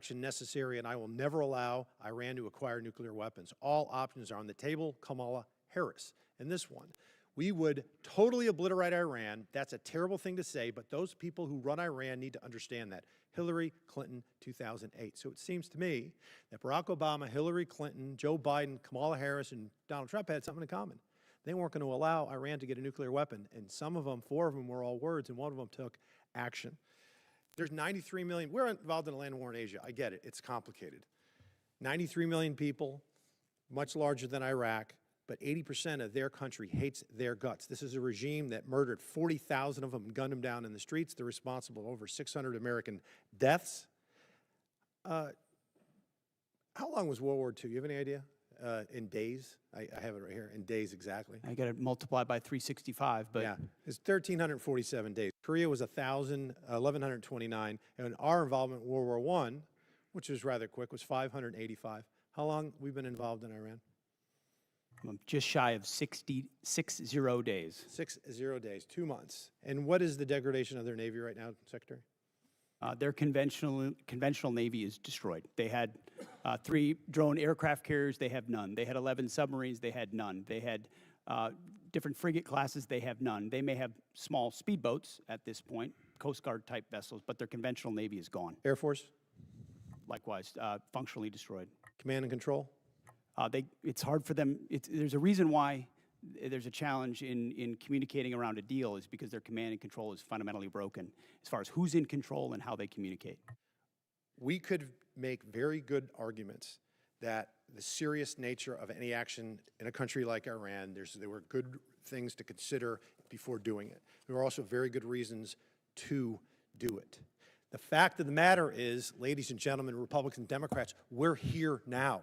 action necessary, and I will never allow Iran to acquire nuclear weapons. All options are on the table. Kamala Harris. And this one, we would totally obliterate Iran. That's a terrible thing to say, but those people who run Iran need to understand that. Hillary Clinton, 2008. So it seems to me that Barack Obama, Hillary Clinton, Joe Biden, Kamala Harris, and Donald Trump had something in common. They weren't going to allow Iran to get a nuclear weapon, and some of them, 4 of them, were all words, and one of them took action. There's 93 million. We're involved in a land war in Asia. I get it. It's complicated. 93 million people, much larger than Iraq, but 80% of their country hates their guts. This is a regime that murdered 40,000 of them and gunned them down in the streets. They're responsible for over 600 American deaths. How long was World War II? You have any idea? In days? I have it right here. In days exactly. I got to multiply by 365, but yeah, it's 1,347 days. Korea was 1,129, and our involvement in World War I, which was rather quick, was 585. How long we've been involved in Iran? just shy of 60 days. 60 days, 2 months. And what is the degradation of their Navy right now, Secretary? Their conventional Navy is destroyed. They had 3 drone aircraft carriers, they have none. They had 11 submarines, they had none. They had different frigate classes, they have none. They may have small speedboats at this point, Coast Guard type vessels, but their conventional Navy is gone. Air Force? Likewise, functionally destroyed. Command and control? It's hard for them. There's a reason why there's a challenge in communicating around a deal is because their command and control is fundamentally broken as far as who's in control and how they communicate. We could make very good arguments that the serious nature of any action in a country like Iran, there were good things to consider before doing it. There were also very good reasons to do it. The fact of the matter is, ladies and gentlemen, Republicans and Democrats, we're here now.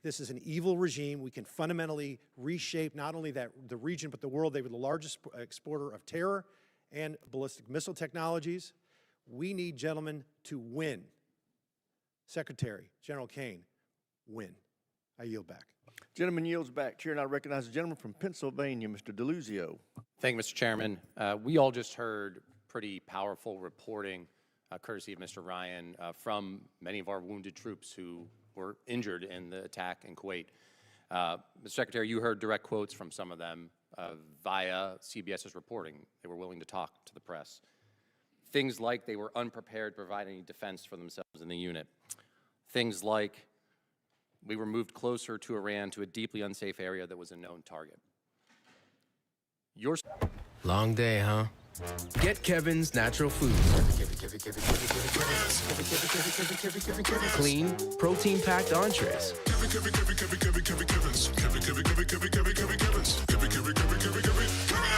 This is an evil regime. We can fundamentally reshape not only the region, but the world. They were the largest exporter of terror and ballistic missile technologies. We need, gentlemen, to win. Secretary, General Caine, win. I yield back. Gentleman yields back. Chair, and I recognize the gentleman from Pennsylvania, Mr. DeLuzio. Thank you, Mr. Chairman. We all just heard pretty powerful reporting, courtesy of Mr. Ryan, from many of our wounded troops who were injured in the attack in Kuwait. Mr. Secretary, you heard direct quotes from some of them via CBS's reporting. They were willing to talk to the press. Things like they were unprepared to provide any defense for themselves in the unit. Things like we were moved closer to Iran to a deeply unsafe area that was a known target. Long day, huh? Get Kevin's natural foods. Clean, protein-packed entrees.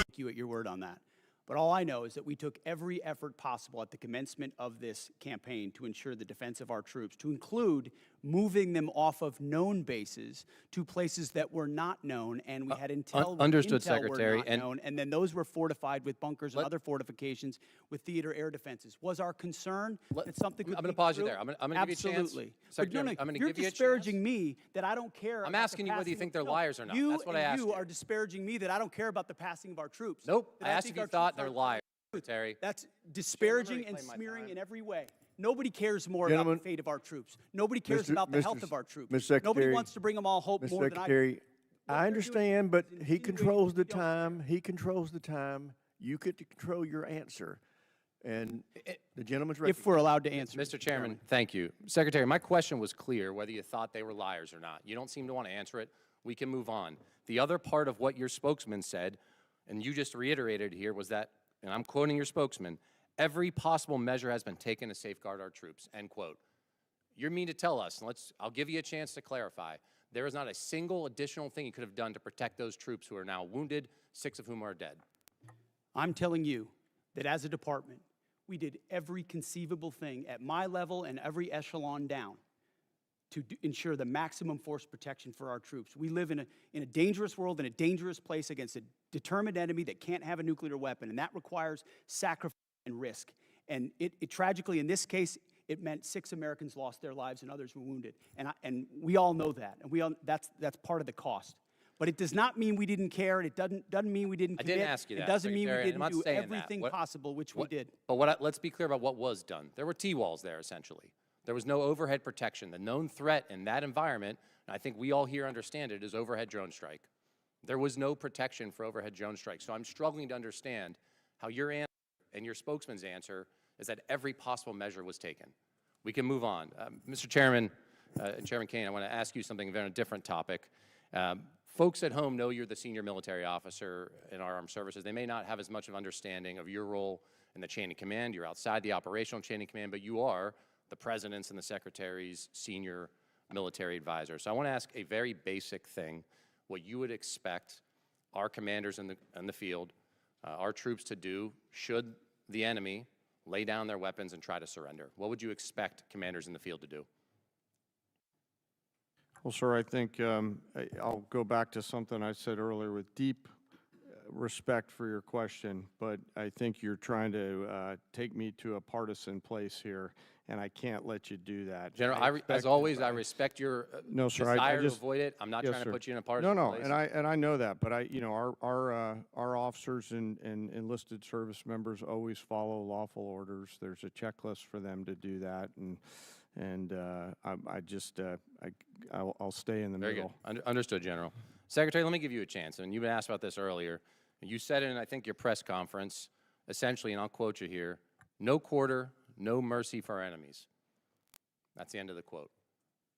Thank you at your word on that. But all I know is that we took every effort possible at the commencement of this campaign to ensure the defense of our troops, to include moving them off of known bases to places that were not known, and we had intel. Understood, intel Secretary. Were not known, and then those were fortified with bunkers and other fortifications with theater air defenses. Was our concern that something could I'm going be to pause you true? there. I'm going to give you a chance. Absolutely. Secretary, I'm going to You're give you a chance. disparaging me that I don't care. I'm asking you whether you think they're liars or not. That's what I asked you. You are disparaging me that I don't care about the passing of our troops. Nope. I asked if you thought they're liars. Secretary. That's disparaging and smearing in every way. Nobody cares more about the fate of our troops. Nobody cares about the health of our troops. Nobody wants to bring them all hope more than I do. I understand, but he controls the time. He controls the time. You get to control your answer. And the gentleman's ready. If we're allowed to answer. Mr. Chairman, thank you. Secretary, my question was clear, whether you thought they were liars or not. You don't seem to want to answer it. We can move on. The other part of what your spokesman said, and you just reiterated here, was that, and I'm quoting your spokesman, every possible measure has been taken to safeguard our troops, end quote. You mean to tell us, and I'll give you a chance to clarify, there is not a single additional thing you could have done to protect those troops who are now wounded, 6 of whom are dead? I'm telling you that as a department, we did every conceivable thing at my level and every echelon down to ensure the maximum force protection for our troops. We live in a dangerous world, in a dangerous place against a determined enemy that can't have a nuclear weapon, and that requires sacrifice and risk. And it tragically, in this case, it meant 6 Americans lost their lives and others were wounded. And we all know that, and that's part of the cost. But it does not mean we didn't care. It doesn't mean we didn't commit. I didn't ask you that, It doesn't mean we Secretary, didn't do everything possible, which we did. But let's be clear about what was done. There were T-walls there, essentially. There was no overhead protection. The known threat in that environment, and I think we all here understand it, is overhead drone strike. There was no protection for overhead drone strike. So I'm struggling to understand how your answer and your spokesman's answer is that every possible measure was taken. We can move on. Mr. Chairman, Chairman Caine, I want to ask you something on a different topic. Folks at home know you're the senior military officer in our armed services. They may not have as much of understanding of your role in the chain of command. You're outside the operational chain of command, but you are the president's and the secretary's senior military advisor. So I want to ask a very basic thing, what you would expect our commanders in the field, our troops to do should the enemy lay down their weapons and try to surrender. What would you expect commanders in the field to do? Well, sir, I think I'll go back to something I said earlier with deep respect for your question, but I think you're trying to take me to a partisan place here, and I can't let you do that. General, as always, I respect your no, sir, desire I just, to avoid it. I'm not yes, trying sir. to put you in a partisan place. and I know that, but our officers and enlisted service members always follow lawful orders. There's a checklist for them to do that, and I'll stay in the Very middle. good. Understood, General. Secretary, let me give you a chance. And you've been asked about this earlier. You said in, I think, your press conference, essentially, and I'll quote you here, no quarter, no mercy for our enemies. That's the end of the quote.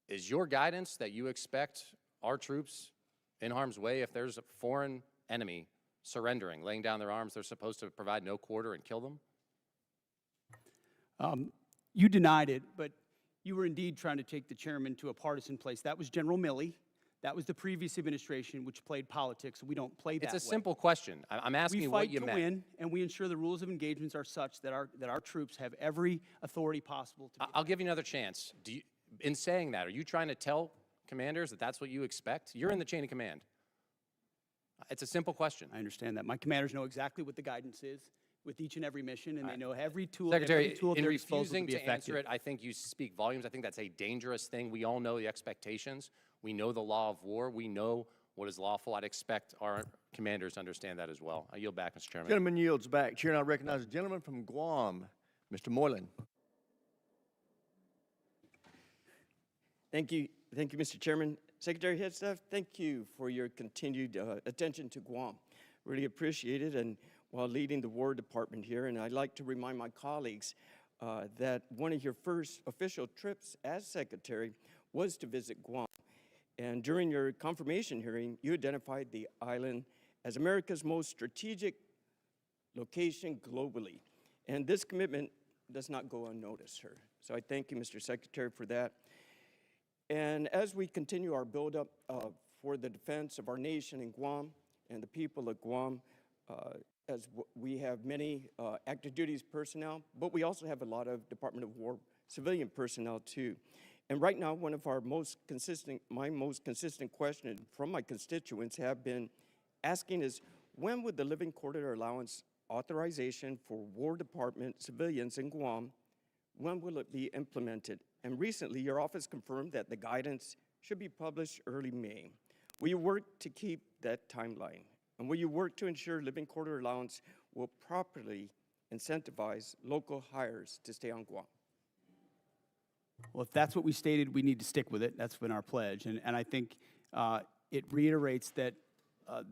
Is your guidance that you expect our troops in harm's way, if there's a foreign enemy surrendering, laying down their arms, they're supposed to provide no quarter and kill them? You denied it, but you were indeed trying to take the chairman to a partisan place. That was General Milley. That was the previous administration, which played politics. We don't play that way. It's a simple question. I'm asking you what you meant. We fight to win, and we ensure the rules of engagements are such that our troops have every authority possible to. I'll give you another chance. In saying that, are you trying to tell commanders that that's what you expect? You're in the chain of command. It's a simple question. I understand that. My commanders know exactly what the guidance is with each and every mission, and they know every tool. Secretary, every tool at in their disposal refusing be to effective. answer it, I think you speak volumes. I think that's a dangerous thing. We all know the expectations. We know the law of war. We know what is lawful. I'd expect our commanders to understand that as well. I yield back, Mr. Chairman. Gentleman yields back. Chair now recognizes the gentleman from Guam, Mr. Moylan. Thank you, Mr. Chairman. Secretary Hegseth, thank you for your continued attention to Guam. Really appreciate it, and while leading the War Department here, and I'd like to remind my colleagues that one of your first official trips as Secretary was to visit Guam. And during your confirmation hearing, you identified the island as America's most strategic location globally. And this commitment does not go unnoticed, sir. So I thank you, Mr. Secretary, for that. And as we continue our buildup for the defense of our nation in Guam and the people of Guam, we have many active duties personnel, but we also have a lot of Department of War civilian personnel too. And right now, my most consistent question from my constituents have been asking is, when would the living quarter allowance authorization for War Department civilians in Guam, when will it be implemented? And recently, your office confirmed that the guidance should be published early May. Will you work to keep that timeline? And will you work to ensure living quarter allowance will properly incentivize local hires to stay on Guam? Well, if that's what we stated, we need to stick with it. That's been our pledge. And I think it reiterates that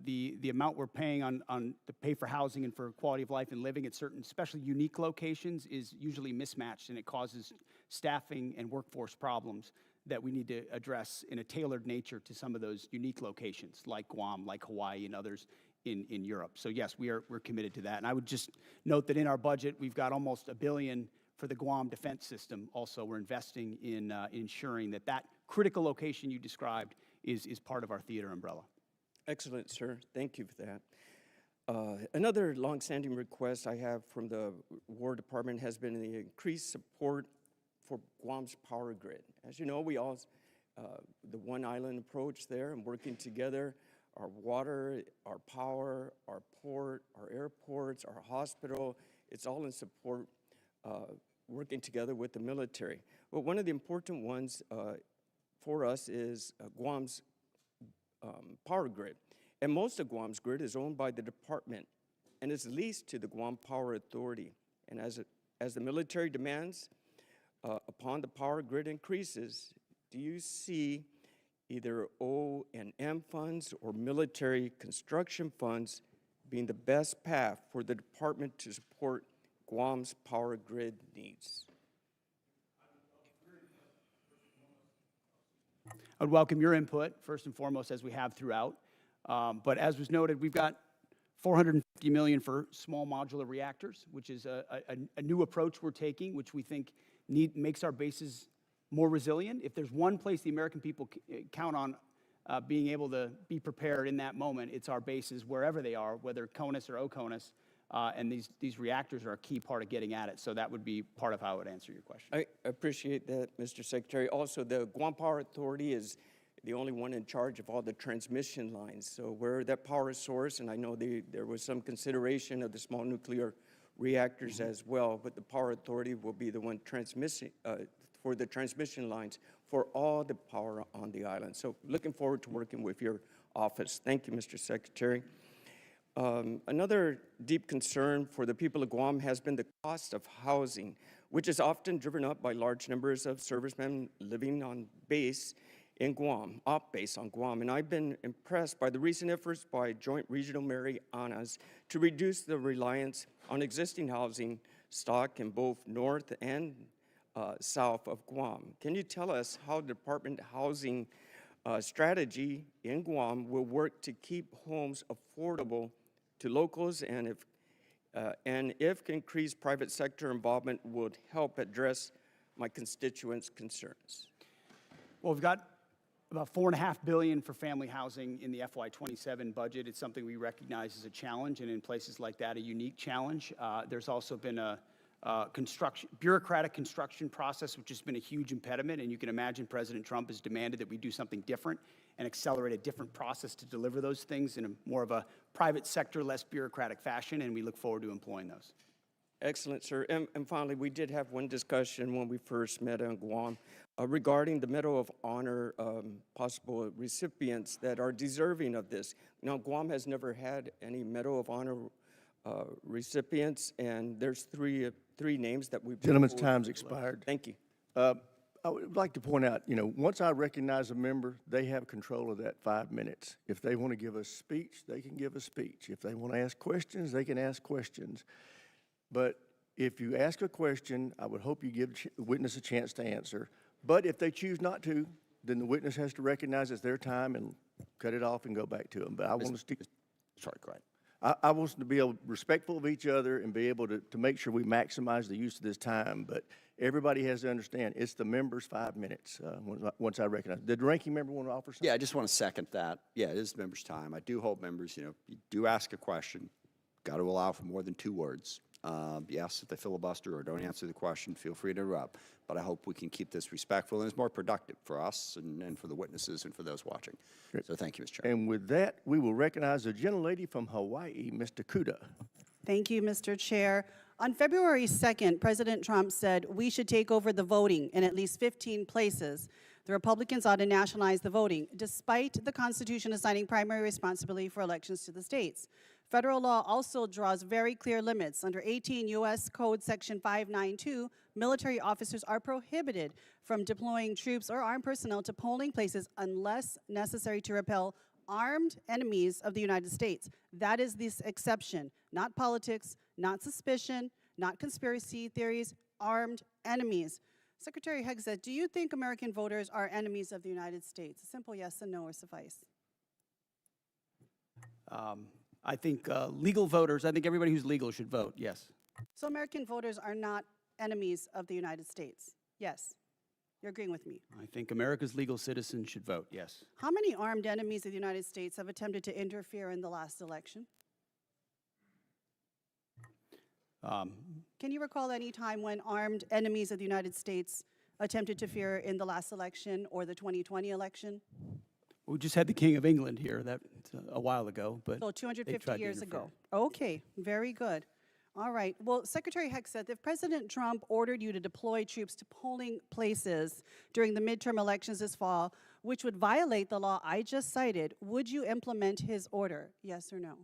the amount we're paying on to pay for housing and for quality of life and living at certain, especially unique locations, is usually mismatched, and it causes staffing and workforce problems that we need to address in a tailored nature to some of those unique locations, like Guam, like Hawaii, and others in Europe. So yes, we're committed to that. And I would just note that in our budget, we've got almost $1 billion for the Guam defense system. Also, we're investing in ensuring that that critical location you described is part of our theater umbrella. Excellent, sir. Thank you for that. Another longstanding request I have from the War Department has been the increased support for Guam's power grid. As you know, we all, the one island approach there and working together, our water, our power, our port, our airports, our hospital, it's all in support, working together with the military. But one of the important ones for us is Guam's power grid. And most of Guam's grid is owned by the department and is leased to the Guam Power Authority. And as the military demands upon the power grid increases, do you see either O&M funds or military construction funds being the best path for the department to support Guam's power grid needs? I'd welcome your input, first and foremost, as we have throughout. But as was noted, we've got $450 million for small modular reactors, which is a new approach we're taking, which we think makes our bases more resilient. If there's one place the American people count on being able to be prepared in that moment, it's our bases, wherever they are, whether CONUS or OCONUS, and these reactors are a key part of getting at it. So that would be part of how I would answer your question. I appreciate that, Mr. Secretary. Also, the Guam Power Authority is the only one in charge of all the transmission lines. So where that power source, and I know there was some consideration of the small nuclear reactors as well, but the Power Authority will be the one transmitting for the transmission lines for all the power on the island. So looking forward to working with your office. Thank you, Mr. Secretary. Another deep concern for the people of Guam has been the cost of housing, which is often driven up by large numbers of servicemen living on base in Guam, off base on Guam. And I've been impressed by the recent efforts by Joint Regional Marianas to reduce the reliance on existing housing stock in both north and south of Guam. Can you tell us how the Department Housing strategy in Guam will work to keep homes affordable to locals, and if increased private sector involvement would help address my constituents' concerns? Well, we've got about $4.5 billion for family housing in the FY27 budget. It's something we recognize as a challenge, and in places like that, a unique challenge. There's also been a bureaucratic construction process, which has been a huge impediment, and you can imagine President Trump has demanded that we do something different and accelerate a different process to deliver those things in a more of a private sector, less bureaucratic fashion, and we look forward to employing those. Excellent, sir. And finally, we did have one discussion when we first met on Guam regarding the Medal of Honor possible recipients that are deserving of this. Now, Guam has never had any Medal of Honor recipients, and there's three names that we've... Gentleman's time's expired. Thank you. I would like to point out, once I recognize a member, they have control of that 5 minutes. If they want to give a speech, they can give a speech. If they want to ask questions, they can ask questions. But if you ask a question, I would hope you give the witness a chance to answer. But if they choose not to, then the witness has to recognize it's their time and cut it off and go back to them. But I want to stick... Sorry, go ahead. I want us to be respectful of each other and be able to make sure we maximize the use of this time. But everybody has to understand it's the members' 5 minutes once I recognize. Did the ranking member want to offer something? Yeah, I just want to second that. Yeah, it is the members' time. I do hope members, you do ask a question, got to allow for more than 2 words. Yes, if they filibuster or don't answer the question, feel free to interrupt. But I hope we can keep this respectful and it's more productive for us and for the witnesses and for those watching. Great. So thank you, Mr. Chairman. And with that, we will recognize the gentlelady from Hawaii, Mr. Kuda. Thank you, Mr. Chair. On February 2nd, President Trump said we should take over the voting in at least 15 places. The Republicans ought to nationalize the voting, despite the Constitution assigning primary responsibility for elections to the states. Federal law also draws very clear limits. Under 18 U.S. Code Section 592, military officers are prohibited from deploying troops or armed personnel to polling places unless necessary to repel armed enemies of the United States. That is this exception, not politics, not suspicion, not conspiracy theories, armed enemies. Secretary Hegseth, do you think American voters are enemies of the United States? A simple yes and no will suffice. I think legal voters, I think everybody who's legal should vote, yes. So American voters are not enemies of the United States? Yes. You're agreeing with me? I think America's legal citizens should vote, yes. How many armed enemies of the United States have attempted to interfere in the last election? Can you recall any time when armed enemies of the United States attempted to interfere in the last election or the 2020 election? We just had the King of England here that a while ago, but so 250 years ago. Okay, very good. All right. Well, Secretary Hegseth, if President Trump ordered you to deploy troops to polling places during the midterm elections this fall, which would violate the law I just cited, would you implement his order? Yes or no?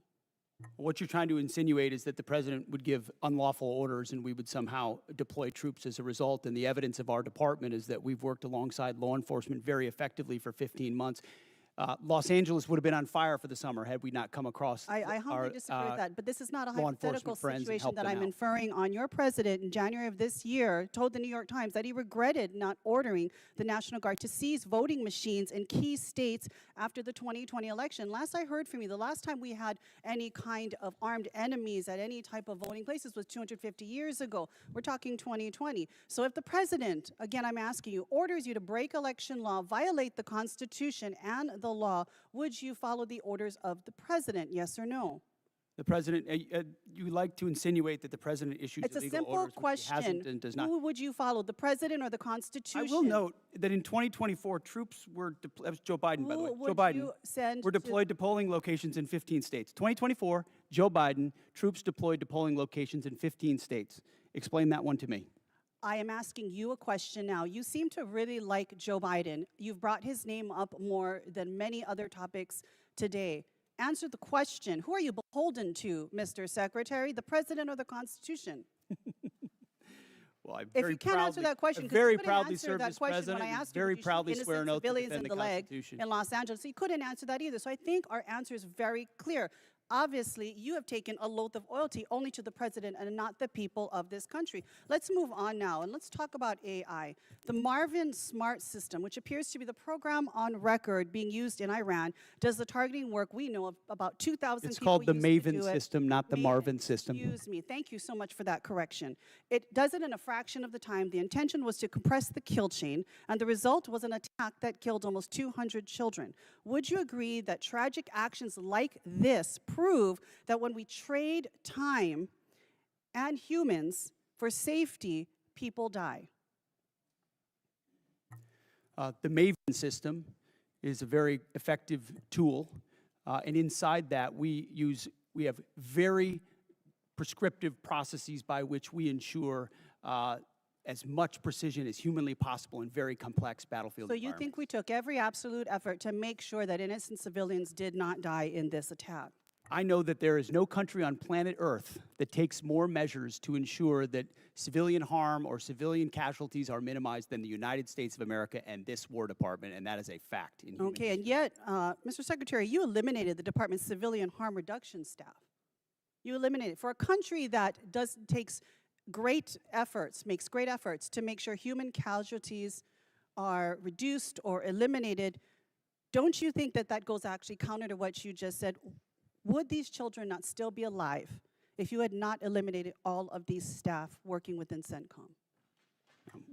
What you're trying to insinuate is that the president would give unlawful orders and we would somehow deploy troops as a result. And the evidence of our department is that we've worked alongside law enforcement very effectively for 15 months. Los Angeles would have been on fire for the summer had we not come across I humbly our disagree with that, but this is not a law hypothetical enforcement friends and situation help that them I'm out. inferring on. Your president in January of this year told the New York Times that he regretted not ordering the National Guard to seize voting machines in key states after the 2020 election. Last I heard from you, the last time we had any kind of armed enemies at any type of voting places was 250 years ago. We're talking 2020. So if the president, again I'm asking you, orders you to break election law, violate the Constitution and the law, would you follow the orders of the president, yes or no? The president, you like to insinuate that the president issues It's a illegal simple orders, which he hasn't question. and does not. Who would you follow, the president or the I Constitution? will note that in 2024, troops were, that was Joe Biden, by the way. Who Joe would Biden you send were to- deployed to polling locations in 15 states. 2024, Joe Biden, troops deployed to polling locations in 15 states. Explain that one to me. I am asking you a question now. You seem to really like Joe Biden. You've brought his name up more than many other topics today. Answer the question. Who are you beholden to, Mr. Secretary, the president or the Constitution? Well, I If very you can't answer proudly- that question, I 'cause you very couldn't proudly answer served that as question when president I and asked you, very would you shoot proudly swear an innocent oath to civilians defend in the the leg Constitution. in Los Angeles. So you couldn't answer that either. So I think our answer is very clear. Obviously, you have taken a oath of loyalty only to the president and not the people of this country. Let's move on now, and let's talk about AI. The Marvin Smart System, which appears to be the program on record being used in Iran, does the targeting work we know of about 2,000 It's people called the used to Maven do it. system, not the Marvin system. Excuse me. Thank you so much for that correction. It does it in a fraction of the time. The intention was to compress the kill chain, and the result was an attack that killed almost 200 children. Would you agree that tragic actions like this prove that when we trade time and humans for safety, people die? The Maven system is a very effective tool, and inside that we have very prescriptive processes by which we ensure as much precision as humanly possible in very complex battlefield So you environments. think we took every absolute effort to make sure that innocent civilians did not die in this attack? I know that there is no country on planet Earth that takes more measures to ensure that civilian harm or civilian casualties are minimized than the United States of America and this War Department, and that is a fact. In human Okay, and yet, Mr. Secretary, you eliminated the department's civilian harm reduction staff. You eliminated for a country that makes great efforts to make sure human casualties are reduced or eliminated. Don't you think that that goes actually counter to what you just said? Would these children not still be alive if you had not eliminated all of these staff working within CENTCOM?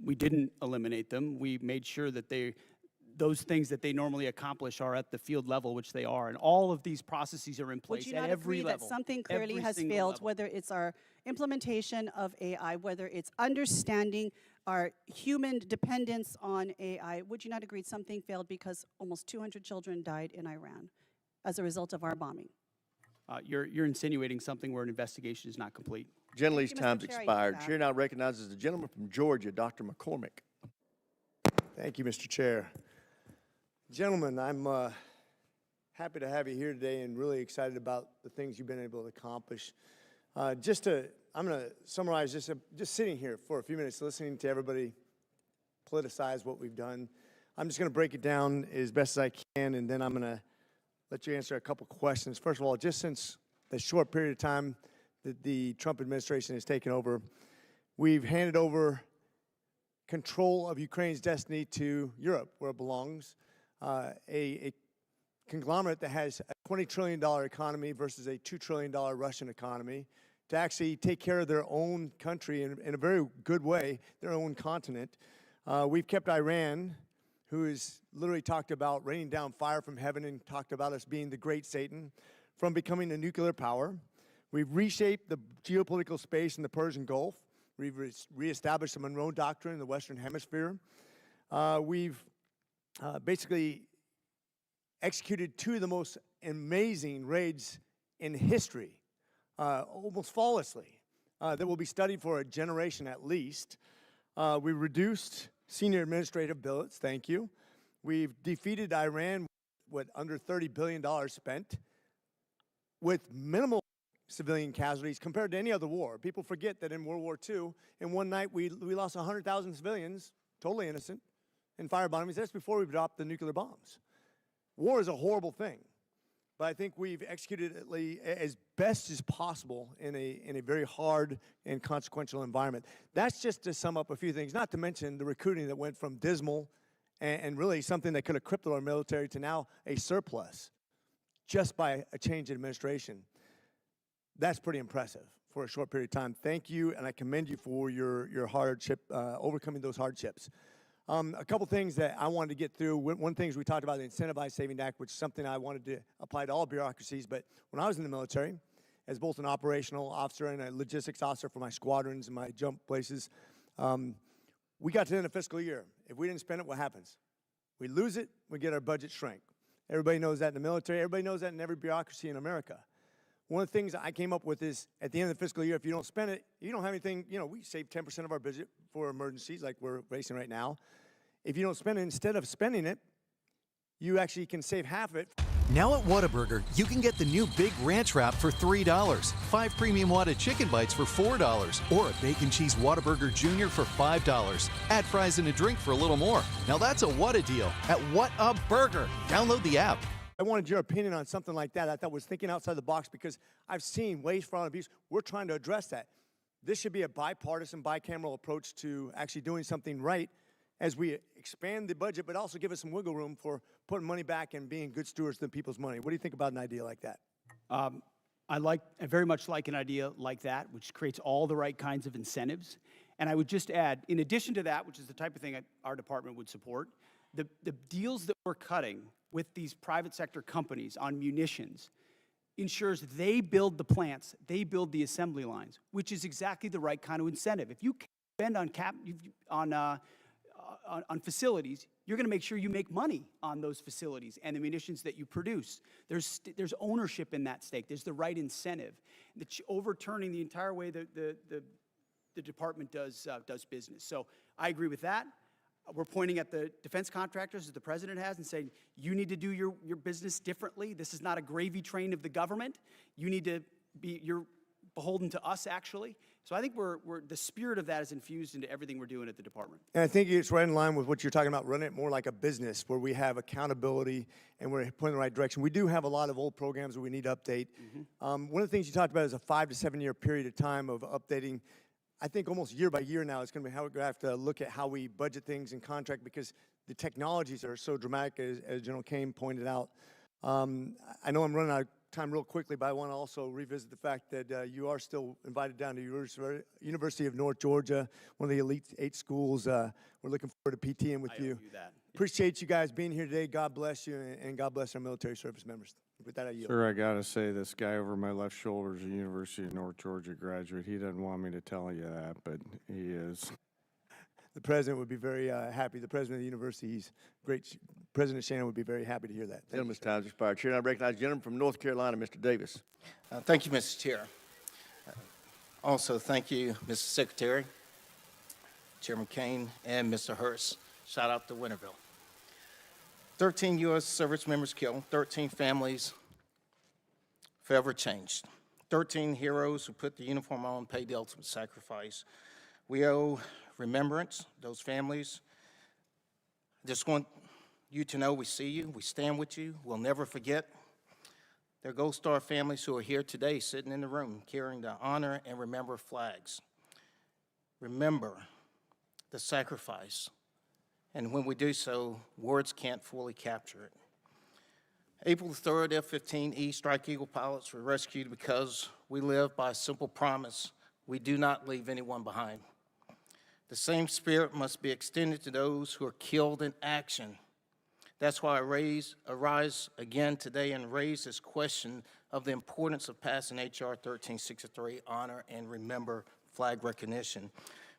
We didn't eliminate them. We made sure that those things that they normally accomplish are at the field level, which they are, and all of these processes are in place Would you at not every agree level. that something clearly every has single failed, level. whether it's our implementation of AI, whether it's understanding our human dependence on AI? Would you not agree something failed because almost 200 children died in Iran as a result of our bombing? You're insinuating something where an investigation is not complete. Gentlelady's Thank you, Mr. time's Chair. I yield expired. back. Chair now recognizes the gentleman from Georgia, Dr. McCormick. Thank you, Mr. Chair. Gentlemen, I'm happy to have you here today and really excited about the things you've been able to accomplish. I'm going to summarize just sitting here for a few minutes, listening to everybody politicize what we've done. I'm just going to break it down as best as I can, and then I'm going to let you answer a couple questions. First of all, just since the short period of time that the Trump administration has taken over, we've handed over control of Ukraine's destiny to Europe, where it belongs, a conglomerate that has a $20 trillion economy versus a $2 trillion Russian economy, to actually take care of their own country in a very good way, their own continent. We've kept Iran, who has literally talked about raining down fire from heaven and talked about us being the great Satan, from becoming a nuclear power. We've reshaped the geopolitical space in the Persian Gulf. We've reestablished the Monroe Doctrine in the Western Hemisphere. We've basically executed two of the most amazing raids in history, almost flawlessly, that will be studied for a generation at least. We reduced senior administrative billets, thank you. We've defeated Iran with under $30 billion spent, with minimal civilian casualties compared to any other war. People forget that in World War II, in one night, we lost 100,000 civilians, totally innocent, in firebombings. That's before we dropped the nuclear bombs. War is a horrible thing, but I think we've executed it as best as possible in a very hard and consequential environment. That's just to sum up a few things, not to mention the recruiting that went from dismal and really something that could have crippled our military to now a surplus just by a change in administration. That's pretty impressive for a short period of time. Thank you, and I commend you for your hardship, overcoming those hardships. A couple things that I wanted to get through. One thing is we talked about the Incentivized Savings Act, which is something I wanted to apply to all bureaucracies. But when I was in the military, as both an operational officer and a logistics officer for my squadrons and my jump places, we got to the end of fiscal year. If we didn't spend it, what happens? We lose it, we get our budget shrink. Everybody knows that in the military. Everybody knows that in every bureaucracy in America. One of the things I came up with is at the end of the fiscal year, if you don't spend it, you don't have anything. We save 10% of our budget for emergencies like we're facing right now. If you don't spend it, instead of spending it, you actually can save half of it. Now at Whataburger, you can get the new Big Ranch Wrap for $3, 5 premium Whata chicken bites for $4, or a Bacon Cheese Whataburger Jr. for $5. Add fries and a drink for a little more. Now that's a Whata deal at Whataburger. Download the app. I wanted your opinion on something like that. I thought was thinking outside the box because I've seen waste, fraud, and abuse. We're trying to address that. This should be a bipartisan, bicameral approach to actually doing something right as we expand the budget, but also give us some wiggle room for putting money back and being good stewards of people's money. What do you think about an idea like that? I very much like an idea like that, which creates all the right kinds of incentives. And I would just add, in addition to that, which is the type of thing our department would support, the deals that we're cutting with these private sector companies on munitions ensures they build the plants, they build the assembly lines, which is exactly the right kind of incentive. If you spend on facilities, you're going to make sure you make money on those facilities and the munitions that you produce. There's ownership in that stake. There's the right incentive. Overturning the entire way the department does business. So I agree with that. We're pointing at the defense contractors that the president has and saying, you need to do your business differently. This is not a gravy train of the government. You're beholden to us, actually. So I think the spirit of that is infused into everything we're doing at the department. And I think it's right in line with what you're talking about, running it more like a business where we have accountability and we're pointing in the right direction. We do have a lot of old programs that we need to update. One of the things you talked about is a 5 to 7 year period of time of updating. I think almost year by year now, it's going to be how we're going to have to look at how we budget things and contract because the technologies are so dramatic, as General Caine pointed out. I know I'm running out of time real quickly, but I want to also revisit the fact that you are still invited down to University of North Georgia, one of the elite 8 schools. We're looking forward to PTing with you. Appreciate you guys being here today. God bless you, and God bless our military service members. With that, I yield. Sir, I got to say, this guy over my left shoulder is a University of North Georgia graduate. He doesn't want me to tell you that, but he is. The president would be very happy. The president of the university, he's great. President Shannon would be very happy to hear that. Gentleman's time has expired. Chair, I recognize the gentleman from North Carolina, Mr. Davis. Thank you, Mr. Chair. Also, thank you, Mr. Secretary, Chairman Caine, and Mr. Hurst. Shout out to Winterville. 13 U.S. service members killed, 13 families forever changed, 13 heroes who put the uniform on, paid the ultimate sacrifice. We owe remembrance, those families. Just want you to know we see you, we stand with you, we'll never forget. There are Gold Star families who are here today, sitting in the room, carrying the honor and remember flags. Remember the sacrifice. And when we do so, words can't fully capture it. April the 3rd, F-15E Strike Eagle pilots were rescued because we live by a simple promise: we do not leave anyone behind. The same spirit must be extended to those who are killed in action. That's why I arise again today and raise this question of the importance of passing H.R. 1363, Honor and Remember Flag Recognition.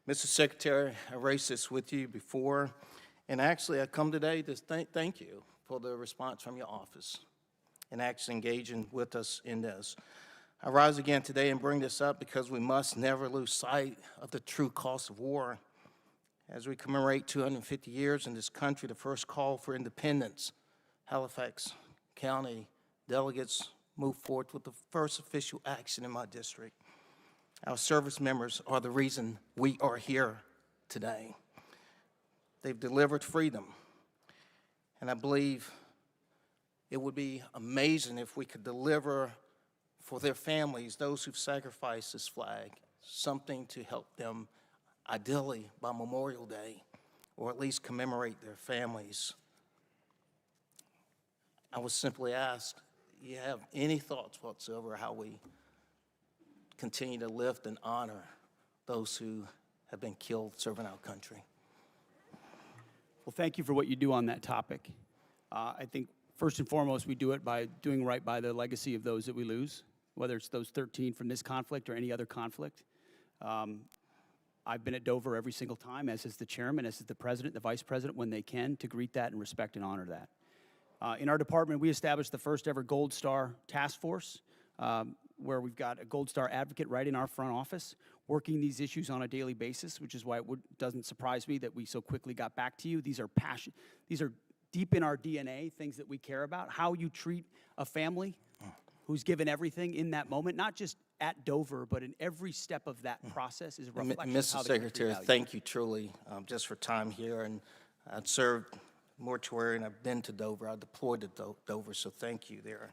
Mr. Secretary, I raised this with you before, and actually I come today to thank you for the response from your office and actually engaging with us in this. I rise again today and bring this up because we must never lose sight of the true cost of war. As we commemorate 250 years in this country, the first call for independence, Halifax County delegates move forward with the first official action in my district. Our service members are the reason we are here today. They've delivered freedom, and I believe it would be amazing if we could deliver for their families, those who've sacrificed this flag, something to help them, ideally by Memorial Day, or at least commemorate their families. I was simply asked, do you have any thoughts whatsoever how we continue to lift and honor those who have been killed serving our country? Well, thank you for what you do on that topic. I think first and foremost, we do it by doing right by the legacy of those that we lose, whether it's those 13 from this conflict or any other conflict. I've been at Dover every single time, as is the chairman, as is the president, the vice president, when they can, to greet that and respect and honor that. In our department, we established the first ever Gold Star Task Force, where we've got a Gold Star advocate right in our front office working these issues on a daily basis, which is why it doesn't surprise me that we so quickly got back to you. These are deep in our DNA, things that we care about. How you treat a family who's given everything in that moment, not just at Dover, but in every step of that process is a reflection of how Mr. the country Secretary, values. thank you truly just for time here. And I've served mortuary and I've been to Dover. I deployed to Dover, so thank you there.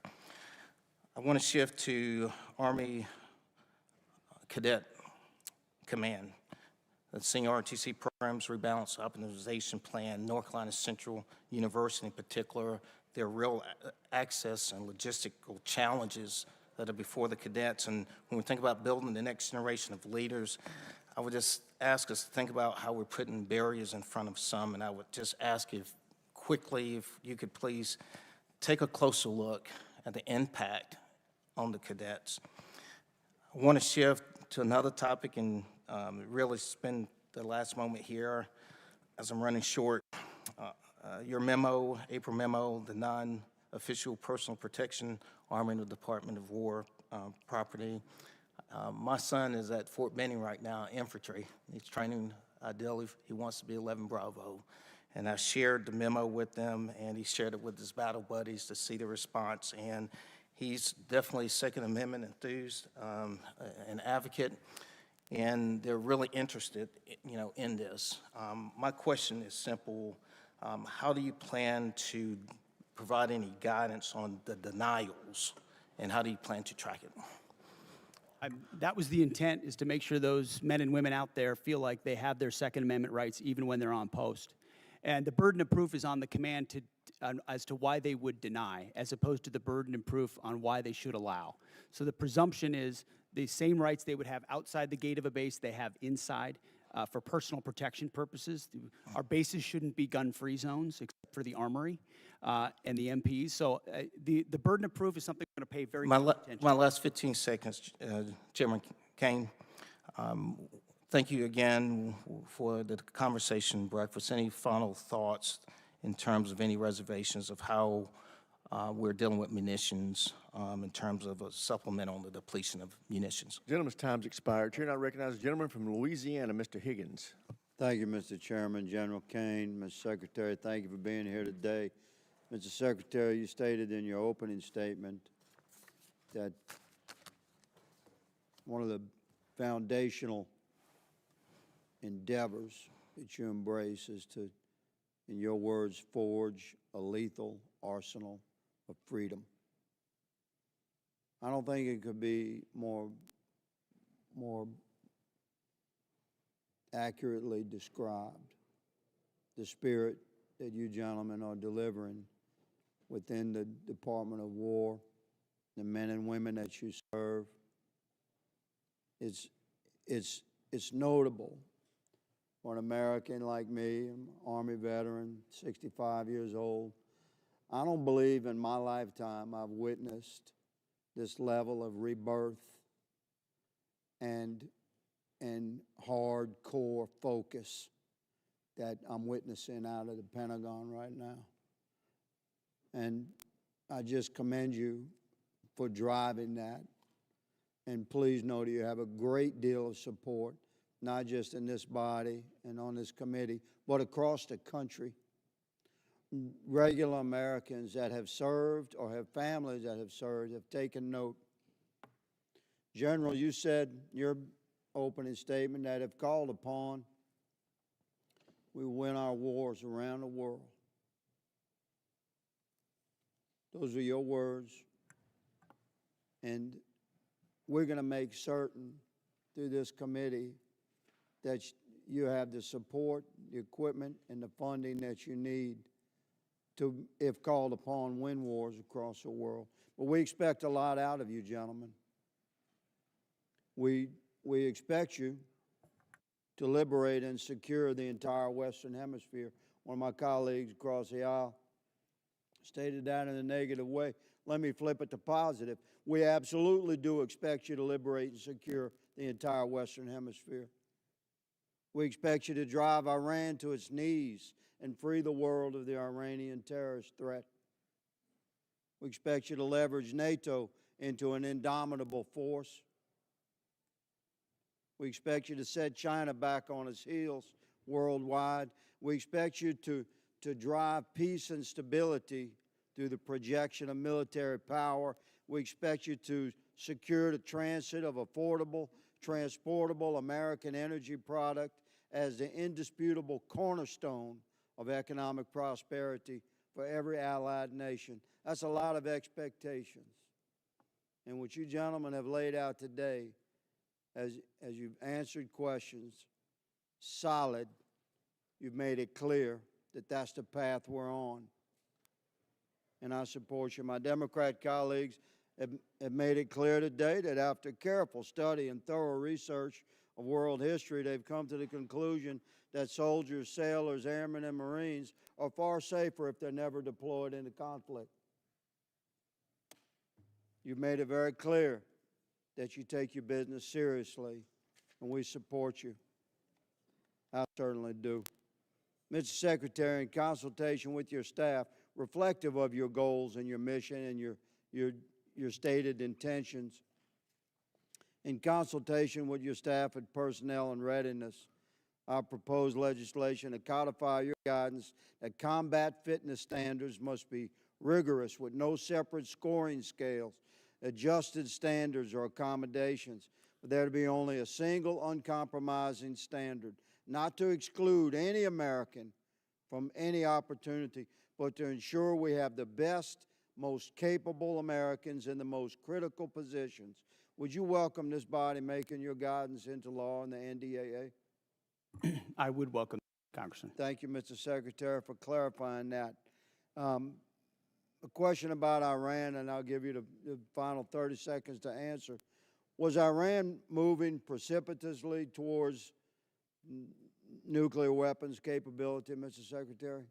I want to shift to Army Cadet Command. The Senior ROTC Programs Rebalance Optimization Plan, North Carolina Central University in particular, there are real access and logistical challenges that are before the cadets. And when we think about building the next generation of leaders, I would just ask us to think about how we're putting barriers in front of some. And I would just ask if you could please take a closer look at the impact on the cadets. I want to shift to another topic and really spend the last moment here as I'm running short. Your memo, April memo, the non-official personal protection arm in the Department of War property. My son is at Fort Benning right now, infantry. He's training, ideally, he wants to be 11 Bravo. And I shared the memo with them, and he shared it with his battle buddies to see the response. And he's definitely Second Amendment enthused, an advocate, and they're really interested, in this. My question is simple. How do you plan to provide any guidance on the denials, and how do you plan to track it? That was the intent, is to make sure those men and women out there feel like they have their Second Amendment rights even when they're on post. And the burden of proof is on the command as to why they would deny, as opposed to the burden of proof on why they should allow. So the presumption is the same rights they would have outside the gate of a base, they have inside for personal protection purposes. Our bases shouldn't be gun-free zones, except for the Armory and the MPs. So the burden of proof is something we're going to pay very close attention to. My last 15 seconds, Chairman Caine. Thank you again for the conversation breakfast. Any final thoughts in terms of any reservations of how we're dealing with munitions in terms of a supplement on the depletion of munitions? Gentleman's time's expired. Chair, I recognize the gentleman from Louisiana, Mr. Higgins. Thank you, Mr. Chairman, General Caine, Mr. Secretary, thank you for being here today. Mr. Secretary, you stated in your opening statement that one of the foundational endeavors that you embrace is to, in your words, forge a lethal arsenal of freedom. I don't think it could be more accurately described, the spirit that you gentlemen are delivering within the Department of War, the men and women that you serve. It's notable for an American like me, an Army veteran, 65 years old. I don't believe in my lifetime I've witnessed this level of rebirth and hardcore focus that I'm witnessing out of the Pentagon right now. And I just commend you for driving that. And please know that you have a great deal of support, not just in this body and on this committee, but across the country regular Americans that have served or have families that have served have taken note. General, you said in your opening statement that if called upon, we will win our wars around the world. Those are your words. And we're going to make certain through this committee that you have the support, the equipment, and the funding that you need to, if called upon, win wars across the world. But we expect a lot out of you, gentlemen. We expect you to liberate and secure the entire Western Hemisphere. One of my colleagues across the aisle stated that in a negative way. Let me flip it to positive. We absolutely do expect you to liberate and secure the entire Western Hemisphere. We expect you to drive Iran to its knees and free the world of the Iranian terrorist threat. We expect you to leverage NATO into an indomitable force. We expect you to set China back on its heels worldwide. We expect you to drive peace and stability through the projection of military power. We expect you to secure the transit of affordable, transportable American energy product as the indisputable cornerstone of economic prosperity for every allied nation. That's a lot of expectations. And what you gentlemen have laid out today, as you've answered questions, solid, you've made it clear that that's the path we're on. And I support you. My Democrat colleagues have made it clear today that after careful study and thorough research of world history, they've come to the conclusion that soldiers, sailors, airmen, and Marines are far safer if they're never deployed into conflict. You've made it very clear that you take your business seriously, and we support you. I certainly do. Mr. Secretary, in consultation with your staff, reflective of your goals and your mission and your stated intentions, in consultation with your staff and personnel and readiness, I propose legislation to codify your guidance that combat fitness standards must be rigorous with no separate scoring scales, adjusted standards or accommodations, but there to be only a single uncompromising standard, not to exclude any American from any opportunity, but to ensure we have the best, most capable Americans in the most critical positions. Would you welcome this body making your guidance into law in the NDAA? I would welcome, Congressman. Thank you, Mr. Secretary, for clarifying that. A question about Iran, and I'll give you the final 30 seconds to answer. Was Iran moving precipitously towards nuclear weapons capability, Mr. Secretary?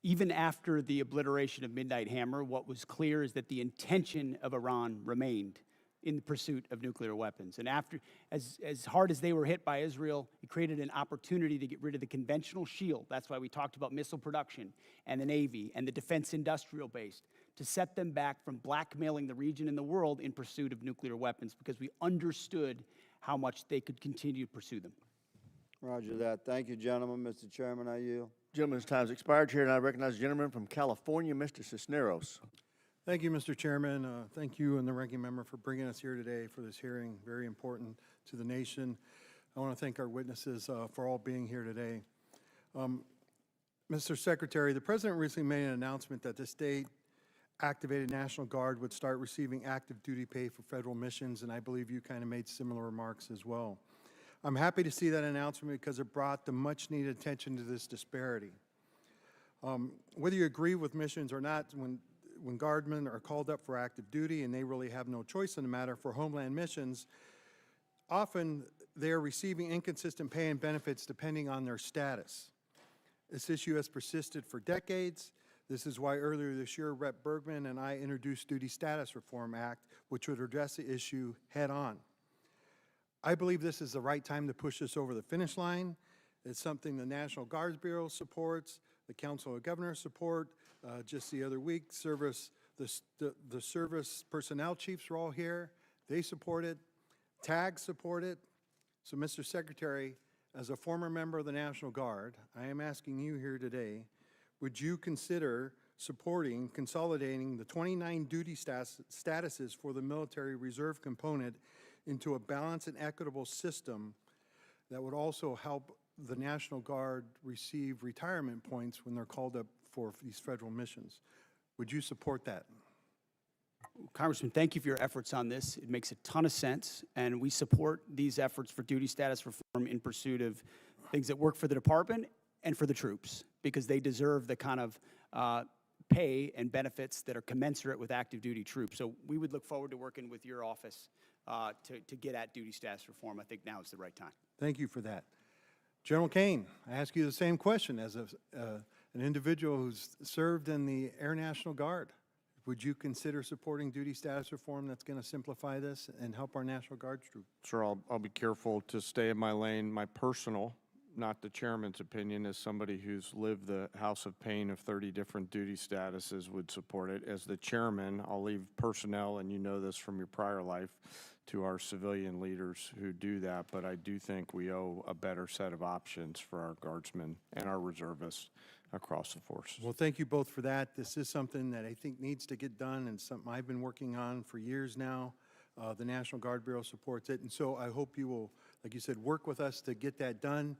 Even after the obliteration of Midnight Hammer, what was clear is that the intention of Iran remained in the pursuit of nuclear weapons. And after, as hard as they were hit by Israel, it created an opportunity to get rid of the conventional shield. That's why we talked about missile production and the Navy and the defense industrial base, to set them back from blackmailing the region and the world in pursuit of nuclear weapons, because we understood how much they could continue to pursue them. Roger that. Thank you, gentlemen. Mr. Chairman, I yield. Gentleman's time's expired here, and I recognize the gentleman from California, Mr. Cisneros. Thank you, Mr. Chairman. Thank you and the ranking member for bringing us here today for this hearing, very important to the nation. I want to thank our witnesses for all being here today. Mr. Secretary, the President recently made an announcement that the state-activated National Guard would start receiving active duty pay for federal missions, and I believe you kind of made similar remarks as well. I'm happy to see that announcement because it brought the much-needed attention to this disparity. Whether you agree with missions or not, when guardmen are called up for active duty and they really have no choice in the matter for homeland missions, often they are receiving inconsistent pay and benefits depending on their status. This issue has persisted for decades. This is why earlier this year, Rep. Bergman and I introduced Duty Status Reform Act, which would address the issue head on. I believe this is the right time to push this over the finish line. It's something the National Guards Bureau supports, the Council of Governors support. Just the other week, the service personnel chiefs were all here. They support it. TAG support it. So, Mr. Secretary, as a former member of the National Guard, I am asking you here today, would you consider supporting consolidating the 29 duty statuses for the military reserve component into a balanced and equitable system that would also help the National Guard receive retirement points when they're called up for these federal missions? Would you support that? Congressman, thank you for your efforts on this. It makes a ton of sense, and we support these efforts for duty status reform in pursuit of things that work for the department and for the troops, because they deserve the kind of pay and benefits that are commensurate with active duty troops. So we would look forward to working with your office to get at duty status reform. I think now is the right time. Thank you for that. General Caine, I ask you the same question as an individual who's served in the Air National Guard. Would you consider supporting duty status reform that's going to simplify this and help our National Guard troops? Sure, I'll be careful to stay in my lane. My personal, not the chairman's opinion, as somebody who's lived the house of pain of 30 different duty statuses, would support it. As the chairman, I'll leave personnel, and you know this from your prior life, to our civilian leaders who do that, but I do think we owe a better set of options for our guardsmen and our reservists across the forces. Well, thank you both for that. This is something that I think needs to get done and something I've been working on for years now. The National Guard Bureau supports it, and so I hope you will, like you said, work with us to get that done.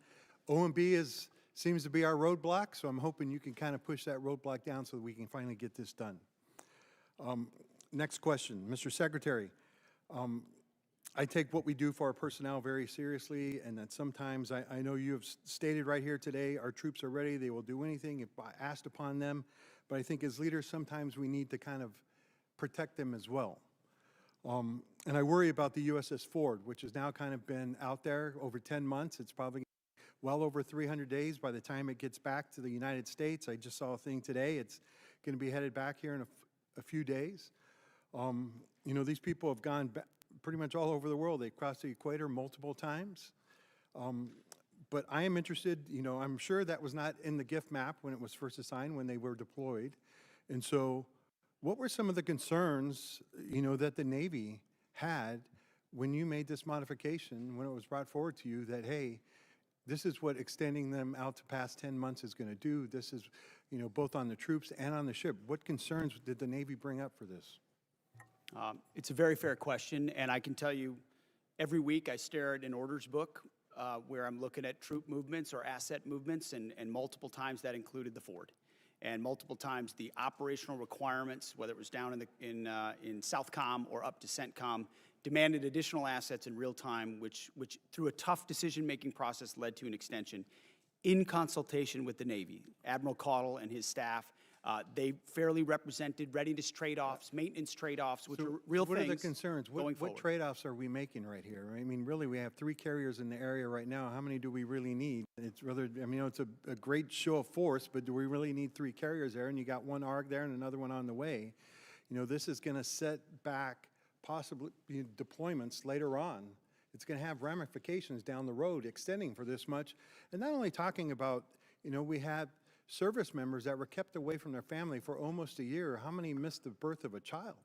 OMB seems to be our roadblock, so I'm hoping you can kind of push that roadblock down so that we can finally get this done. Next question, Mr. Secretary. I take what we do for our personnel very seriously, and that sometimes I know you have stated right here today, our troops are ready, they will do anything if asked upon them, but I think as leaders sometimes we need to kind of protect them as well. And I worry about the USS Ford, which has now kind of been out there over 10 months. It's probably well over 300 days by the time it gets back to the United States. I just saw a thing today. It's going to be headed back here in a few days. You know, these people have gone pretty much all over the world. They've crossed the equator multiple times. But I am interested, you know, I'm sure that was not in the gift map when it was first assigned, when they were deployed. And so what were some of the concerns, you know, that the Navy had when you made this modification, when it was brought forward to you that, hey, this is what extending them out to past 10 months is going to do. This is, you know, both on the troops and on the ship. What concerns did the Navy bring up for this? It's a very fair question, and I can tell you every week I stare at an orders book where I'm looking at troop movements or asset movements, and multiple times that included the Ford. And multiple times the operational requirements, whether it was down in Southcom or up to CENTCOM, demanded additional assets in real time, which through a tough decision-making process led to an extension in consultation with the Navy. Admiral Caudle and his staff, they fairly represented readiness trade-offs, maintenance trade-offs, which are real things. What are the concerns? What trade-offs are we making right here? I mean, really, we have 3 carriers in the area right now. How many do we really need? It's rather, I mean, you know, it's a great show of force, but do we really need 3 carriers there? And you got 1 ARG there and another one on the way. You know, this is going to set back possibly deployments later on. It's going to have ramifications down the road extending for this much. And not only talking about, you know, we had service members that were kept away from their family for almost a year. How many missed the birth of a child,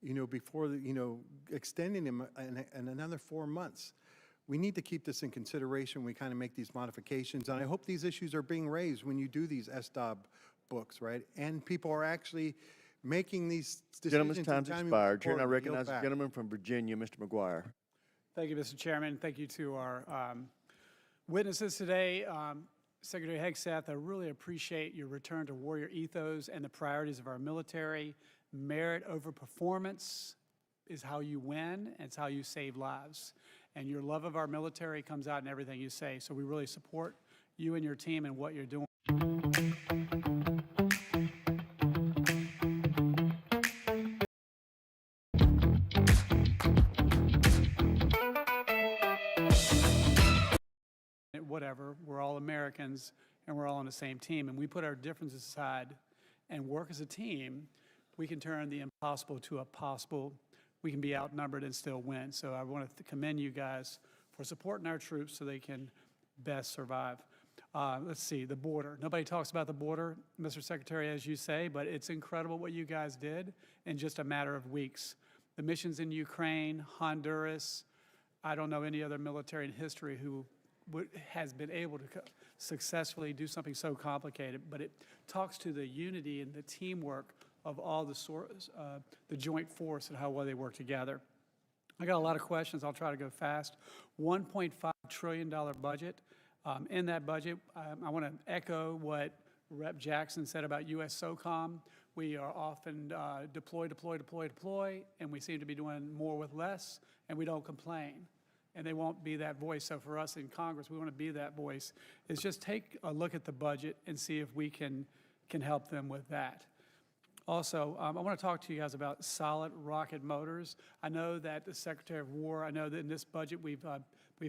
you know, before, you know, extending them in another 4 months? We need to keep this in consideration when we kind of make these modifications. And I hope these issues are being raised when you do these SDOB books, right? And people are actually making these decisions. Gentleman's time's expired. Chair, I recognize the gentleman from Virginia, Mr. McGuire. Thank you, Mr. Chairman. Thank you to our witnesses today. Secretary Hegseth, I really appreciate your return to warrior ethos and the priorities of our military. Merit over performance is how you win, and it's how you save lives. And your love of our military comes out in everything you say. So we really support you and your team and what you're doing. Whatever, we're all Americans and we're all on the same team, and we put our differences aside and work as a team. We can turn the impossible to a possible. We can be outnumbered and still win. So I want to commend you guys for supporting our troops so they can best survive. Let's see, the border. Nobody talks about the border, Mr. Secretary, as you say, but it's incredible what you guys did in just a matter of weeks. The missions in Ukraine, Honduras, I don't know any other military in history who has been able to successfully do something so complicated, but it talks to the unity and the teamwork of all the joint force and how well they work together. I got a lot of questions. I'll try to go fast. $1.5 trillion budget. In that budget, I want to echo what Rep. Jackson said about USSOCOM. We are often deploy, and we seem to be doing more with less, and we don't complain. And they won't be that voice. So for us in Congress, we want to be that voice. Is just take a look at the budget and see if we can help them with that. Also, I want to talk to you guys about solid rocket motors. I know that the Secretary of War, I know that in this budget we've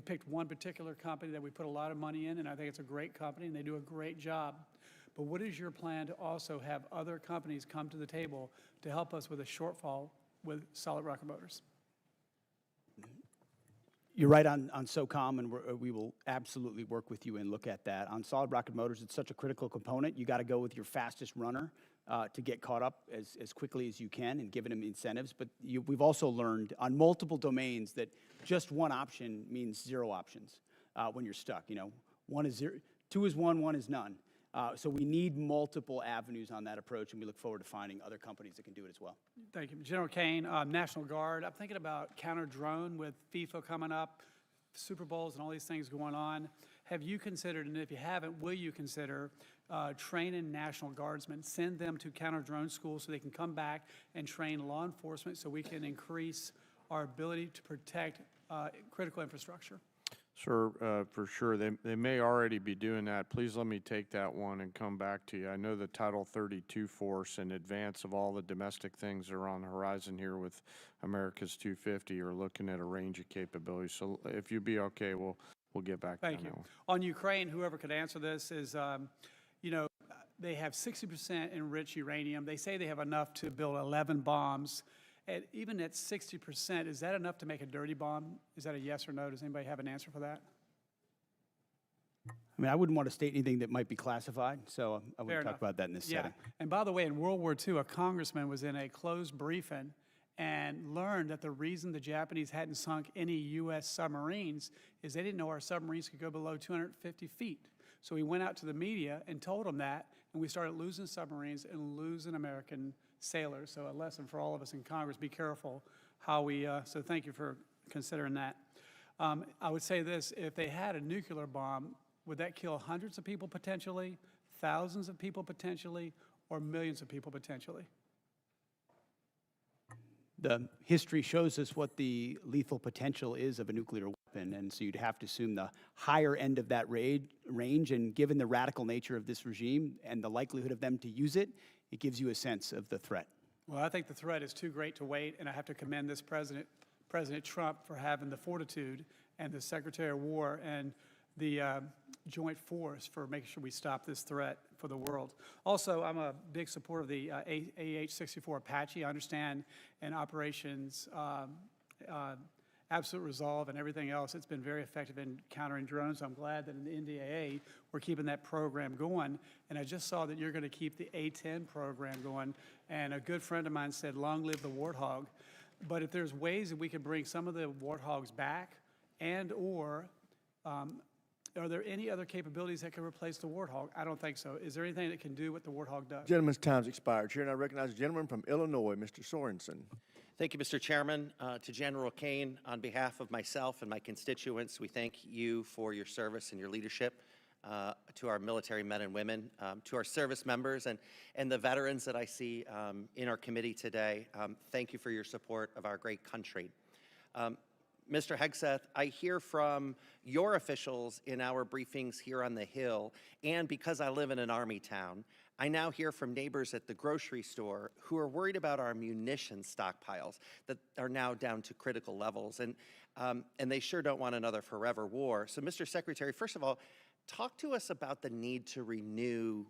picked one particular company that we put a lot of money in, and I think it's a great company, and they do a great job. But what is your plan to also have other companies come to the table to help us with a shortfall with solid rocket motors? You're right on SOCOM, and we will absolutely work with you and look at that. On solid rocket motors, it's such a critical component. You got to go with your fastest runner to get caught up as quickly as you can and giving them incentives. But we've also learned on multiple domains that just one option means zero options when you're stuck. You know, 1 is 0, 2 is 1, 1 is none. So we need multiple avenues on that approach, and we look forward to finding other companies that can do it as well. Thank you. General Caine, National Guard. I'm thinking about counter-drone with FIFA coming up, Super Bowls and all these things going on. Have you considered, and if you haven't, will you consider training National Guardsmen, send them to counter-drone schools so they can come back and train law enforcement so we can increase our ability to protect critical infrastructure? Sir, for sure. They may already be doing that. Please let me take that one and come back to you. I know the Title 32 force, in advance of all the domestic things that are on the horizon here with America's 250, are looking at a range of capabilities. So if you'd be okay, we'll get back to that. Thank you. On Ukraine, whoever could answer this is, you know, they have 60% enriched uranium. They say they have enough to build 11 bombs. And even at 60%, is that enough to make a dirty bomb? Is that a yes or no? Does anybody have an answer for that? I mean, I wouldn't want to state anything that might be classified, so I wouldn't talk about that in this setting. And by the way, in World War II, a congressman was in a closed briefing and learned that the reason the Japanese hadn't sunk any U.S. submarines is they didn't know our submarines could go below 250 feet. So he went out to the media and told them that, and we started losing submarines and losing American sailors. So a lesson for all of us in Congress: be careful how we. So thank you for considering that. I would say this: if they had a nuclear bomb, would that kill hundreds of people potentially, thousands of people potentially, or millions of people potentially? The history shows us what the lethal potential is of a nuclear weapon, and so you'd have to assume the higher end of that range, and given the radical nature of this regime and the likelihood of them to use it, it gives you a sense of the threat. Well, I think the threat is too great to wait, and I have to commend this President Trump for having the fortitude, and the Secretary of War and the joint force for making sure we stop this threat for the world. Also, I'm a big supporter of the AH-64 Apache. I understand in operations Absolute Resolve and everything else, it's been very effective in countering drones. I'm glad that in the NDAA, we're keeping that program going. And I just saw that you're going to keep the A-10 program going. And a good friend of mine said, long live the Warthog. But if there's ways that we could bring some of the Warthogs back, and or are there any other capabilities that can replace the Warthog? I don't think so. Is there anything that can do what the Warthog does? Gentleman's time's expired. Chair, and I recognize the gentleman from Illinois, Mr. Sorensen. Thank you, Mr. Chairman. To General Caine, on behalf of myself and my constituents, we thank you for your service and your leadership to our military men and women, to our service members and the veterans that I see in our committee today. Thank you for your support of our great country. Mr. Hegseth, I hear from your officials in our briefings here on the Hill, and because I live in an Army town, I now hear from neighbors at the grocery store who are worried about our munitions stockpiles that are now down to critical levels, and they sure don't want another forever war. So, Mr. Secretary, first of all, talk to us about the need to renew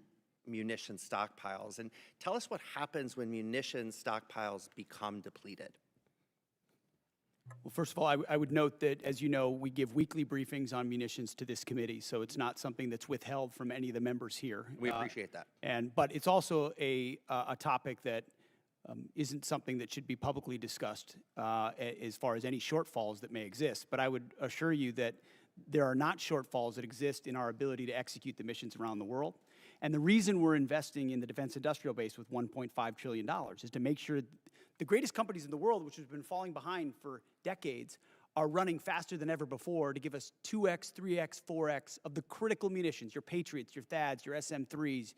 munitions stockpiles, and tell us what happens when munitions stockpiles become depleted. Well, first of all, I would note that, as you know, we give weekly briefings on munitions to this committee, so it's not something that's withheld from any of the members here. We appreciate that. But it's also a topic that isn't something that should be publicly discussed as far as any shortfalls that may exist. But I would assure you that there are not shortfalls that exist in our ability to execute the missions around the world. And the reason we're investing in the defense industrial base with $1.5 trillion is to make sure the greatest companies in the world, which have been falling behind for decades, are running faster than ever before to give us 2x, 3x, 4x of the critical munitions, your Patriots, your THAADs, your SM-3s,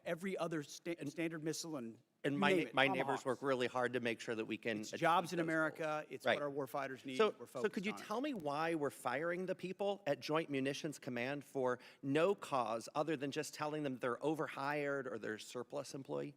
every other standard missile, and my neighbors neighbors work really hard to make sure that we can It's achieve jobs in those America. It's Right. what our warfighters need. So, We're so focused could you on it. tell me why we're firing the people at Joint Munitions Command for no cause other than just telling them they're overhired or they're a surplus employee?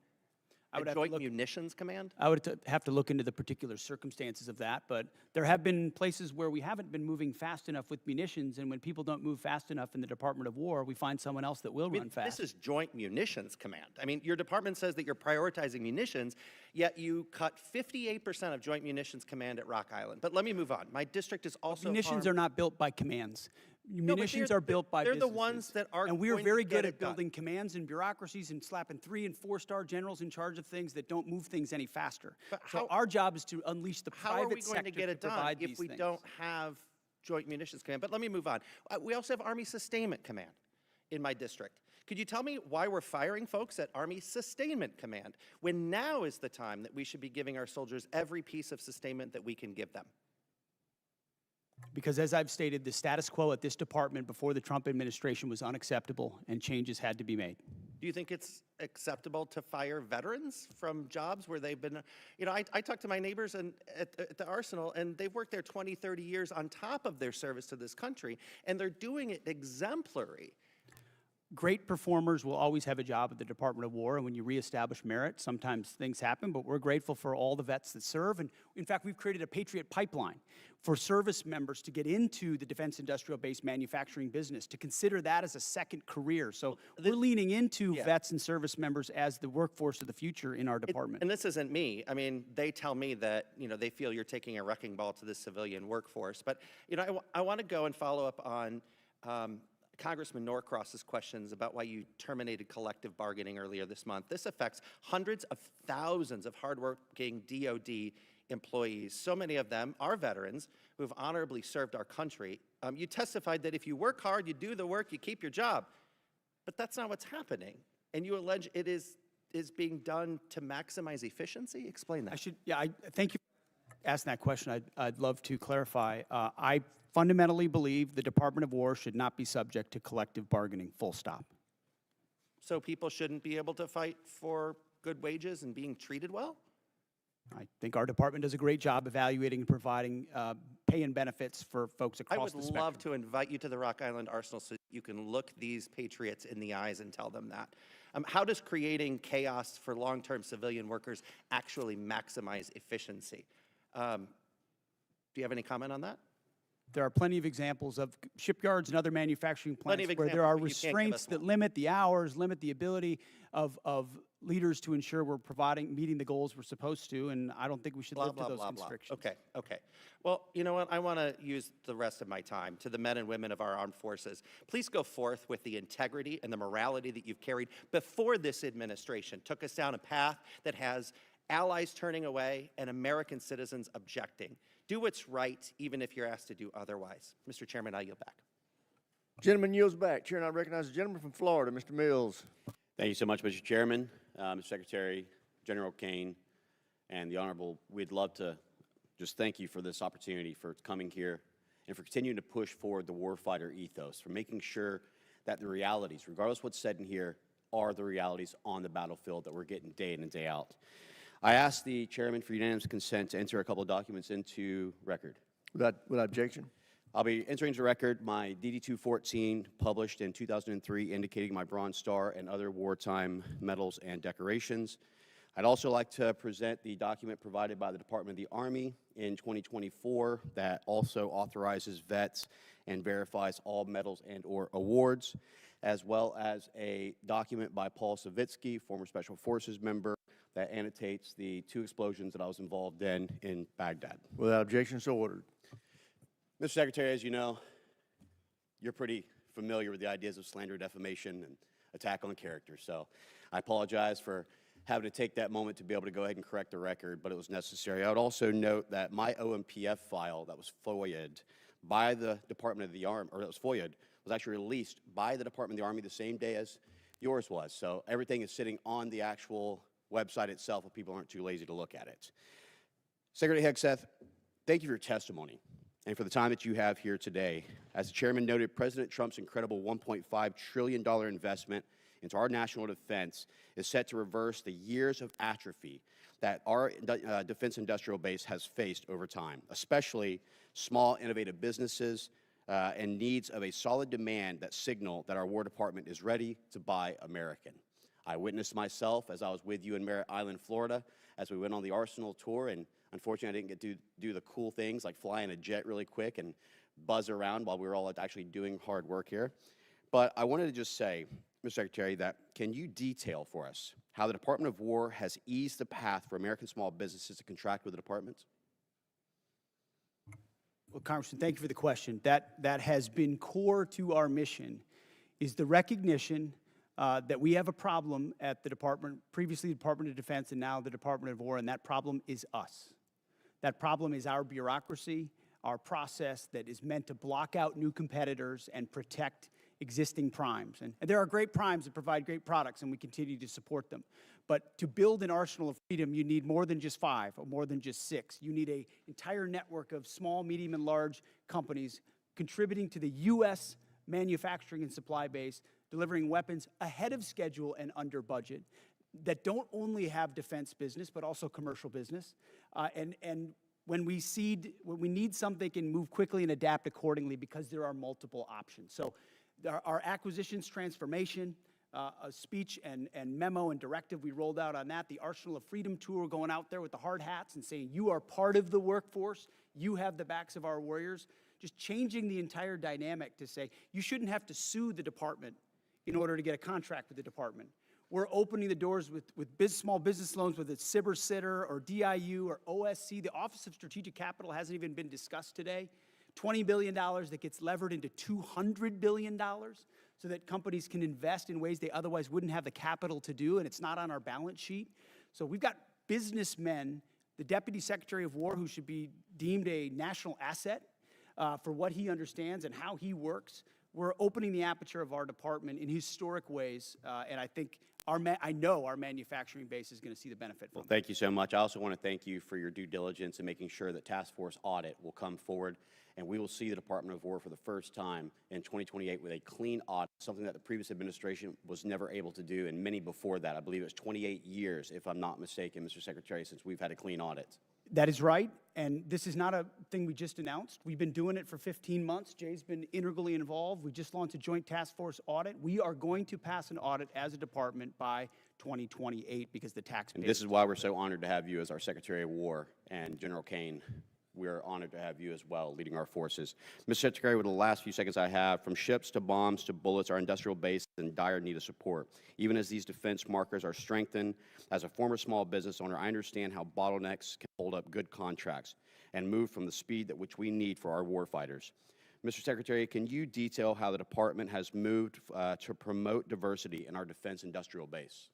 I would At have to Joint look- Munitions Command? I would have to look into the particular circumstances of that, but there have been places where we haven't been moving fast enough with munitions, and when people don't move fast enough in the Department of War, we find someone else that will run fast. This is Joint Munitions Command. I mean, your department says that you're prioritizing munitions, yet you cut 58% of Joint Munitions Command at Rock Island. But let me move on. My district is also Munitions harmed- are not built by commands. No, but Munitions they're- are built by they're the businesses. ones that are And we are going to very get good it at done. building commands and bureaucracies and slapping 3- and 4-star generals in charge of things that don't move things any faster. So our job is to unleash the How are private we going sector to get it done provide if these we things. don't have Joint Munitions Command? But let me move on. We also have Army Sustainment Command in my district. Could you tell me why we're firing folks at Army Sustainment Command when now is the time that we should be giving our soldiers every piece of sustainment that we can give them? Because as I've stated, the status quo at this department before the Trump administration was unacceptable and changes had to be made. Do you think it's acceptable to fire veterans from jobs where they've been, you know, I talk to my neighbors at the Arsenal, and they've worked there 20, 30 years on top of their service to this country, and they're doing it exemplary. Great performers will always have a job at the Department of War, and when you reestablish merit, sometimes things happen, but we're grateful for all the vets that serve. And in fact, we've created a Patriot pipeline for service members to get into the defense industrial base manufacturing business, to consider that as a second career. So we're leaning into vets and service members as the workforce of the future in our department. And this isn't me. I mean, they tell me that, you know, they feel you're taking a wrecking ball to the civilian workforce. But, you know, I want to go and follow up on Congressman Norcross's questions about why you terminated collective bargaining earlier this month. This affects hundreds of thousands of hardworking DOD employees. So many of them are veterans who have honorably served our country. You testified that if you work hard, you do the work, you keep your job. But that's not what's happening. And you allege it is being done to maximize efficiency? Explain that. I thank you for asking that question. I'd love to clarify. I fundamentally believe the Department of War should not be subject to collective bargaining, full stop. So people shouldn't be able to fight for good wages and being treated well? I think our department does a great job evaluating and providing pay and benefits for folks I across would the spectrum. love to invite you to the Rock Island Arsenal so you can look these patriots in the eyes and tell them that. How does creating chaos for long-term civilian workers actually maximize efficiency? Do you have any comment on that? There are plenty of examples of shipyards and other manufacturing Plenty plants of where there are examples, but you can't give us restraints that limit the hours, limit the ability of leaders to ensure we're meeting the goals we're supposed to, and I don't think we should live to those constrictions. Okay. Well, you know what? I want to use the rest of my time to the men and women of our armed forces. Please go forth with the integrity and the morality that you've carried before this administration took us down a path that has allies turning away and American citizens objecting. Do what's right, even if you're asked to do otherwise. Mr. Chairman, I yield back. Gentleman yields back. Chair, and I recognize the gentleman from Florida, Mr. Mills. Thank you so much, Mr. Chairman, Mr. Secretary, General Caine, and the Honorable. We'd love to just thank you for this opportunity, for coming here, and for continuing to push forward the warfighter ethos, for making sure that the realities, regardless of what's said in here, are the realities on the battlefield that we're getting day in and day out. I ask the chairman for unanimous consent to enter a couple of documents into record. Without objection. I'll be entering into record my DD-214 published in 2003 indicating my Bronze Star and other wartime medals and decorations. I'd also like to present the document provided by the Department of the Army in 2024 that also authorizes vets and verifies all medals and or awards, as well as a document by Paul Savitsky, former Special Forces member, that annotates the 2 explosions that I was involved in Baghdad. Without objection, so ordered. Mr. Secretary, as you know, you're pretty familiar with the ideas of slander, defamation, and attack on character. So I apologize for having to take that moment to be able to go ahead and correct the record, but it was necessary. I would also note that my OMPF file that was FOIA'd by the Department of the Army, or it was FOIA'd, was actually released by the Department of the Army the same day as yours was. So everything is sitting on the actual website itself if people aren't too lazy to look at it. Secretary Hegseth, thank you for your testimony and for the time that you have here today. As the chairman noted, President Trump's incredible $1.5 trillion investment into our national defense is set to reverse the years of atrophy that our defense industrial base has faced over time, especially small innovative businesses and needs of a solid demand that signal that our War Department is ready to buy American. I witnessed myself as I was with you in Merritt Island, Florida, as we went on the Arsenal tour, and unfortunately I didn't get to do the cool things like fly in a jet really quick and buzz around while we were all actually doing hard work here. But I wanted to just say, Mr. Secretary, that can you detail for us how the Department of War has eased the path for American small businesses to contract with the departments? Well, Congressman, thank you for the question. That has been core to our mission, is the recognition that we have a problem at the Department, previously the Department of Defense and now the Department of War, and that problem is us. That problem is our bureaucracy, our process that is meant to block out new competitors and protect existing primes. And there are great primes that provide great products, and we continue to support them. But to build an arsenal of freedom, you need more than just 5 or more than just 6. You need an entire network of small, medium, and large companies contributing to the U.S. manufacturing and supply base, delivering weapons ahead of schedule and under budget that don't only have defense business, but also commercial business. And when we need something, they can move quickly and adapt accordingly because there are multiple options. So our acquisitions transformation, a speech and memo and directive we rolled out on that, the Arsenal of Freedom tour, going out there with the hard hats and saying, you are part of the workforce, you have the backs of our warriors, just changing the entire dynamic to say, you shouldn't have to sue the department in order to get a contract with the department. We're opening the doors with small business loans, whether it's SIBR Sitter or DIU or OSC. The Office of Strategic Capital hasn't even been discussed today. $20 billion that gets levered into $200 billion so that companies can invest in ways they otherwise wouldn't have the capital to do, and it's not on our balance sheet. So we've got businessmen, the Deputy Secretary of War, who should be deemed a national asset for what he understands and how he works. We're opening the aperture of our department in historic ways, and I think I know our manufacturing base is going to see the benefit from it. Thank you so much. I also want to thank you for your due diligence in making sure that Task Force Audit will come forward, and we will see the Department of War for the first time in 2028 with a clean audit, something that the previous administration was never able to do, and many before that. I believe it was 28 years, if I'm not mistaken, Mr. Secretary, since we've had a clean audit. That is right, and this is not a thing we just announced. We've been doing it for 15 months. Jay's been integrally involved. We just launched a joint task force audit. We are going to pass an audit as a department by 2028 because the tax base. And this is why we're so honored to have you as our Secretary of War, and General Caine. We're honored to have you as well leading our forces. Mr. Secretary, with the last few seconds I have, from ships to bombs to bullets, our industrial base is in dire need of support. Even as these defense markers are strengthened, as a former small business owner, I understand how bottlenecks can hold up good contracts and move from the speed at which we need for our warfighters. Mr. Secretary, can you detail how the department has moved to promote diversity in our defense industrial base?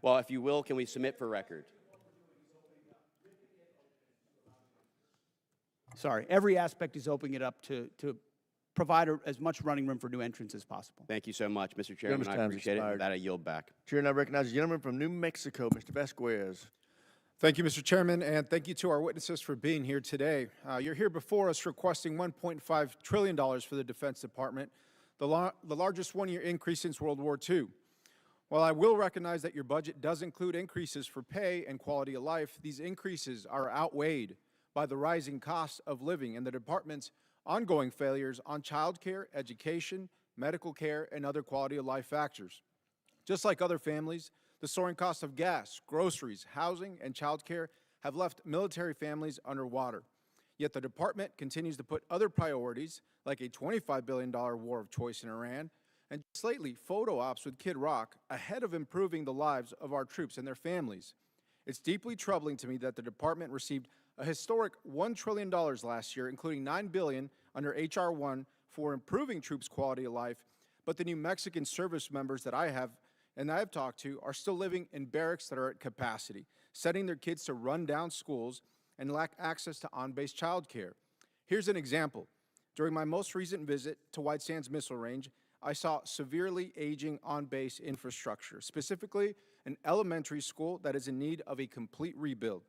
Well, if you will, can we submit for record? Sorry, every aspect is opening it up to provide as much running room for new entrants as possible. Thank you so much, Mr. Chairman. I appreciate it. With that, I yield back. Chair now recognizes the gentleman from New Mexico, Mr. Vasquez. Thank you, Mr. Chairman, and thank you to our witnesses for being here today. You're here before us requesting $1.5 trillion for the Defense Department, the largest one-year increase since World War II. While I will recognize that your budget does include increases for pay and quality of life, these increases are outweighed by the rising cost of living and the department's ongoing failures on child care, education, medical care, and other quality of life factors. Just like other families, the soaring cost of gas, groceries, housing, and child care have left military families underwater. Yet the department continues to put other priorities, like a $25 billion war of choice in Iran, and just lately, photo ops with Kid Rock, ahead of improving the lives of our troops and their families. It's deeply troubling to me that the department received a historic $1 trillion last year, including $9 billion under H.R. 1 for improving troops' quality of life, but the New Mexican service members that I have talked to are still living in barracks that are at capacity, sending their kids to run-down schools and lack access to on-base childcare. Here's an example. During my most recent visit to White Sands Missile Range, I saw severely aging on-base infrastructure, specifically an elementary school that is in need of a complete rebuild.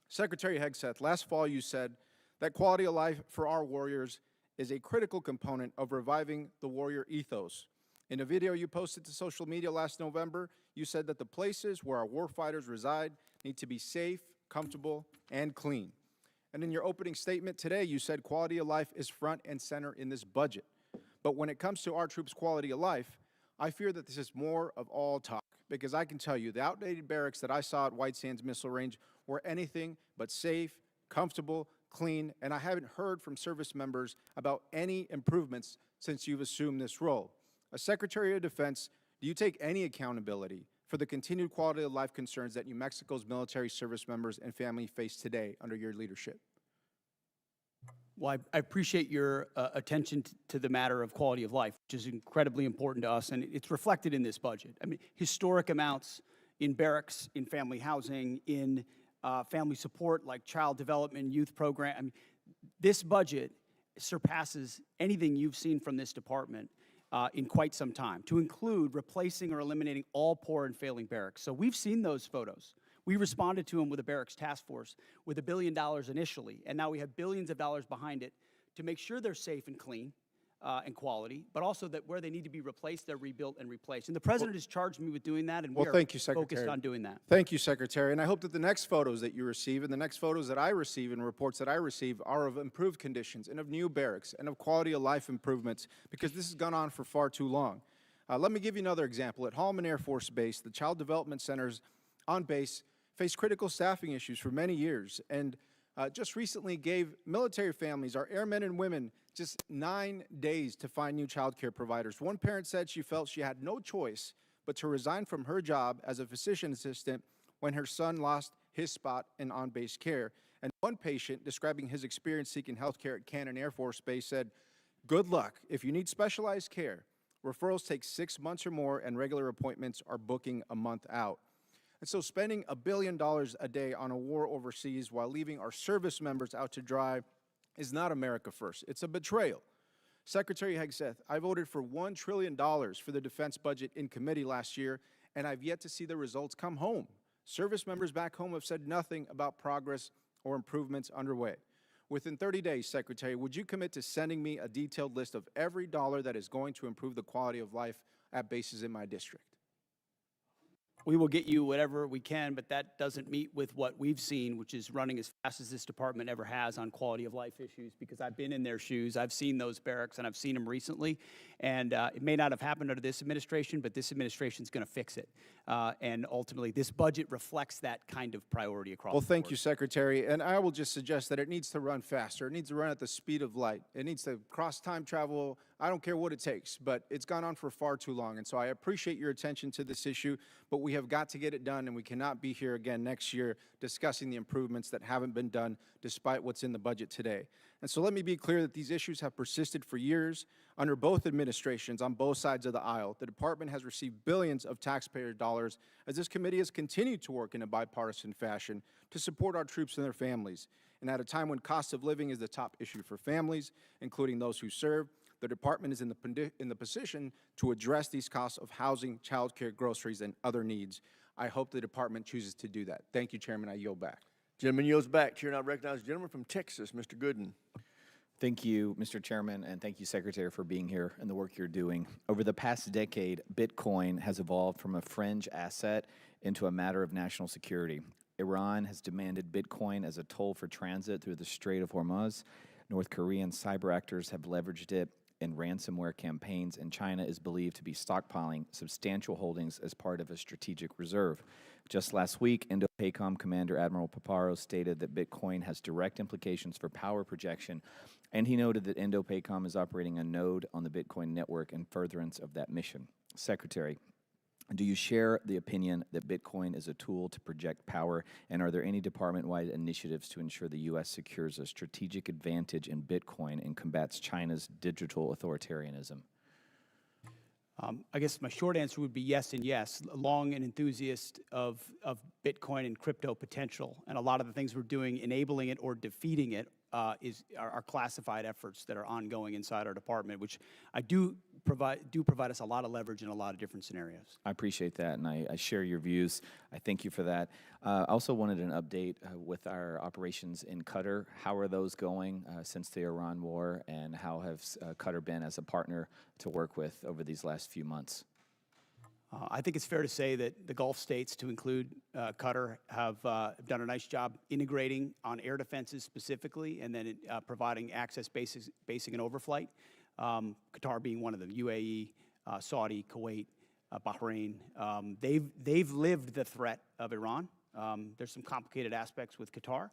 Secretary Hegseth, last fall you said that quality of life for our warriors is a critical component of reviving the warrior ethos. In a video you posted to social media last November, you said that the places where our warfighters reside need to be safe, comfortable, and clean. And in your opening statement today, you said quality of life is front and center in this budget. But when it comes to our troops' quality of life, I fear that this is more of all talk, because I can tell you the outdated barracks that I saw at White Sands Missile Range were anything but safe, comfortable, clean, and I haven't heard from service members about any improvements since you've assumed this role. As Secretary of Defense, do you take any accountability for the continued quality of life concerns that New Mexico's military service members and family face today under your leadership? Well, I appreciate your attention to the matter of quality of life, which is incredibly important to us, and it's reflected in this budget. I mean, historic amounts in barracks, in family housing, in family support like child development, youth program. I mean, this budget surpasses anything you've seen from this department in quite some time, to include replacing or eliminating all poor and failing barracks. So we've seen those photos. We responded to them with a barracks task force with $1 billion initially, and now we have billions of dollars behind it to make sure they're safe and clean and quality, but also that where they need to be replaced, they're rebuilt and replaced. And the President has charged me with doing that, and we are thank you, Secretary. focused on doing that. Thank you, Secretary. And I hope that the next photos that you receive and the next photos that I receive and reports that I receive are of improved conditions and of new barracks and of quality of life improvements, because this has gone on for far too long. Let me give you another example. At Holloman Air Force Base, the Child Development Centers on base faced critical staffing issues for many years, and just recently gave military families, our airmen and women, just 9 days to find new child care providers. One parent said she felt she had no choice but to resign from her job as a physician assistant when her son lost his spot in on-base care. And one patient, describing his experience seeking health care at Caine Air Force Base, said, "Good luck. If you need specialized care, referrals take 6 months or more, and regular appointments are booking a month out." And so spending $1 billion a day on a war overseas while leaving our service members out to dry is not America first. It's a betrayal. Secretary Hegseth, I voted for $1 trillion for the defense budget in committee last year, and I've yet to see the results come home. Service members back home have said nothing about progress or improvements underway. Within 30 days, Secretary, would you commit to sending me a detailed list of every dollar that is going to improve the quality of life at bases in my district? We will get you whatever we can, but that doesn't meet with what we've seen, which is running as fast as this department ever has on quality of life issues, because I've been in their shoes. I've seen those barracks, and I've seen them recently. And it may not have happened under this administration, but this administration is going to fix it. And ultimately, this budget reflects that kind of priority across the board. Well, thank you, Secretary. And I will just suggest that it needs to run faster. It needs to run at the speed of light. It needs to cross time travel. I don't care what it takes, but it's gone on for far too long. And so I appreciate your attention to this issue, but we have got to get it done, and we cannot be here again next year discussing the improvements that haven't been done despite what's in the budget today. And so let me be clear that these issues have persisted for years under both administrations on both sides of the aisle. The department has received billions of taxpayer dollars as this committee has continued to work in a bipartisan fashion to support our troops and their families. And at a time when cost of living is the top issue for families, including those who serve, the department is in the position to address these costs of housing, child care, groceries, and other needs. I hope the department chooses to do that. Thank you, Chairman. I yield back. Gentleman yields back. Chair now recognizes the gentleman from Texas, Mr. Gooden. Thank you, Mr. Chairman, and thank you, Secretary, for being here and the work you're doing. Over the past decade, Bitcoin has evolved from a fringe asset into a matter of national security. Iran has demanded Bitcoin as a toll for transit through the Strait of Hormuz. North Korean cyber actors have leveraged it in ransomware campaigns, and China is believed to be stockpiling substantial holdings as part of a strategic reserve. Just last week, Indo-PACOM Commander Admiral Paparo stated that Bitcoin has direct implications for power projection, and he noted that Indo-PACOM is operating a node on the Bitcoin network in furtherance of that mission. Secretary, do you share the opinion that Bitcoin is a tool to project power, and are there any department-wide initiatives to ensure the U.S. secures a strategic advantage in Bitcoin and combats China's digital authoritarianism? I guess my short answer would be yes and yes. Long an enthusiast of Bitcoin and crypto potential, and a lot of the things we're doing, enabling it or defeating it, are classified efforts that are ongoing inside our department, which do provide us a lot of leverage in a lot of different scenarios. I appreciate that, and I share your views. I thank you for that. I also wanted an update with our operations in Qatar. How are those going since the Iran war, and how has Qatar been as a partner to work with over these last few months? I think it's fair to say that the Gulf states, to include Qatar, have done a nice job integrating on air defenses specifically, and then providing access basing and overflight. Qatar being one of them, UAE, Saudi, Kuwait, Bahrain. They've lived the threat of Iran. There's some complicated aspects with Qatar,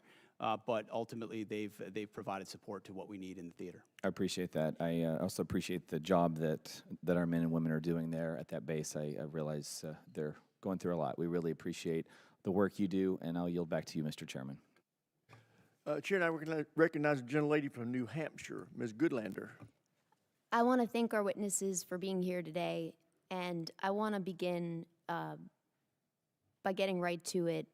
but ultimately they've provided support to what we need in the theater. I appreciate that. I also appreciate the job that our men and women are doing there at that base. I realize they're going through a lot. We really appreciate the work you do, and I'll yield back to you, Mr. Chairman. Chair, and I recognize a gentlelady from New Hampshire, Ms. Goodlander. I want to thank our witnesses for being here today, and I want to begin by getting right to it,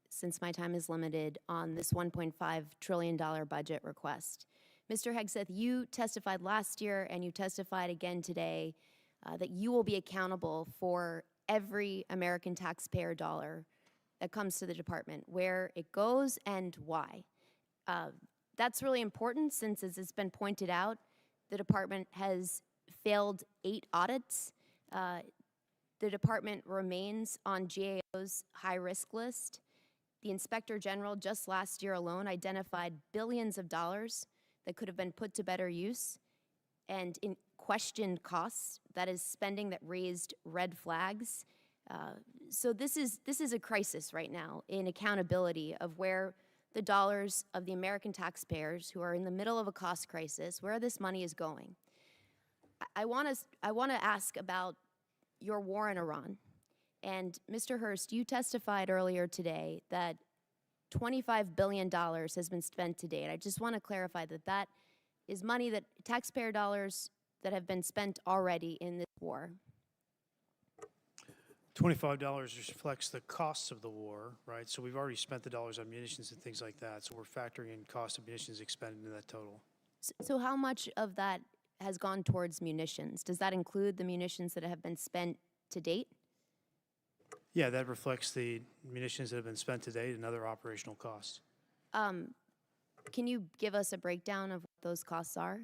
since my time is limited, on this $1.5 trillion budget request. Mr. Hegseth, you testified last year and you testified again today that you will be accountable for every American taxpayer dollar that comes to the department, where it goes and why. That's really important since, as it's been pointed out, the department has failed 8 audits. The department remains on GAO's high-risk list. The Inspector General just last year alone identified billions of dollars that could have been put to better use, and in questioned costs, that is spending that raised red flags. So this is a crisis right now in accountability of where the dollars of the American taxpayers who are in the middle of a cost crisis, where this money is going. I want to ask about your war in Iran. And Mr. Hurst, you testified earlier today that $25 billion has been spent to date. I just want to clarify that that is money, that taxpayer dollars that have been spent already in this war. $25 reflects the costs of the war, right? So we've already spent the dollars on munitions and things like that. So we're factoring in cost of munitions expended into that total. So how much of that has gone towards munitions? Does that include the munitions that have been spent to date? Yeah, that reflects the munitions that have been spent to date and other operational costs. Can you give us a breakdown of what those costs are?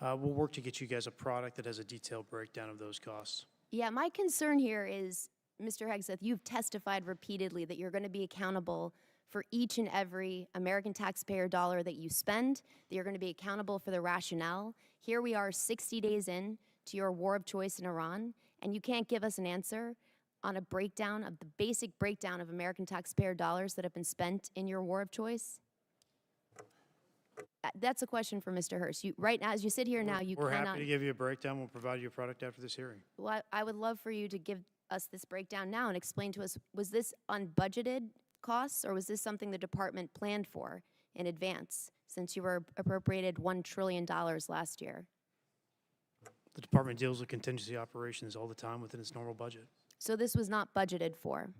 We'll work to get you guys a product that has a detailed breakdown of those costs. Yeah, my concern here is, Mr. Hegseth, you've testified repeatedly that you're going to be accountable for each and every American taxpayer dollar that you spend, that you're going to be accountable for the rationale. Here we are 60 days in to your war of choice in Iran, and you can't give us an answer on a breakdown of the basic breakdown of American taxpayer dollars that have been spent in your war of choice? That's a question for Mr. Hurst. Right now, as you sit here now, you We're cannot. happy to give you a breakdown. We'll provide you a product after this hearing. Well, I would love for you to give us this breakdown now and explain to us, was this unbudgeted costs, or was this something the department planned for in advance, since you were appropriated $1 trillion last year? The department deals with contingency operations all the time within its normal budget. So this was not budgeted for.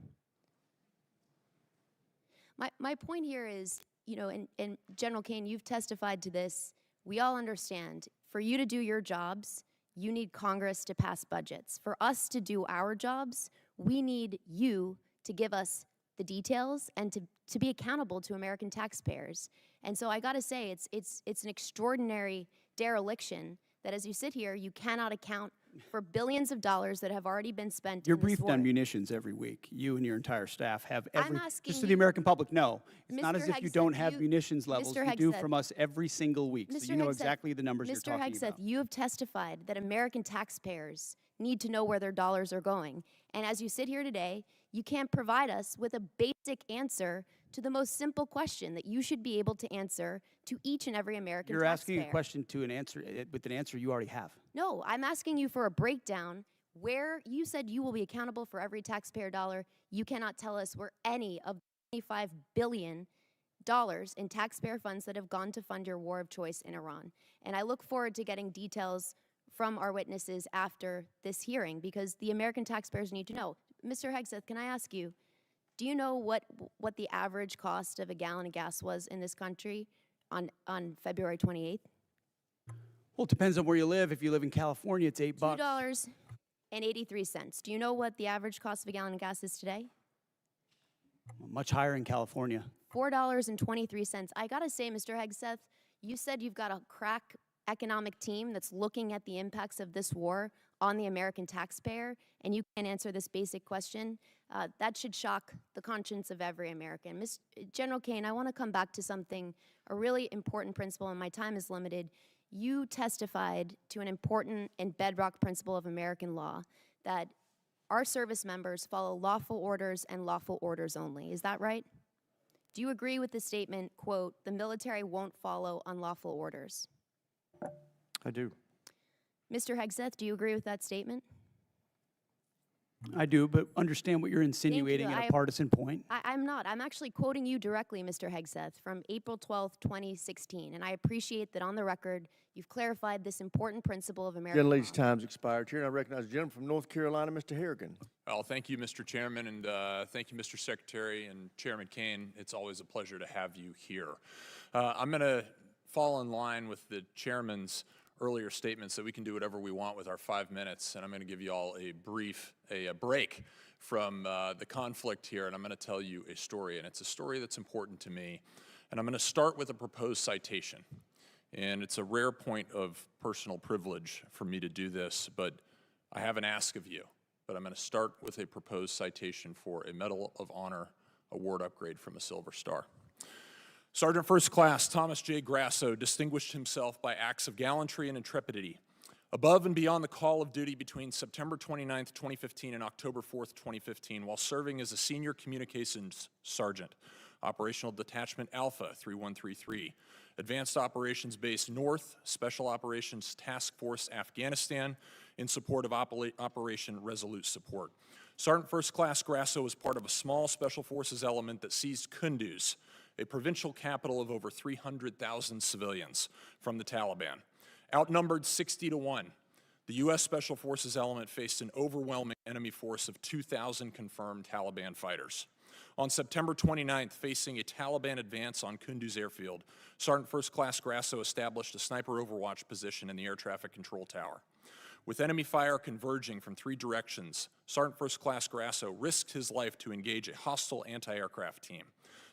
My point here is, you know, and General Caine, you've testified to this. We all understand, for you to do your jobs, you need Congress to pass budgets. For us to do our jobs, we need you to give us the details and to be accountable to American taxpayers. And so I gotta say, it's an extraordinary dereliction that as you sit here, you cannot account for billions of dollars that have already been spent. You're in this briefed war. on munitions every week. You and your entire staff have every, asking just so the you- American public know, it's not Mr. as if you Hegseth, don't have munitions levels. Mr. You do Hegseth, from us every single week, so you know exactly the numbers you're Mr. talking Hegseth, about. you have testified that American taxpayers need to know where their dollars are going. And as you sit here today, you can't provide us with a basic answer to the most simple question that you should be able to answer to each and every American You're asking taxpayer. a question to an answer with an answer you already have. No, I'm asking you for a breakdown where you said you will be accountable for every taxpayer dollar. You cannot tell us where any of the $25 billion in taxpayer funds that have gone to fund your war of choice in Iran. And I look forward to getting details from our witnesses after this hearing, because the American taxpayers need to know. Mr. Hegseth, can I ask you, do you know what the average cost of a gallon of gas was in this country on February 28th? Well, it depends on where you live. If you live in California, it's $8. $2.83. Do you know what the average cost of a gallon of gas is today? Much higher in California. $4.23. I gotta say, Mr. Hegseth, you said you've got a crack economic team that's looking at the impacts of this war on the American taxpayer, and you can't answer this basic question. That should shock the conscience of every American. General Caine, I want to come back to something, a really important principle, and my time is limited. You testified to an important and bedrock principle of American law, that our service members follow lawful orders and lawful orders only. Is that right? Do you agree with the statement, quote, "The military won't follow unlawful orders"? I do. Mr. Hegseth, do you agree with that statement? I do, but understand what you're insinuating at a partisan point. I'm not. I'm actually quoting you directly, Mr. Hegseth, from April 12th, 2016. And I appreciate that on the record, you've clarified this important principle of American law. Gentlelady's time's expired. Chair, and I recognize the gentleman from North Carolina, Mr. Harrigan. Well, thank you, Mr. Chairman, and thank you, Mr. Secretary and Chairman Caine. It's always a pleasure to have you here. I'm going to fall in line with the chairman's earlier statements that we can do whatever we want with our 5 minutes, and I'm going to give you all a break from the conflict here, and I'm going to tell you a story, and it's a story that's important to me. And I'm going to start with a proposed citation, and it's a rare point of personal privilege for me to do this, but I have an ask of you. But I'm going to start with a proposed citation for a Medal of Honor award upgrade from a Silver Star. Sergeant First Class Thomas J. Grasso distinguished himself by acts of gallantry and intrepidity. Above and beyond the call of duty between September 29th, 2015 and October 4th, 2015, while serving as a senior communications sergeant, Operational Detachment Alpha 3133, Advanced Operations Base North, Special Operations Task Force Afghanistan, in support of Operation Resolute Support. Sergeant First Class Grasso was part of a small Special Forces element that seized Kunduz, a provincial capital of over 300,000 civilians, from the Taliban. Outnumbered 60-1, the U.S. Special Forces element faced an overwhelming enemy force of 2,000 confirmed Taliban fighters. On September 29th, facing a Taliban advance on Kunduz airfield, Sergeant First Class Grasso established a sniper overwatch position in the air traffic control tower. With enemy fire converging from 3 directions, Sergeant First Class Grasso risked his life to engage a hostile anti-aircraft team,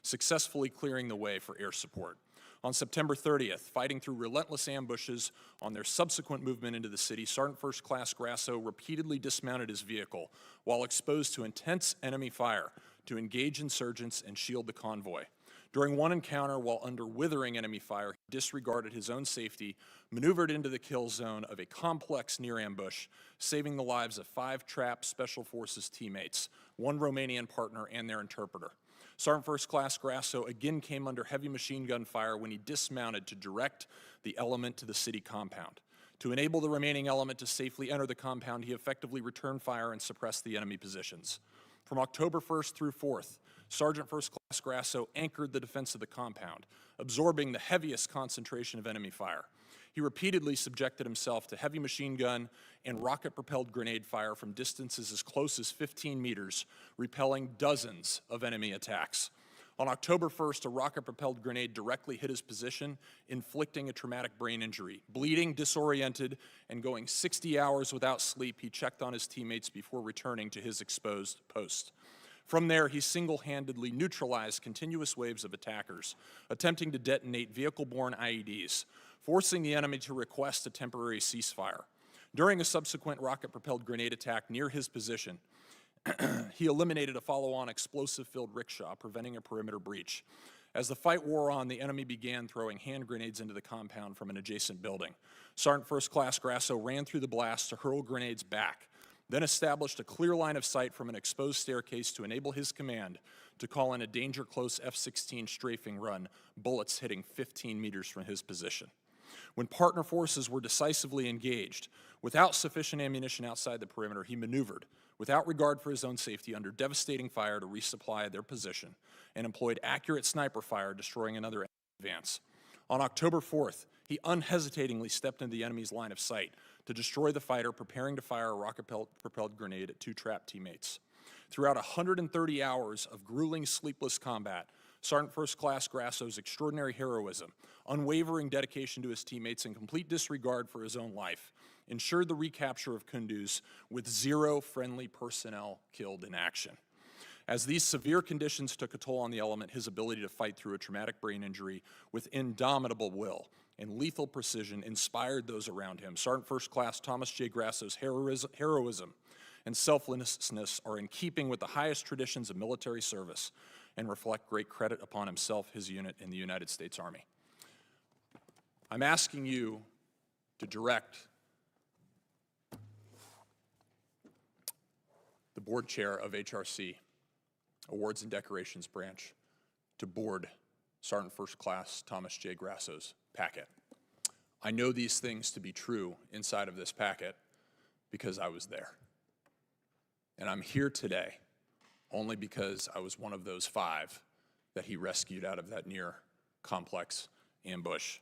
successfully clearing the way for air support. On September 30th, fighting through relentless ambushes on their subsequent movement into the city, Sergeant First Class Grasso repeatedly dismounted his vehicle while exposed to intense enemy fire to engage insurgents and shield the convoy. During one encounter, while under withering enemy fire, he disregarded his own safety, maneuvered into the kill zone of a complex near ambush, saving the lives of 5 trapped Special Forces teammates, 1 Romanian partner, and their interpreter. Sergeant First Class Grasso again came under heavy machine gun fire when he dismounted to direct the element to the city compound. To enable the remaining element to safely enter the compound, he effectively returned fire and suppressed the enemy positions. From October 1st through 4th, Sergeant First Class Grasso anchored the defense of the compound, absorbing the heaviest concentration of enemy fire. He repeatedly subjected himself to heavy machine gun and rocket-propelled grenade fire from distances as close as 15 meters, repelling dozens of enemy attacks. On October 1st, a rocket-propelled grenade directly hit his position, inflicting a traumatic brain injury. Bleeding, disoriented, and going 60 hours without sleep, he checked on his teammates before returning to his exposed post. From there, he single-handedly neutralized continuous waves of attackers, attempting to detonate vehicle-borne IEDs, forcing the enemy to request a temporary ceasefire. During a subsequent rocket-propelled grenade attack near his position, he eliminated a follow-on explosive-filled rickshaw, preventing a perimeter breach. As the fight wore on, the enemy began throwing hand grenades into the compound from an adjacent building. Sergeant First Class Grasso ran through the blast to hurl grenades back, then established a clear line of sight from an exposed staircase to enable his command to call in a danger-close F-16 strafing run, bullets hitting 15 meters from his position. When partner forces were decisively engaged, without sufficient ammunition outside the perimeter, he maneuvered, without regard for his own safety, under devastating fire to resupply their position, and employed accurate sniper fire, destroying another advance. On October 4th, he unhesitatingly stepped into the enemy's line of sight to destroy the fighter preparing to fire a rocket-propelled grenade at 2 trapped teammates. Throughout 130 hours of grueling, sleepless combat, Sergeant First Class Grasso's extraordinary heroism, unwavering dedication to his teammates, and complete disregard for his own life ensured the recapture of Kunduz with 0 friendly personnel killed in action. As these severe conditions took a toll on the element, his ability to fight through a traumatic brain injury with indomitable will and lethal precision inspired those around him. Sergeant First Class Thomas J. Grasso's heroism and selflessness are in keeping with the highest traditions of military service and reflect great credit upon himself, his unit, and the United States Army. I'm asking you to direct the board chair of HRC, Awards and Decorations Branch, to board Sergeant First Class Thomas J. Grasso's packet. I know these things to be true inside of this packet because I was there. And I'm here today only because I was one of those 5 that he rescued out of that near complex ambush.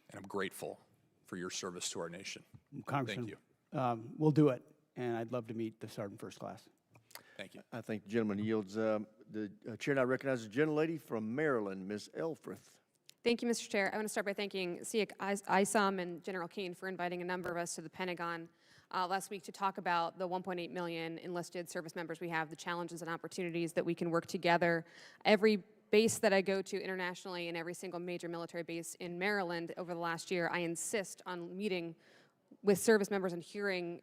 And I'm grateful for your service to our nation. Congressman, Thank you. We'll do it, and I'd love to meet the Sergeant First Class. Thank you. I think the gentleman yields. The chair now recognizes the gentlelady from Maryland, Ms. Elfreth. Thank you, Mr. Chair. I want to start by thanking SEAC ISOM and General Caine for inviting a number of us to the Pentagon last week to talk about the 1.8 million enlisted service members we have, the challenges and opportunities that we can work together. Every base that I go to internationally and every single major military base in Maryland over the last year, I insist on meeting with service members and hearing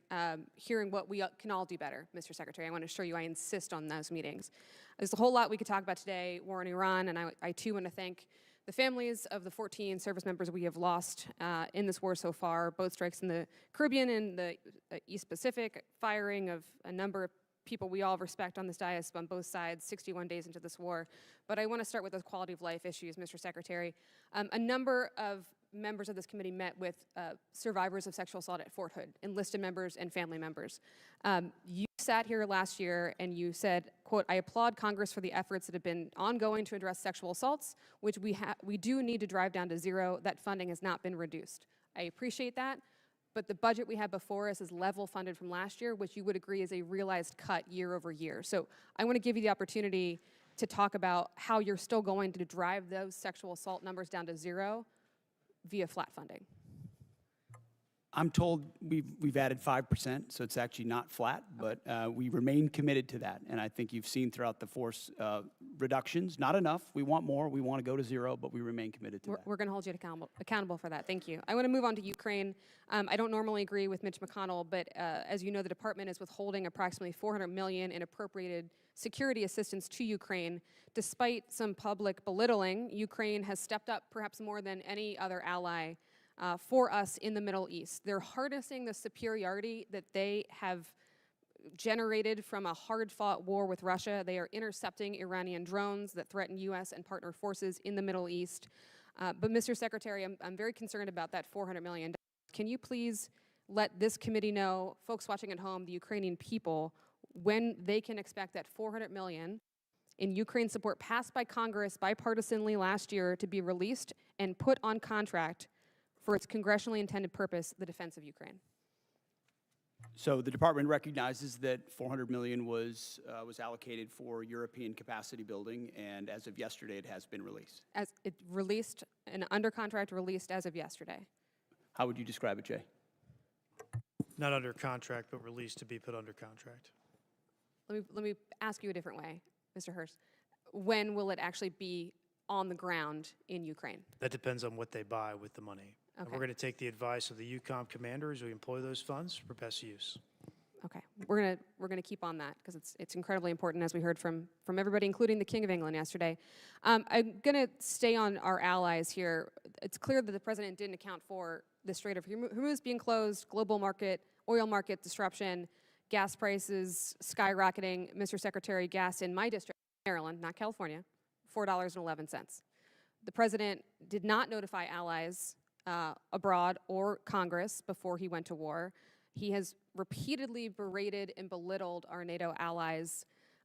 what we can all do better, Mr. Secretary. I want to assure you I insist on those meetings. There's a whole lot we could talk about today, war in Iran, and I too want to thank the families of the 14 service members we have lost in this war so far, both strikes in the Caribbean and the East Pacific, firing of a number of people we all respect on this dais on both sides 61 days into this war. But I want to start with those quality of life issues, Mr. Secretary. A number of members of this committee met with survivors of sexual assault at Fort Hood, enlisted members and family members. You sat here last year and you said, quote, "I applaud Congress for the efforts that have been ongoing to address sexual assaults, which we do need to drive down to 0. That funding has not been reduced." I appreciate that, but the budget we have before us is level funded from last year, which you would agree is a realized cut year over year. So I want to give you the opportunity to talk about how you're still going to drive those sexual assault numbers down to 0 via flat funding. I'm told we've added 5%, so it's actually not flat, but we remain committed to that. And I think you've seen throughout the force reductions, not enough. We want more. We want to go to 0, but we remain committed to that. We're going to hold you accountable for that. Thank you. I want to move on to Ukraine. I don't normally agree with Mitch McConnell, but as you know, the department is withholding approximately $400 million in appropriated security assistance to Ukraine. Despite some public belittling, Ukraine has stepped up perhaps more than any other ally for us in the Middle East. They're harnessing the superiority that they have generated from a hard-fought war with Russia. They are intercepting Iranian drones that threaten U.S. and partner forces in the Middle East. But Mr. Secretary, I'm very concerned about that $400 million. Can you please let this committee know, folks watching at home, the Ukrainian people, when they can expect that $400 million in Ukraine support passed by Congress bipartisanly last year to be released and put on contract for its congressionally intended purpose, the defense of Ukraine? So the department recognizes that $400 million was allocated for European capacity building, and as of yesterday, it has been released. As it released, an under contract released as of yesterday. How would you describe it, Jay? Not under contract, but released to be put under contract. Let me ask you a different way, Mr. Hurst. When will it actually be on the ground in Ukraine? That depends on what they buy with the money. And we're going to take the advice of the EUCOM commander as we employ those funds for best use. Okay, we're gonna keep on that because it's incredibly important, as we heard from everybody, including the King of England yesterday. I'm gonna stay on our allies here. It's clear that the president didn't account for the Strait of Hormuz being closed, global oil market disruption, gas prices skyrocketing. Mr. Secretary, gas in my district, Maryland, not California, $4.11. The president did not notify allies abroad or Congress before he went to war. He has repeatedly berated and belittled our NATO allies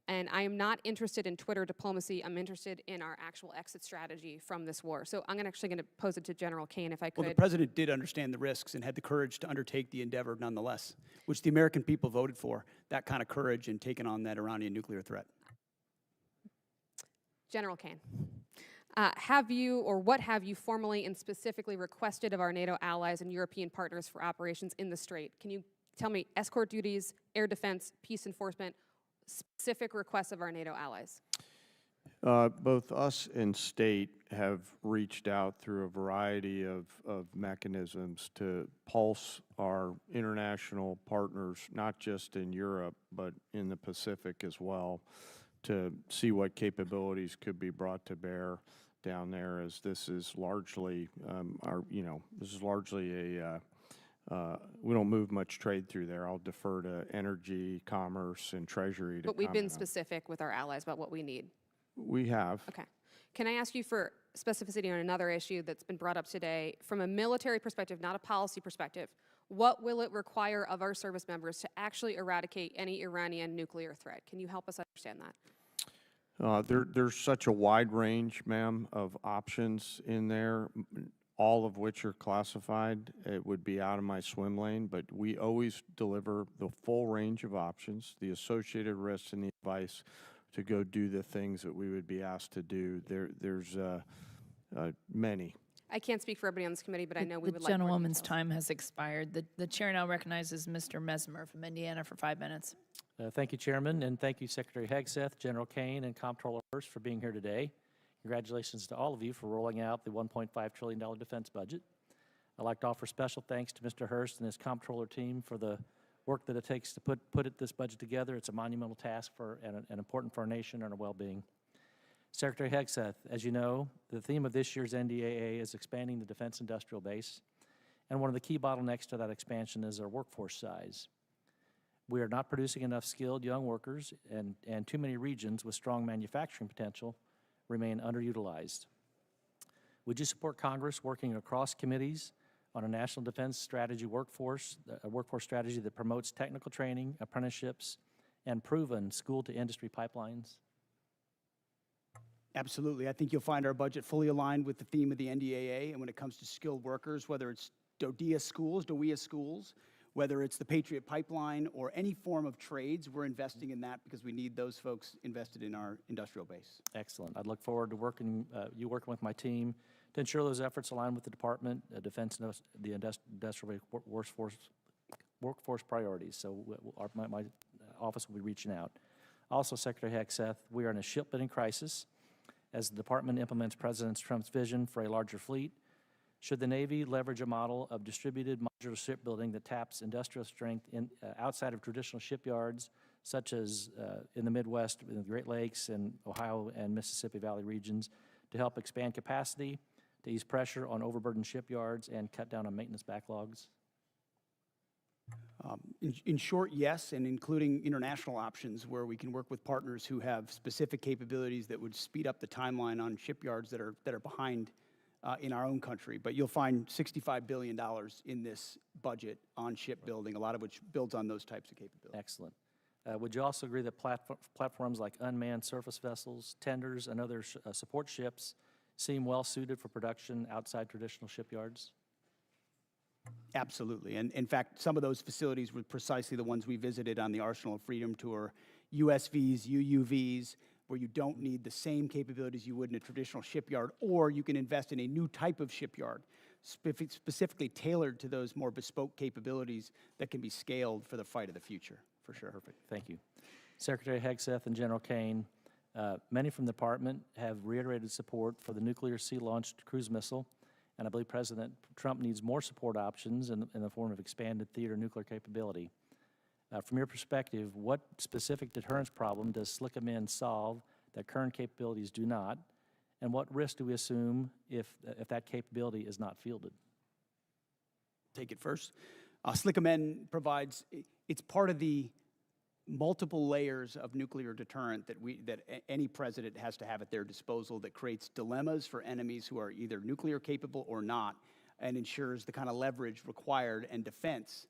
And I am not interested in Twitter diplomacy. I'm interested in our actual exit strategy from this war. So I'm actually going to pose it to General Caine, if I could. Well, the president did understand the risks and had the courage to undertake the endeavor nonetheless, which the American people voted for, that kind of courage in taking on that Iranian nuclear threat. General Caine, have you, or what have you formally and specifically requested of our NATO allies and European partners for operations in the Strait? Can you tell me escort duties, air defense, peace enforcement, specific requests of our NATO allies? Both us and state have reached out through a variety of mechanisms to pulse our international partners, not just in Europe, but in the Pacific as well, to see what capabilities could be brought to bear down there, as this is largely this is largely a we don't move much trade through there. I'll defer to energy, commerce, and treasury to But we've been comment on. specific with our allies about what we need. We have. Okay. Can I ask you for specificity on another issue that's been brought up today? From a military perspective, not a policy perspective, what will it require of our service members to actually eradicate any Iranian nuclear threat? Can you help us understand that? There's such a wide range, ma'am, of options in there, all of which are classified. It would be out of my swim lane, but we always deliver the full range of options, the associated risks, and the advice to go do the things that we would be asked to do. There's many. I can't speak for everybody on this committee, but I know we would like The more gentlewoman's details. time has expired. The chair now recognizes Mr. Mesmer from Indiana for 5 minutes. Thank you, Chairman, and thank you, Secretary Hegseth, General Caine, and Comptroller Hurst for being here today. Congratulations to all of you for rolling out the $1.5 trillion defense budget. I'd like to offer special thanks to Mr. Hurst and his Comptroller team for the work that it takes to put this budget together. It's a monumental task and important for our nation and our well-being. Secretary Hegseth, as you know, the theme of this year's NDAA is expanding the defense industrial base, and one of the key bottlenecks to that expansion is our workforce size. We are not producing enough skilled young workers, and too many regions with strong manufacturing potential remain underutilized. Would you support Congress working across committees on a national defense strategy workforce, a workforce strategy that promotes technical training, apprenticeships, and proven school-to-industry pipelines? Absolutely. I think you'll find our budget fully aligned with the theme of the NDAA, and when it comes to skilled workers, whether it's DODEA schools, whether it's the Patriot Pipeline or any form of trades, we're investing in that because we need those folks invested in our industrial base. Excellent. I'd look forward to working with my team to ensure those efforts align with the Department of Defense and the industrial workforce priorities. So my office will be reaching out. Also, Secretary Hegseth, we are in a shipbuilding crisis as the Department implements President Trump's vision for a larger fleet. Should the Navy leverage a model of distributed modular shipbuilding that taps industrial strength outside of traditional shipyards, such as in the Midwest, in the Great Lakes, and Ohio and Mississippi Valley regions, to help expand capacity, to ease pressure on overburdened shipyards, and cut down on maintenance backlogs? In short, yes, and including international options where we can work with partners who have specific capabilities that would speed up the timeline on shipyards that are behind in our own country. But you'll find $65 billion in this budget on shipbuilding, a lot of which builds on those types of capabilities. Excellent. Would you also agree that platforms like unmanned surface vessels, tenders, and other support ships seem well suited for production outside traditional shipyards? Absolutely. And in fact, some of those facilities were precisely the ones we visited on the Arsenal of Freedom tour, USVs, UUVs, where you don't need the same capabilities you would in a traditional shipyard, or you can invest in a new type of shipyard, specifically tailored to those more bespoke capabilities that can be scaled for the fight of the future, for sure. Perfect. Thank you. Secretary Hegseth and General Caine, many from the department have reiterated support for the nuclear sea-launched cruise missile, and I believe President Trump needs more support options in the form of expanded theater nuclear capability. From your perspective, what specific deterrence problem does SLCM solve that current capabilities do not, and what risk do we assume if that capability is not fielded? Take it first. SLCM provides, it's part of the multiple layers of nuclear deterrent that any president has to have at their disposal that creates dilemmas for enemies who are either nuclear capable or not, and ensures the kind of leverage required and defense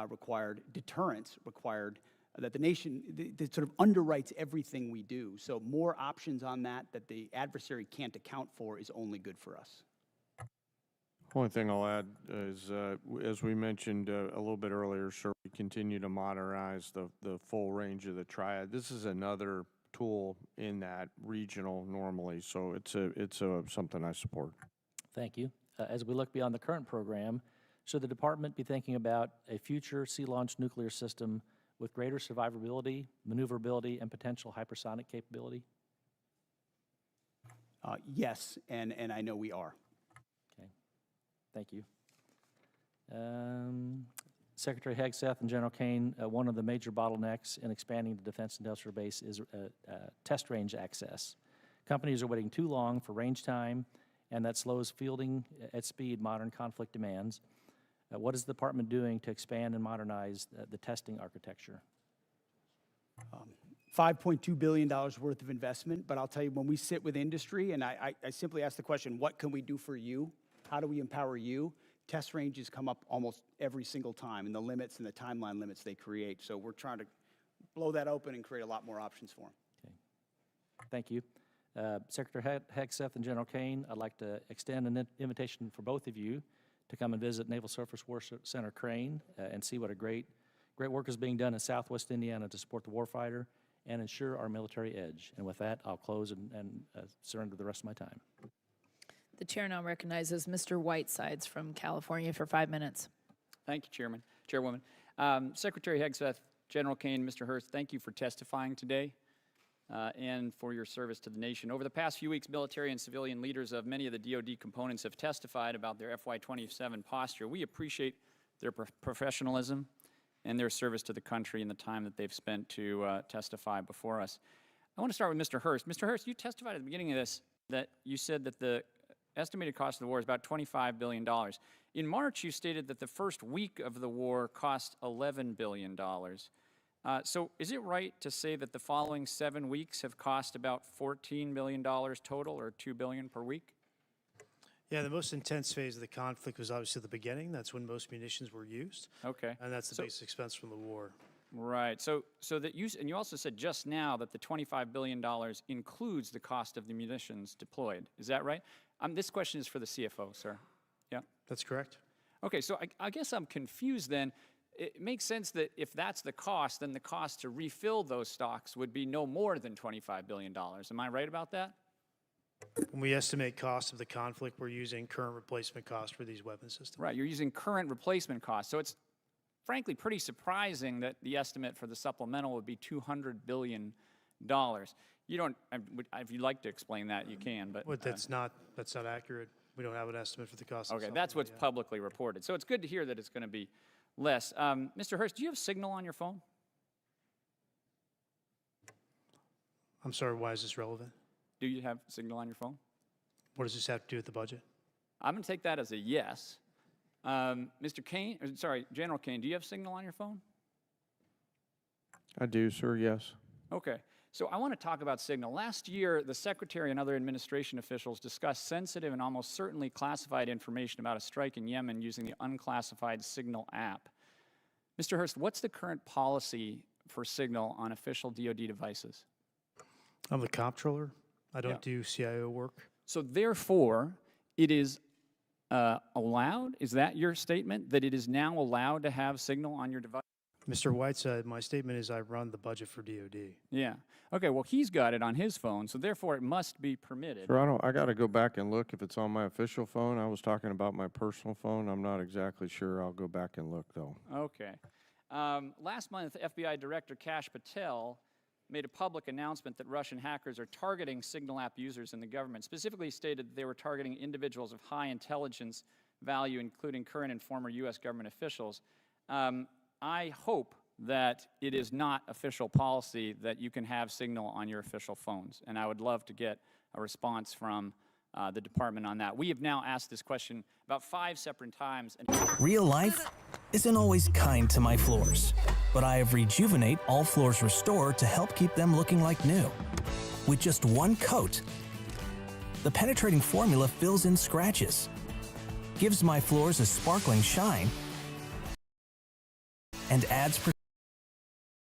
required, deterrence required that the nation that sort of underwrites everything we do. So more options on that the adversary can't account for is only good for us. Only thing I'll add is, as we mentioned a little bit earlier, sir, we continue to modernize the full range of the triad. This is another tool in that regional normally, so it's something I support. Thank you. As we look beyond the current program, should the department be thinking about a future sea-launched nuclear system with greater survivability, maneuverability, and potential hypersonic capability? Yes, and I know we are. Okay, thank you. Secretary Hegseth and General Caine, one of the major bottlenecks in expanding the defense industrial base is test range access. Companies are waiting too long for range time, and that slows fielding at speed modern conflict demands. What is the department doing to expand and modernize the testing architecture? $5.2 billion worth of investment, but I'll tell you, when we sit with industry, and I simply ask the question, what can we do for you? How do we empower you? Test ranges come up almost every single time, and the limits and the timeline limits they create. So we're trying to blow that open and create a lot more options for them. Okay. Thank you. Secretary Hegseth and General Caine, I'd like to extend an invitation for both of you to come and visit Naval Surface Warfare Center Caine and see what a great work is being done in Southwest Indiana to support the warfighter and ensure our military edge. And with that, I'll close and surrender the rest of my time. The chair now recognizes Mr. Whitesides from California for 5 minutes. Thank you, Chairwoman. Secretary Hegseth, General Caine, Mr. Hurst, thank you for testifying today and for your service to the nation. Over the past few weeks, military and civilian leaders of many of the DoD components have testified about their FY27 posture. We appreciate their professionalism and their service to the country and the time that they've spent to testify before us. I want to start with Mr. Hurst. Mr. Hurst, you testified at the beginning of this that you said that the estimated cost of the war is about $25 billion. In March, you stated that the first week of the war cost $11 billion. So is it right to say that the following 7 weeks have cost about $14 billion total, or $2 billion per week? Yeah, the most intense phase of the conflict was obviously the beginning. That's when most munitions were used. Okay. And that's the basic expense from the war. Right. So that and you also said just now that the $25 billion includes the cost of the munitions deployed. Is that right? This question is for the CFO, sir. Yeah? That's correct. Okay, so I guess I'm confused then. It makes sense that if that's the cost, then the cost to refill those stocks would be no more than $25 billion. Am I right about that? When we estimate cost of the conflict, we're using current replacement cost for these weapon systems. Right, you're using current replacement costs. So it's frankly pretty surprising that the estimate for the supplemental would be $200 billion. You don't, if you'd like to explain that, you can, but. Well, that's not accurate. We don't have an estimate for the cost of the Okay, that's what's supplement, publicly reported. So it's good to hear that it's going to be less. Mr. Hurst, do you have Signal on your phone? I'm sorry, why is this relevant? Do you have Signal on your phone? What does this have to do with the budget? I'm going to take that as a yes. Mr. Caine, General Caine, do you have Signal on your phone? I do, sir, yes. Okay. So I want to talk about Signal. Last year, the Secretary and other administration officials discussed sensitive and almost certainly classified information about a strike in Yemen using the unclassified Signal app. Mr. Hurst, what's the current policy for Signal on official DoD devices? I'm the comptroller. I don't do CIO work. So therefore, it is allowed? Is that your statement, that it is now allowed to have Signal on your device? Mr. Whiteside, my statement is I run the budget for DoD. Yeah. Okay, well, he's got it on his phone, so therefore it must be permitted. Sir, I got to go back and look if it's on my official phone. I was talking about my personal phone. I'm not exactly sure. I'll go back and look, though. Okay. Last month, FBI Director Kash Patel made a public announcement that Russian hackers are targeting Signal app users in the government. Specifically stated that they were targeting individuals of high intelligence value, including current and former U.S. government officials. I hope that it is not official policy that you can have Signal on your official phones, and I would love to get a response from the department on that. We have now asked this question about 5 separate times. Real life isn't always kind to my floors, but I have Rejuvenate All Floors Restore to help keep them looking like new. With just one coat, the penetrating formula fills in scratches, gives my floors a sparkling shine, and adds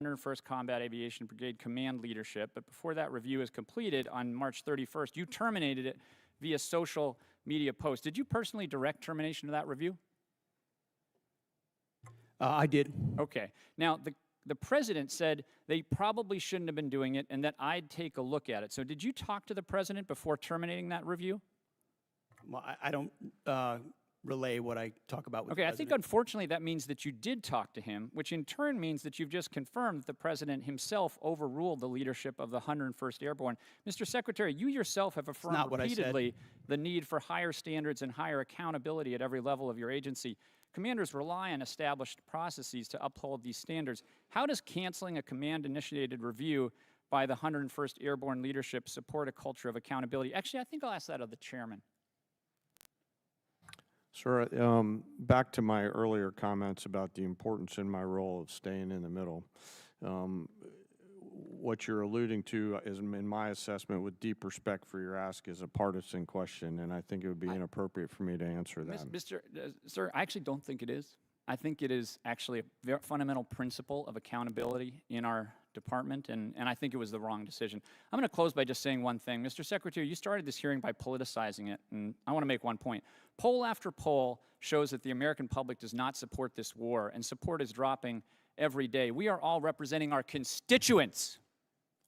101st Combat Aviation Brigade Command leadership, but before that review is completed on March 31st, you terminated it via social media post. Did you personally direct termination of that review? I did. Okay. Now, the president said they probably shouldn't have been doing it and that I'd take a look at it. So did you talk to the president before terminating that review? Well, I don't relay what I talk about with the Okay, I president. think unfortunately that means that you did talk to him, which in turn means that you've just confirmed that the president himself overruled the leadership of the 101st Airborne. Mr. Secretary, you yourself have affirmed not what I said. repeatedly the need for higher standards and higher accountability at every level of your agency. Commanders rely on established processes to uphold these standards. How does canceling a command-initiated review by the 101st Airborne leadership support a culture of accountability? Actually, I think I'll ask that of the chairman. Sir, back to my earlier comments about the importance in my role of staying in the middle. What you're alluding to is, in my assessment, with deep respect for your ask, is a partisan question, and I think it would be inappropriate for me to answer that. Sir, I actually don't think it is. I think it is actually a very fundamental principle of accountability in our department, and I think it was the wrong decision. I'm going to close by just saying one thing. Mr. Secretary, you started this hearing by politicizing it, and I want to make one point. Poll after poll shows that the American public does not support this war, and support is dropping every day. We are all representing our constituents,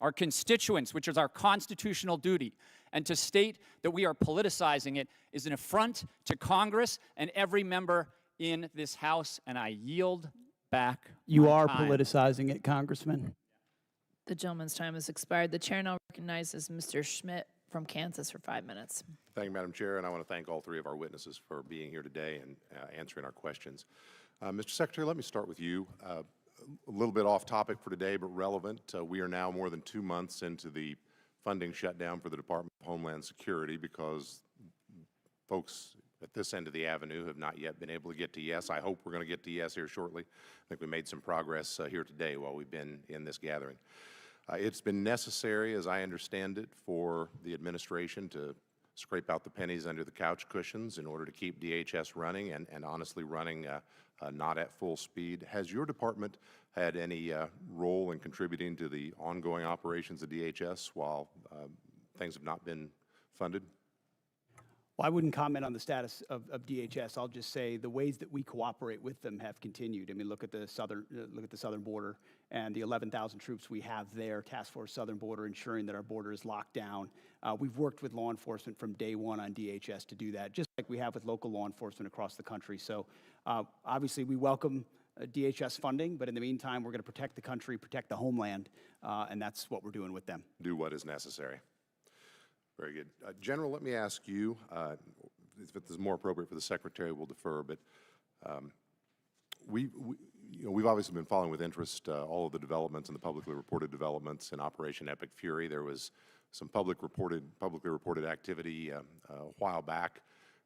which is our constitutional duty. And to state that we are politicizing it is an affront to Congress and every member in this House, and I yield back You my are time. politicizing it, Congressman. The gentleman's time has expired. The chair now recognizes Mr. Schmidt from Kansas for 5 minutes. Thank you, Madam Chair, and I want to thank all three of our witnesses for being here today and answering our questions. Mr. Secretary, let me start with you. A little bit off topic for today, but relevant. We are now more than 2 months into the funding shutdown for the Department of Homeland Security because folks at this end of the avenue have not yet been able to get to yes. I hope we're going to get to yes here shortly. I think we made some progress here today while we've been in this gathering. It's been necessary, as I understand it, for the administration to scrape out the pennies under the couch cushions in order to keep DHS running and honestly running not at full speed. Has your department had any role in contributing to the ongoing operations of DHS while things have not been funded? Well, I wouldn't comment on the status of DHS. I'll just say the ways that we cooperate with them have continued. I mean, look at the southern border and the 11,000 troops we have there, Task Force Southern Border, ensuring that our border is locked down. We've worked with law enforcement from day one on DHS to do that, just like we have with local law enforcement across the country. So obviously we welcome DHS funding, but in the meantime, we're going to protect the country, protect the homeland, and that's what we're doing with them. Do what is necessary. Very good. General, let me ask you, if it is more appropriate for the Secretary, we'll defer, but we've obviously been following with interest all of the developments and the publicly reported developments in Operation Epic Fury. There was some publicly reported activity a while back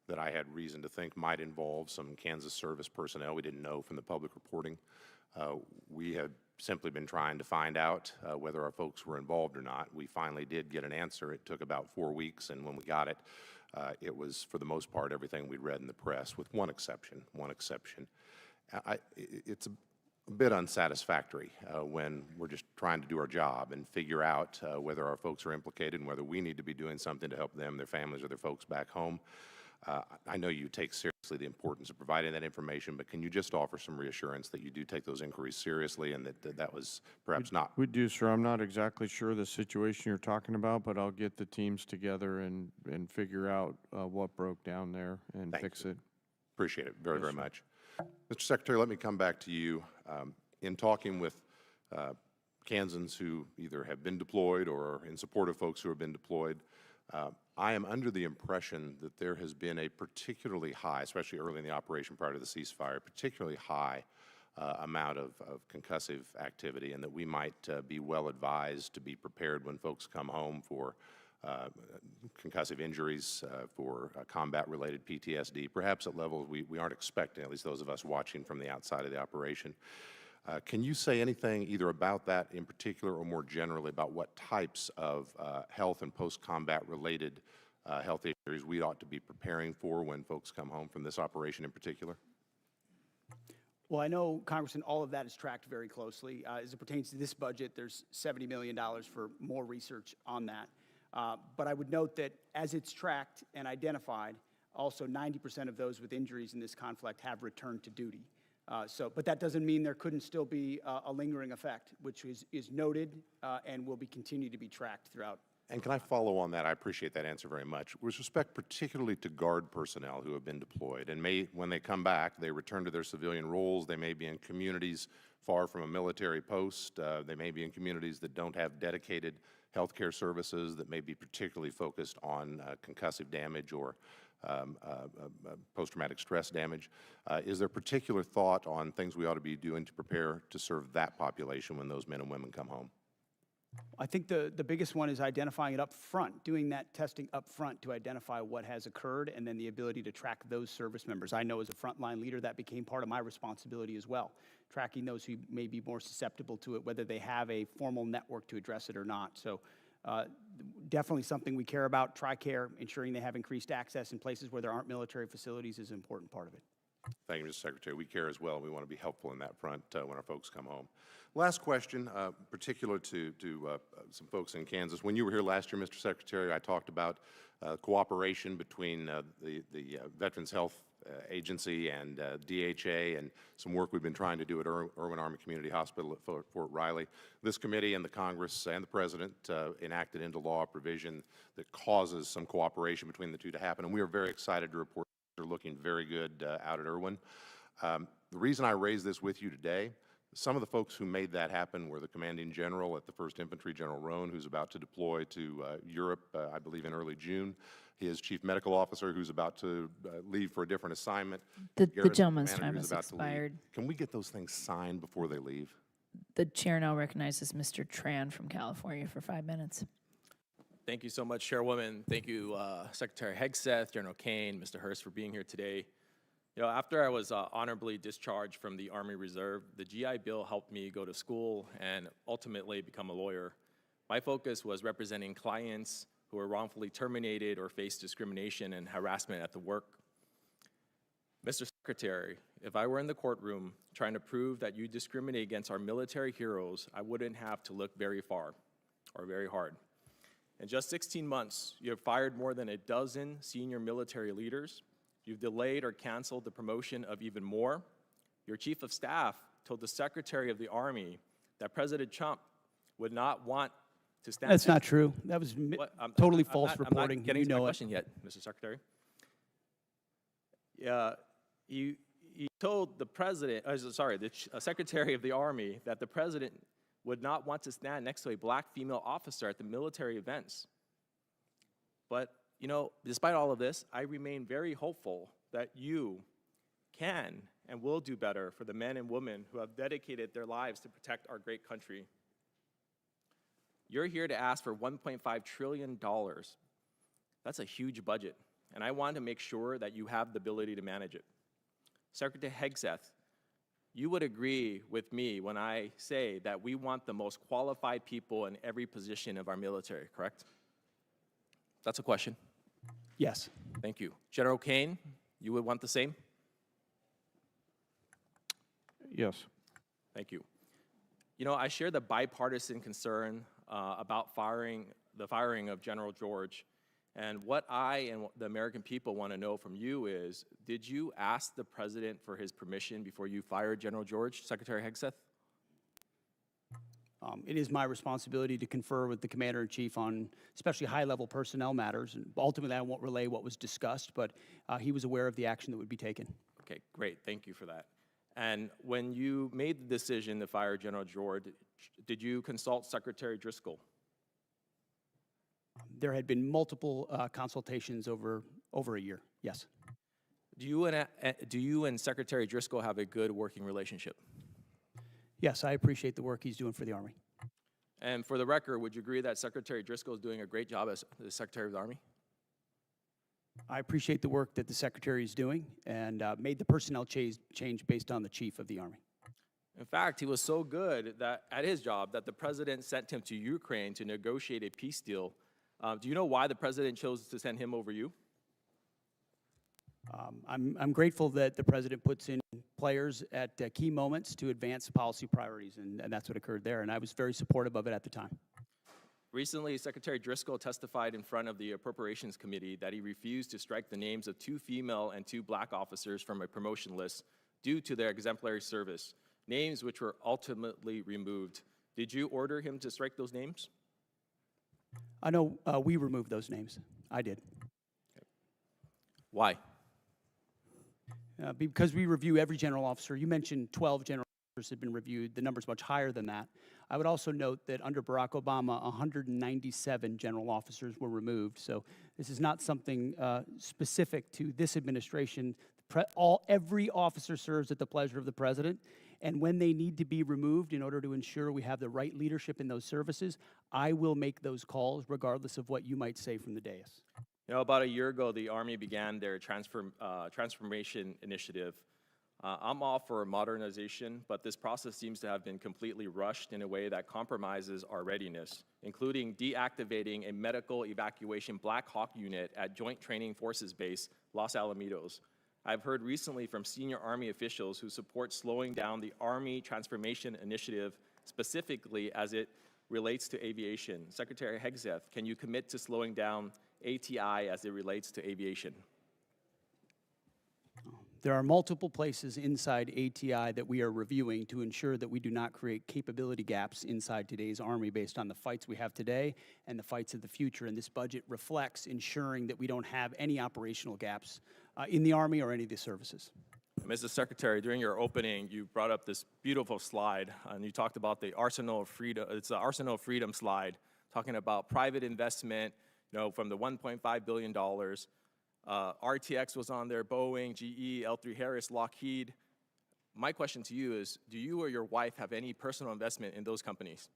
that I had reason to think might involve some Kansas service personnel. We didn't know from the public reporting. We had simply been trying to find out whether our folks were involved or not. We finally did get an answer. It took about 4 weeks, and when we got it, it was, for the most part, everything we'd read in the press, with one exception. It's a bit unsatisfactory when we're just trying to do our job and figure out whether our folks are implicated and whether we need to be doing something to help them, their families, or their folks back home. I know you take seriously the importance of providing that information, but can you just offer some reassurance that you do take those inquiries seriously and that was perhaps not? We do, sir. I'm not exactly sure the situation you're talking about, but I'll get the teams together and figure out what broke down there and fix it. Appreciate it very, very much. Mr. Secretary, let me come back to you. In talking with Kansans who either have been deployed or are in support of folks who have been deployed, I am under the impression that there has been a particularly high, especially early in the operation prior to the ceasefire, particularly high amount of concussive activity, and that we might be well advised to be prepared when folks come home for concussive injuries, for combat-related PTSD, perhaps at levels we aren't expecting, at least those of us watching from the outside of the operation. Can you say anything either about that in particular or more generally about what types of health and post-combat related health issues we ought to be preparing for when folks come home from this operation in particular? Well, I know, Congressman, all of that is tracked very closely. As it pertains to this budget, there's $70 million for more research on that. But I would note that as it's tracked and identified, also 90% of those with injuries in this conflict have returned to duty. But that doesn't mean there couldn't still be a lingering effect, which is noted and will be continue to be tracked throughout. And can I follow on that? I appreciate that answer very much. With respect particularly to Guard personnel who have been deployed, and when they come back, they return to their civilian roles. They may be in communities far from a military post. They may be in communities that don't have dedicated healthcare services, that may be particularly focused on concussive damage or post-traumatic stress damage. Is there particular thought on things we ought to be doing to prepare to serve that population when those men and women come home? I think the biggest one is identifying it up front, doing that testing up front to identify what has occurred, and then the ability to track those service members. I know as a frontline leader that became part of my responsibility as well, tracking those who may be more susceptible to it, whether they have a formal network to address it or not. So definitely something we care about. TRICARE, ensuring they have increased access in places where there aren't military facilities is an important part of it. Thank you, Mr. Secretary. We care as well. We want to be helpful in that front when our folks come home. Last question, particular to some folks in Kansas. When you were here last year, Mr. Secretary, I talked about cooperation between the Veterans Health Agency and DHA and some work we've been trying to do at Irwin Army Community Hospital at Fort Riley. This committee and the Congress and the President enacted into law a provision that causes some cooperation between the two to happen, and we are very excited to report they're looking very good out at Irwin. The reason I raise this with you today, some of the folks who made that happen were the commanding general at the 1st Infantry, General Roan, who's about to deploy to Europe, I believe in early June. His chief medical officer, who's about to leave for a different assignment. The gentleman's time has expired. Can we get those things signed before they leave? The chair now recognizes Mr. Tran from California for 5 minutes. Thank you so much, Chairwoman. Thank you, Secretary Hegseth, General Caine, Mr. Hurst, for being here today. You know, after I was honorably discharged from the Army Reserve, the GI Bill helped me go to school and ultimately become a lawyer. My focus was representing clients who were wrongfully terminated or faced discrimination and harassment at the work. Mr. Secretary, if I were in the courtroom trying to prove that you discriminate against our military heroes, I wouldn't have to look very far or very hard. In just 16 months, you have fired more than a dozen senior military leaders. You've delayed or canceled the promotion of even more. Your chief of staff told the Secretary of the Army that President Trump would not want to stand. That's not true. That was totally false reporting. I'm not getting you to my know question yet, Mr. Secretary. You told the President, the Secretary of the Army that the President would not want to stand next to a black female officer at the military events. But, you know, despite all of this, I remain very hopeful that you can and will do better for the men and women who have dedicated their lives to protect our great country. You're here to ask for $1.5 trillion. That's a huge budget, and I want to make sure that you have the ability to manage it. Secretary Hegseth, you would agree with me when I say that we want the most qualified people in every position of our military, correct? That's a question. Yes. Thank you. General Caine, you would want the same? Yes. Thank you. You know, I share the bipartisan concern about the firing of General George. And what I and the American people want to know from you is, did you ask the President for his permission before you fired General George, Secretary Hegseth? It is my responsibility to confer with the Commander-in-Chief on especially high-level personnel matters. And ultimately, I won't relay what was discussed, but he was aware of the action that would be taken. Okay, great. Thank you for that. And when you made the decision to fire General George, did you consult Secretary Driscoll? There had been multiple consultations over a year, yes. Do you and Secretary Driscoll have a good working relationship? Yes, I appreciate the work he's doing for the Army. And for the record, would you agree that Secretary Driscoll is doing a great job as the Secretary of the Army? I appreciate the work that the Secretary is doing and made the personnel change based on the Chief of the Army. In fact, he was so good that at his job that the President sent him to Ukraine to negotiate a peace deal. Do you know why the President chose to send him over you? I'm grateful that the president puts in players at key moments to advance policy priorities, and that's what occurred there, and I was very supportive of it at the time. Recently, Secretary Driscoll testified in front of the Appropriations Committee that he refused to strike the names of 2 female and 2 black officers from a promotion list due to their exemplary service, names which were ultimately removed. Did you order him to strike those names? I know we removed those names. I did. Why? Because we review every general officer. You mentioned 12 general officers had been reviewed. The number's much higher than that. I would also note that under Barack Obama, 197 general officers were removed. So this is not something specific to this administration. Every officer serves at the pleasure of the president. And when they need to be removed in order to ensure we have the right leadership in those services, I will make those calls regardless of what you might say from the dais. You know, about a year ago, the Army began their transformation initiative. I'm all for modernization, but this process seems to have been completely rushed in a way that compromises our readiness, including deactivating a medical evacuation Black Hawk unit at Joint Training Forces Base, Los Alamitos. I've heard recently from senior Army officials who support slowing down the Army Transformation Initiative, specifically as it relates to aviation. Secretary Hegseth, can you commit to slowing down ATI as it relates to aviation? There are multiple places inside ATI that we are reviewing to ensure that we do not create capability gaps inside today's Army based on the fights we have today and the fights of the future. And this budget reflects ensuring that we don't have any operational gaps in the Army or any of the services. Mrs. Secretary, during your opening, you brought up this beautiful slide, and you talked about the Arsenal of Freedom. It's the Arsenal of Freedom slide, talking about private investment, you know, from the $1.5 billion. RTX was on there, Boeing, GE, L3 Harris, Lockheed. My question to you is, do you or your wife have any personal investment in those companies?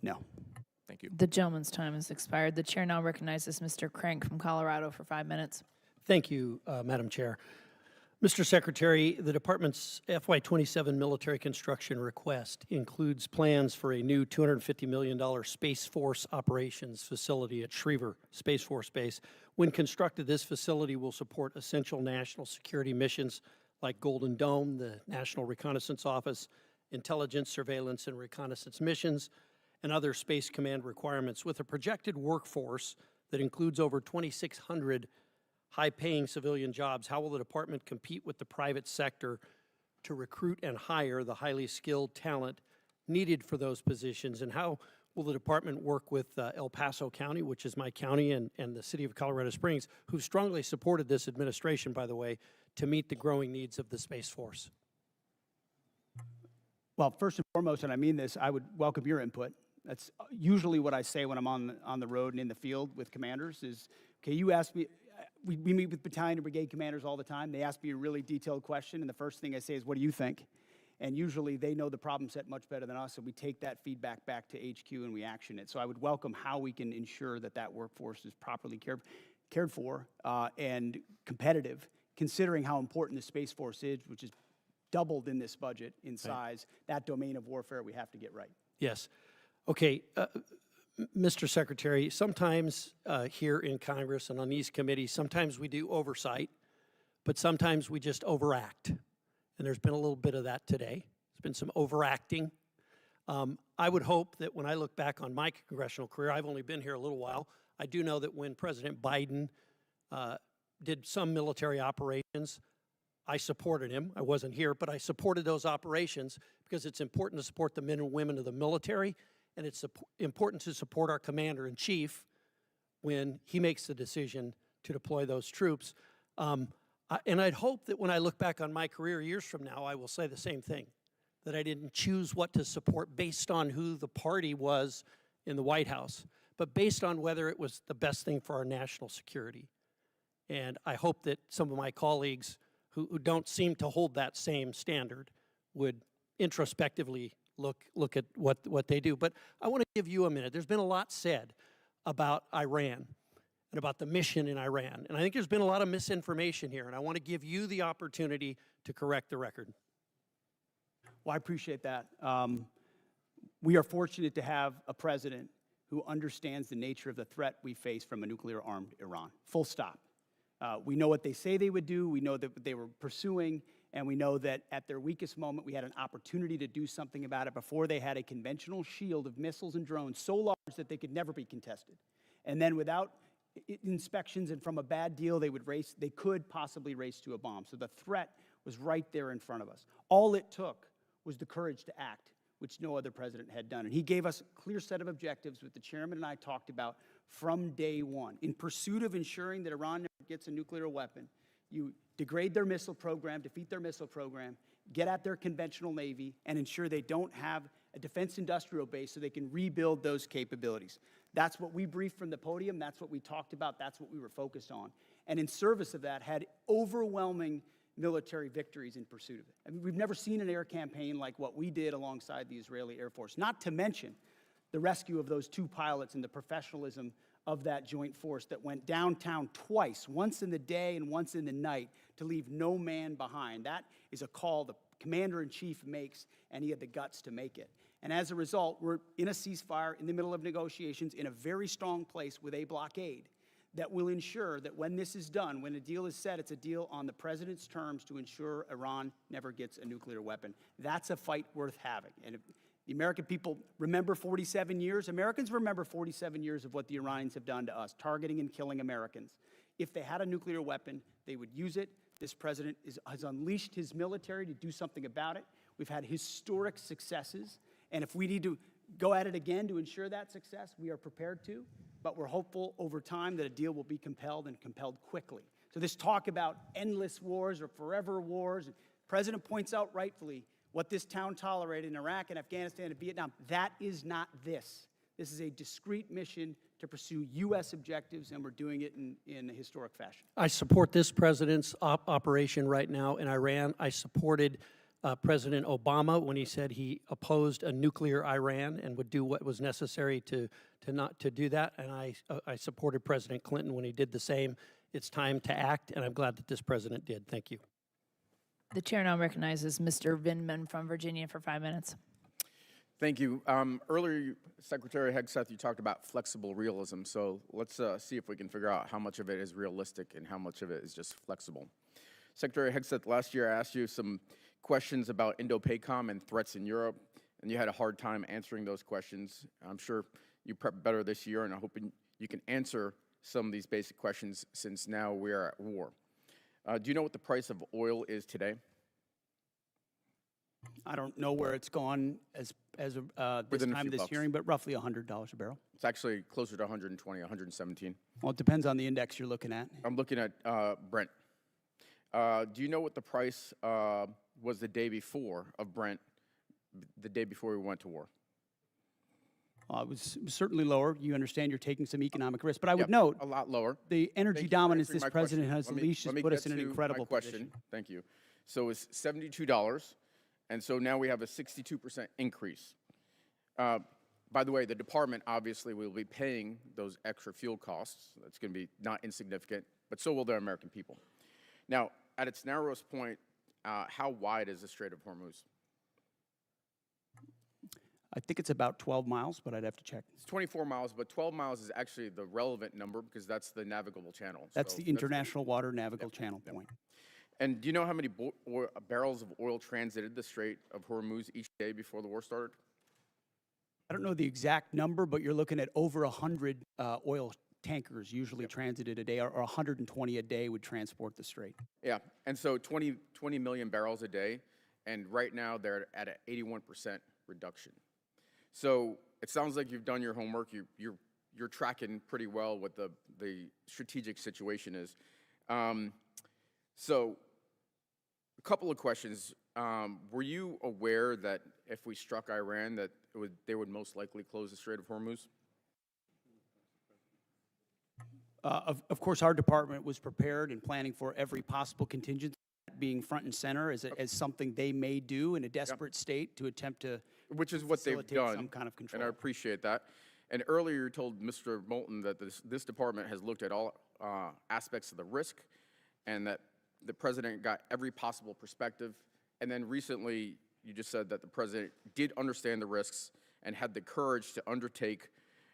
No. Thank you. The gentleman's time has expired. The chair now recognizes Mr. Crank from Colorado for 5 minutes. Thank you, Madam Chair. Mr. Secretary, the Department's FY27 military construction request includes plans for a new $250 million Space Force operations facility at Schriever Space Force Base. When constructed, this facility will support essential national security missions like Golden Dome, the National Reconnaissance Office, intelligence, surveillance, and reconnaissance missions, and other Space Command requirements. With a projected workforce that includes over 2,600 high-paying civilian jobs, how will the department compete with the private sector to recruit and hire the highly skilled talent needed for those positions? And how will the department work with El Paso County, which is my county, and the city of Colorado Springs, who strongly supported this administration, by the way, to meet the growing needs of the Space Force? Well, first and foremost, and I mean this, I would welcome your input. That's usually what I say when I'm on the road and in the field with commanders is, okay, you ask me, we meet with battalion and brigade commanders all the time. They ask me a really detailed question, and the first thing I say is, what do you think? And usually they know the problem set much better than us, and we take that feedback back to HQ and we action it. So I would welcome how we can ensure that that workforce is properly cared for and competitive, considering how important the Space Force is, which is doubled in this budget in size. That domain of warfare we have to get right. Yes. Okay. Mr. Secretary, sometimes here in Congress and on these committees, sometimes we do oversight, but sometimes we just overact. And there's been a little bit of that today. There's been some overacting. I would hope that when I look back on my congressional career, I've only been here a little while, I do know that when President Biden did some military operations, I supported him. I wasn't here, but I supported those operations because it's important to support the men and women of the military, and it's important to support our commander-in-chief when he makes the decision to deploy those troops. And I'd hope that when I look back on my career years from now, I will say the same thing, that I didn't choose what to support based on who the party was in the White House, but based on whether it was the best thing for our national security. And I hope that some of my colleagues who don't seem to hold that same standard would introspectively look at what they do. But I want to give you a minute. There's been a lot said about Iran and about the mission in Iran. And I think there's been a lot of misinformation here, and I want to give you the opportunity to correct the record. Well, I appreciate that. We are fortunate to have a president who understands the nature of the threat we face from a nuclear-armed Iran. Full stop. We know what they say they would do, we know that what they were pursuing, and we know that at their weakest moment, we had an opportunity to do something about it before they had a conventional shield of missiles and drones so large that they could never be contested. And then without inspections and from a bad deal, they could possibly race to a bomb. So the threat was right there in front of us. All it took was the courage to act, which no other president had done. And he gave us a clear set of objectives, which the chairman and I talked about from day one. In pursuit of ensuring that Iran never gets a nuclear weapon, you degrade their missile program, defeat their missile program, get at their conventional navy, and ensure they don't have a defense industrial base so they can rebuild those capabilities. That's what we briefed from the podium. That's what we talked about. That's what we were focused on. And in service of that, had overwhelming military victories in pursuit of it. I mean, we've never seen an air campaign like what we did alongside the Israeli Air Force, not to mention the rescue of those 2 pilots and the professionalism of that joint force that went downtown twice, once in the day and once in the night, to leave no man behind. That is a call the commander-in-chief makes, and he had the guts to make it. And as a result, we're in a ceasefire in the middle of negotiations in a very strong place with a blockade that will ensure that when this is done, when a deal is set, it's a deal on the president's terms to ensure Iran never gets a nuclear weapon. That's a fight worth having. And if the American people remember 47 years, Americans remember 47 years of what the Iranians have done to us, targeting and killing Americans. If they had a nuclear weapon, they would use it. This president has unleashed his military to do something about it. We've had historic successes. And if we need to go at it again to ensure that success, we are prepared to. But we're hopeful over time that a deal will be compelled and compelled quickly. So this talk about endless wars or forever wars, the president points out rightfully what this town tolerated in Iraq and Afghanistan and Vietnam. That is not this. This is a discrete mission to pursue U.S. objectives, and we're doing it in a historic fashion. I support this president's operation right now in Iran. I supported President Obama when he said he opposed a nuclear Iran and would do what was necessary to not to do that. And I supported President Clinton when he did the same. It's time to act, and I'm glad that this president did. Thank you. The chair now recognizes Mr. Vindman from Virginia for 5 minutes. Thank you. Earlier, Secretary Hegseth, you talked about flexible realism. So let's see if we can figure out how much of it is realistic and how much of it is just flexible. Secretary Hegseth, last year I asked you some questions about Indo-PACOM and threats in Europe, and you had a hard time answering those questions. I'm sure you prepped better this year, and I'm hoping you can answer some of these basic questions since now we are at war. Do you know what the price of oil is today? I don't know where it's gone as of this time of this hearing, but roughly $100 a barrel. It's actually closer to 120, 117. Well, it depends on the index you're looking at. I'm looking at Brent. Do you know what the price was the day before of Brent, the day before we went to war? It was certainly lower. You understand you're taking some economic risk. But I would note, a lot lower. The energy dominance this president has unleashed has put us in an to incredible my question. position. Thank you. So it's $72, and so now we have a 62% increase. By the way, the department obviously will be paying those extra fuel costs. That's going to be not insignificant, but so will the American people. Now, at its narrowest point, how wide is the Strait of Hormuz? I think it's about 12 miles, but I'd have to check. It's 24 miles, but 12 miles is actually the relevant number because that's the navigable channel. That's So the international water navigable channel point. And do you know how many barrels of oil transited the Strait of Hormuz each day before the war started? I don't know the exact number, but you're looking at over 100 oil tankers usually transited a day, or 120 a day would transport the strait. Yeah, and so 20 million barrels a day, and right now they're at an 81% reduction. So it sounds like you've done your homework. You're tracking pretty well what the strategic situation is. So a couple of questions. Were you aware that if we struck Iran, that they would most likely close the Strait of Hormuz? Of course, our department was prepared and planning for every possible contingency, being front and center as something they may do in a desperate state to attempt to Which is what they've done, some kind of control. and I appreciate that. And earlier you told Mr. Moulton that this department has looked at all aspects of the risk, and that the president got every possible perspective. And then recently you just said that the president did understand the risks and had the courage to undertake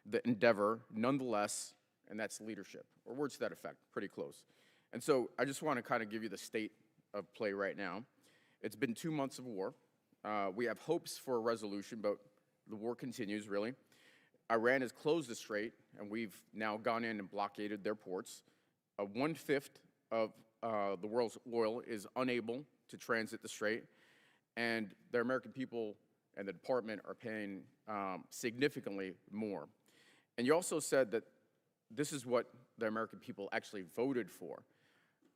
the endeavor nonetheless, and that's leadership, or words to that effect, pretty close. And so I just want to kind of give you the state of play right now. It's been 2 months of war. We have hopes for a resolution, but the war continues, really. Iran has closed the strait, and we've now gone in and blockaded their ports. 1/5 of the world's oil is unable to transit the strait, and the American people and the department are paying significantly more. And you also said that this is what the American people actually voted for.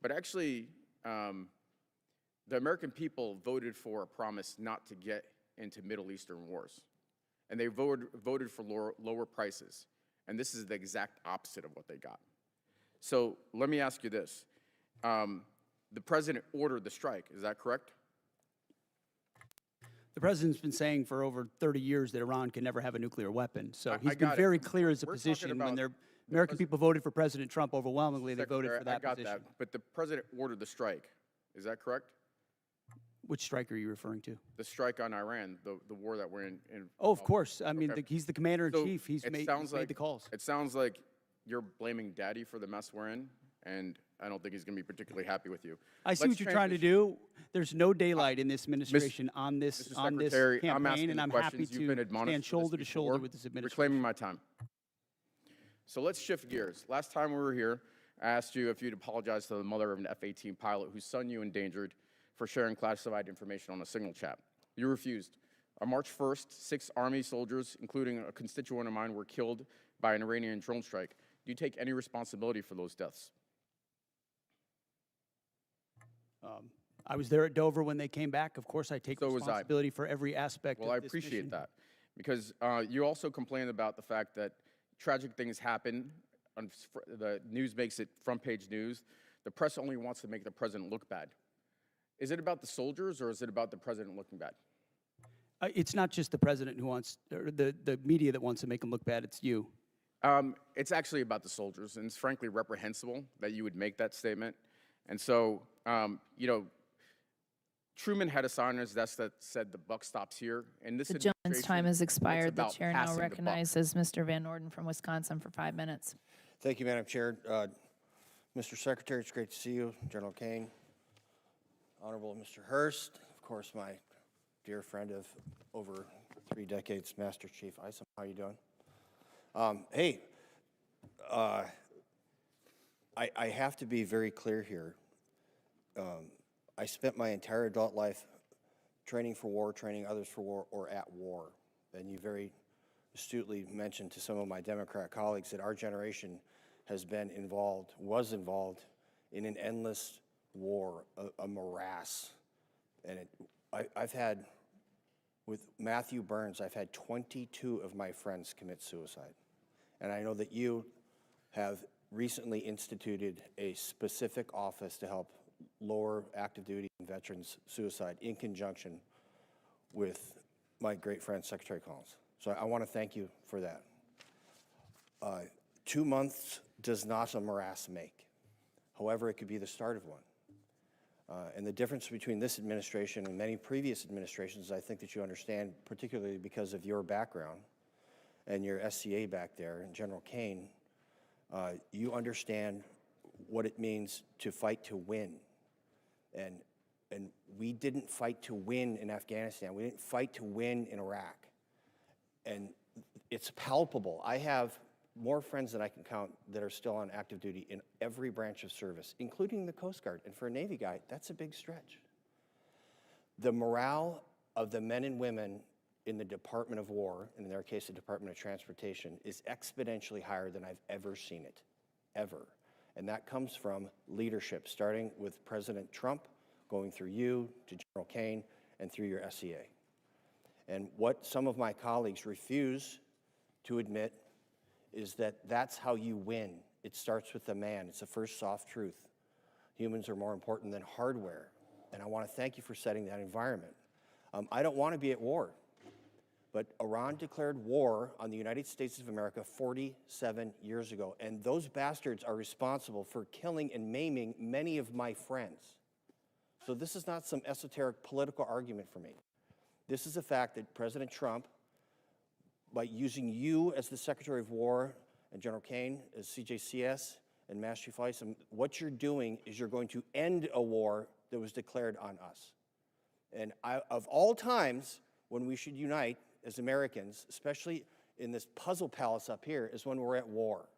But actually, the American people voted for a promise not to get into Middle Eastern wars. And they voted for lower prices. And this is the exact opposite of what they got. So let me ask you this. The president ordered the strike, is that correct? The president's been saying for over 30 years that Iran can never have a nuclear weapon. So he's been got it. very clear as a We're talking position. When about the American people voted for President Trump overwhelmingly, they voted for that I got position. that, but the president ordered the strike. Is that correct? Which strike are you referring to? The strike on Iran, the war that we're in. Oh, of course. I mean, Okay. he's the commander-in-chief. So He's it made sounds like the calls. It sounds like you're blaming Daddy for the mess we're in, and I don't think he's going to be particularly happy with you. I see what you're trying to do. There's no daylight in this administration on this Mr. on this Secretary, I'm campaign, asking and the I'm happy questions. You've been to admonished stand for this shoulder to shoulder before. with this You're administration. reclaiming my time. So let's shift gears. Last time we were here, I asked you if you'd apologize to the mother of an F-18 pilot whose son you endangered for sharing classified information on a signal chat. You refused. On March 1st, 6 Army soldiers, including a constituent of mine, were killed by an Iranian drone strike. Do you take any responsibility for those deaths? I was there at Dover when they came back. Of course, I take So was I. responsibility for every aspect Well, of I this appreciate mission. that, because you also complained about the fact that tragic things happen. The news makes it front-page news. The press only wants to make the president look bad. Is it about the soldiers, or is it about the president looking bad? It's not just the president who wants, or the media that wants to make him look bad. It's you. It's actually about the soldiers, and it's frankly reprehensible that you would make that statement. And so, you know, Truman had a sign on his desk that said the buck stops here. And this The gentleman's time has expired. The about chair now passing the buck. recognizes Mr. Van Orden from Wisconsin for 5 minutes. Thank you, Madam Chair. Mr. Secretary, it's great to see you. General Caine, Honorable Mr. Hearst, of course, my dear friend of over 3 decades, Master Chief Isom. How are you doing? Hey, I have to be very clear here. I spent my entire adult life training for war, training others for war, or at war. And you very astutely mentioned to some of my Democrat colleagues that our generation has been involved, was involved in an endless war, a morass. And I've had, with Matthew Burns, I've had 22 of my friends commit suicide. And I know that you have recently instituted a specific office to help lower active duty and veterans suicide in conjunction with my great friend, Secretary Collins. So I want to thank you for that. 2 months does not a morass make. However, it could be the start of one. And the difference between this administration and many previous administrations, I think that you understand, particularly because of your background and your SCA back there, and General Caine, you understand what it means to fight to win. And we didn't fight to win in Afghanistan. We didn't fight to win in Iraq. And it's palpable. I have more friends than I can count that are still on active duty in every branch of service, including the Coast Guard. And for a Navy guy, that's a big stretch. The morale of the men and women in the Department of War, and in their case, the Department of Transportation, is exponentially higher than I've ever seen it, ever. And that comes from leadership, starting with President Trump, going through you, to General Caine, and through your SCA. And what some of my colleagues refuse to admit is that that's how you win. It starts with the man. It's the first soft truth. Humans are more important than hardware. And I want to thank you for setting that environment. I don't want to be at war, but Iran declared war on the United States of America 47 years ago, and those bastards are responsible for killing and maiming many of my friends. So this is not some esoteric political argument for me. This is a fact that President Trump, by using you as the Secretary of War and General Caine as CJCS And Master Chief Isom, what you're doing is you're going to end a war that was declared on us. And of all times when we should unite as Americans, especially in this puzzle palace up here, is when we're at war.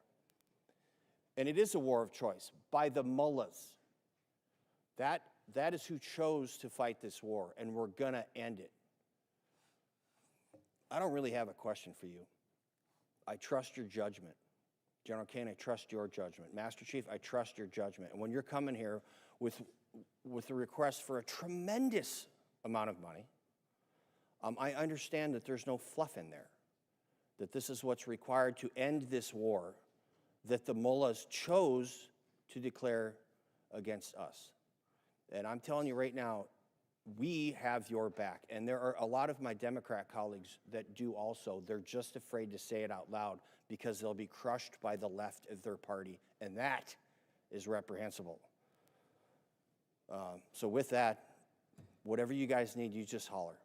And it is a war of choice by the mullahs. That is who chose to fight this war, and we're going to end it. I don't really have a question for you. I trust your judgment. General Caine, I trust your judgment. Master Chief, I trust your judgment. And when you're coming here with a request for a tremendous amount of money, I understand that there's no fluff in there, that this is what's required to end this war that the mullahs chose to declare against us. And I'm telling you right now, we have your back. And there are a lot of my Democrat colleagues that do also. They're just afraid to say it out loud because they'll be crushed by the left of their party. And that is reprehensible. So with that, whatever you guys need, you just holler.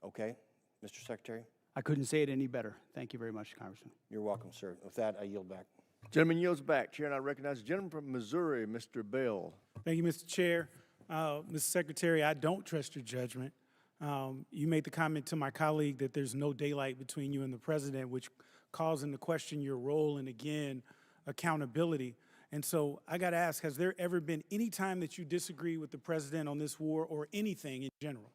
Okay, Mr. Secretary? I couldn't say it any better. Thank you very much, Congressman. You're welcome, sir. With that, I yield back. Gentleman yields back. Chair, and I recognize the gentleman from Missouri, Mr. Bell. Thank you, Mr. Chair. Mr. Secretary, I don't trust your judgment. You made the comment to my colleague that there's no daylight between you and the president, which calls into question your role and, again, accountability. And so I got to ask, has there ever been any time that you disagree with the president on this war or anything in general?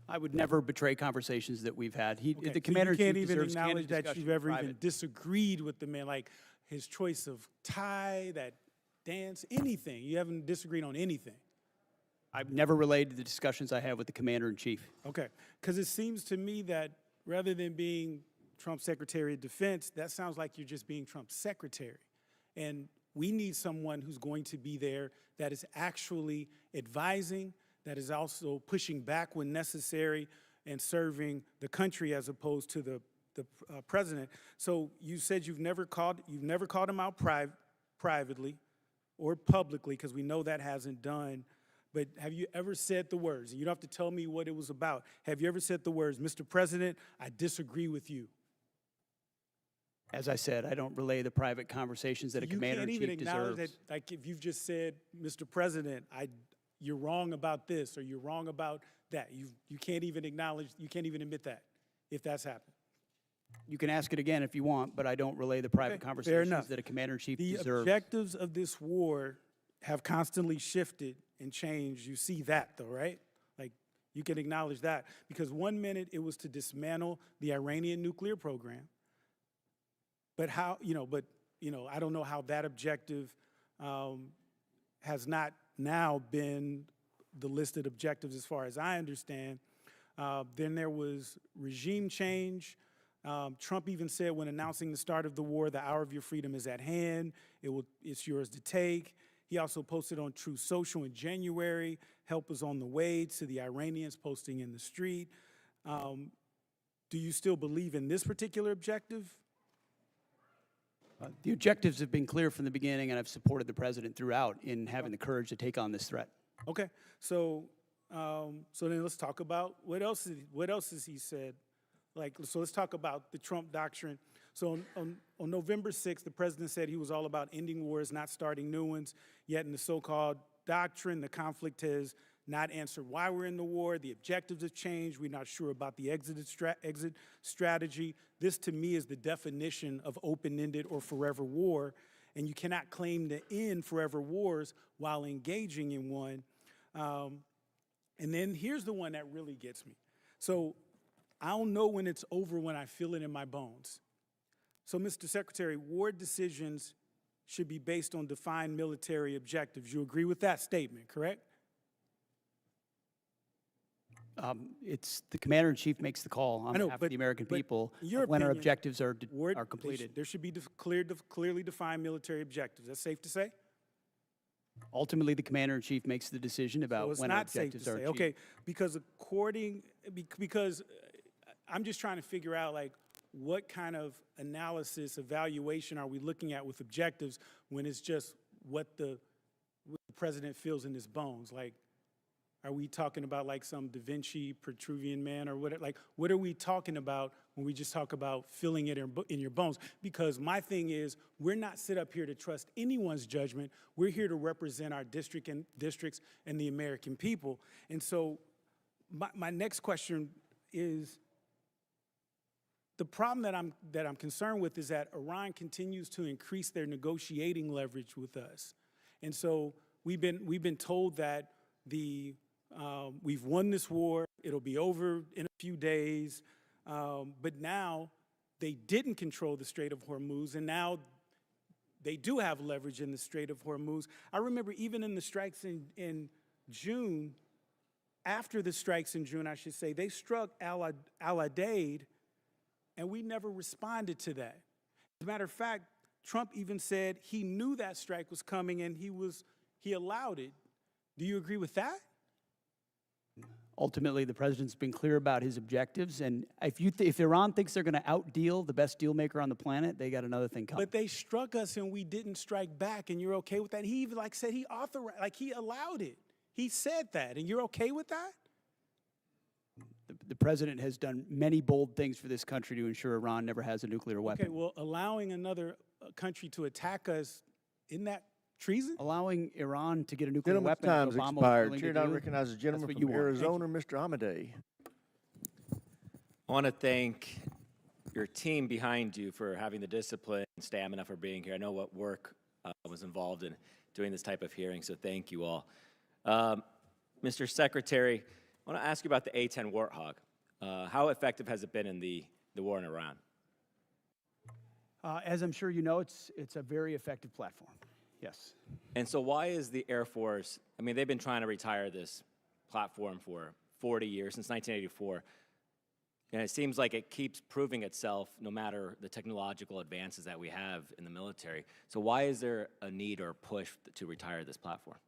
I would never betray conversations that we've had. Okay, The commander-in-chief so you can't even deserves candid acknowledge that discussion you've in ever even private. disagreed with the man, like his choice of tie, that dance, anything. You haven't disagreed on anything. I've never relayed the discussions I have with the commander-in-chief. Okay, because it seems to me that rather than being Trump's Secretary of Defense, that sounds like you're just being Trump's secretary. And we need someone who's going to be there that is actually advising, that is also pushing back when necessary and serving the country as opposed to the president. So you said you've never called him out privately or publicly, because we know that hasn't done. But have you ever said the words, and you don't have to tell me what it was about, have you ever said the words, Mr. President, I disagree with you? As I said, I don't relay the private conversations that a commander-in-chief You can't even acknowledge deserves. that, like if you've just said, Mr. President, you're wrong about this, or you're wrong about that. You can't even acknowledge, you can't even admit that, if that's happened. You can ask it again if you want, but I don't relay the private Okay, fair conversations enough. that a commander-in-chief The deserves. objectives of this war have constantly shifted and changed. You see that, though, right? Like, you can acknowledge that. Because 1 minute it was to dismantle the Iranian nuclear program. But I don't know how that objective has not now been the listed objectives as far as I understand. Then there was regime change. Trump even said when announcing the start of the war, the hour of your freedom is at hand. It's yours to take. He also posted on Truth Social in January, help is on the way, to the Iranians posting in the street. Do you still believe in this particular objective? The objectives have been clear from the beginning, and I've supported the president throughout in having the courage to take on this threat. Okay, so then let's talk about what else has he said? So let's talk about the Trump doctrine. So on November 6th, the president said he was all about ending wars, not starting new ones. Yet in the so-called doctrine, the conflict has not answered why we're in the war. The objectives have changed. We're not sure about the exit strategy. This, to me, is the definition of open-ended or forever war. And you cannot claim to end forever wars while engaging in one. And then here's the one that really gets me. So I'll know when it's over when I feel it in my bones. So, Mr. Secretary, war decisions should be based on defined military objectives. You agree with that statement, correct? It's the commander-in-chief makes the call on behalf of the American people when our objectives are completed. There should be clearly defined military objectives. That's safe to say? Ultimately, the commander-in-chief makes the decision about when our objectives are achieved. Okay, because because I'm just trying to figure out, like, what kind of analysis, evaluation are we looking at with objectives when it's just what the president feels in his bones? Like, Are we talking about like some Da Vinci Petruvian man or what? Like, what are we talking about when we just talk about feeling it in your bones? Because my thing is, we're not set up here to trust anyone's judgment. We're here to represent our districts and the American people. And so my next question is, the problem that I'm concerned with is that Iran continues to increase their negotiating leverage with us. And so we've been told that we've won this war, it'll be over in a few days, but now they didn't control the Strait of Hormuz, and now they do have leverage in the Strait of Hormuz. I remember even in the strikes in June, after the strikes in June, I should say, they struck Al-Udeid, and we never responded to that. As a matter of fact, Trump even said he knew that strike was coming and he allowed it. Do you agree with that? Ultimately, the president's been clear about his objectives, and if Iran thinks they're going to outdeal the best deal maker on the planet, they got another thing coming. But they struck us and we didn't strike back, and you're okay with that? He even said he authorized, he allowed it. He said that, and you're okay with that? The president has done many bold things for this country to ensure Iran never has a nuclear weapon. Okay, well, allowing another country to attack us, isn't that treason? Allowing Iran to get a nuclear Gentleman's weapon. time's Obama was expired. willing Chair to now do, recognizes the gentleman that's what from you want. Arizona, Mr. Amadei. I want to thank your team behind you for having the discipline and stamina for being here. I know what work was involved in doing this type of hearing, so thank you all. Mr. Secretary, I want to ask you about the A-10 Warthog. How effective has it been in the war in Iran? As I'm sure you know, it's a very effective platform. Yes. And so why is the Air Force, I mean, they've been trying to retire this platform for 40 years, since 1984. And it seems like it keeps proving itself no matter the technological advances that we have in the military. So why is there a need or a push to retire this platform?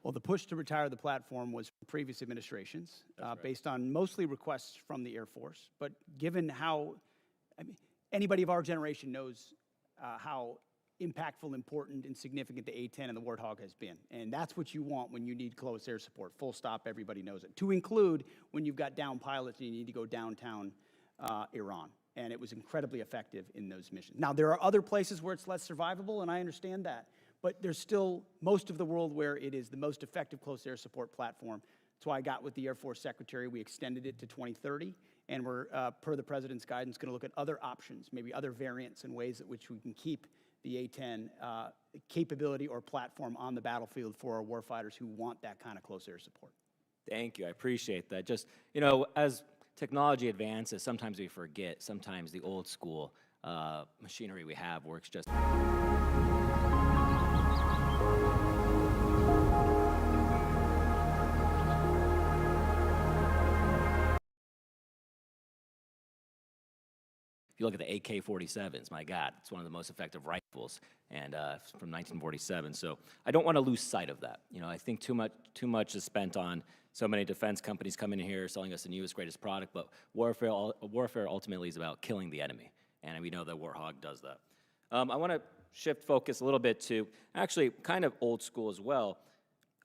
Well, the push to retire the platform was from previous administrations, based on mostly requests from the Air Force. But given how, anybody of our generation knows how impactful, important, and significant the A-10 and the Warthog has been. And that's what you want when you need close air support. Full stop, everybody knows it. To include when you've got down pilots and you need to go downtown Iran. And it was incredibly effective in those missions. Now, there are other places where it's less survivable, and I understand that. But there's still most of the world where it is the most effective close air support platform. That's why I got with the Air Force Secretary. We extended it to 2030, and we're, per the President's guidance, going to look at other options, maybe other variants and ways in which we can keep the A-10 capability or platform on the battlefield for our warfighters who want that kind of close air support. Thank you, I appreciate that. Just, you know, as technology advances, sometimes we forget, sometimes the old school machinery we have works just. If you look at the AK-47s, my God, it's one of the most effective rifles, and from 1947. So I don't want to lose sight of that. You know, I think too much is spent on so many defense companies coming in here selling us the newest, greatest product, but warfare ultimately is about killing the enemy, and we know that Warthog does that. I want to shift focus a little bit to actually kind of old school as well.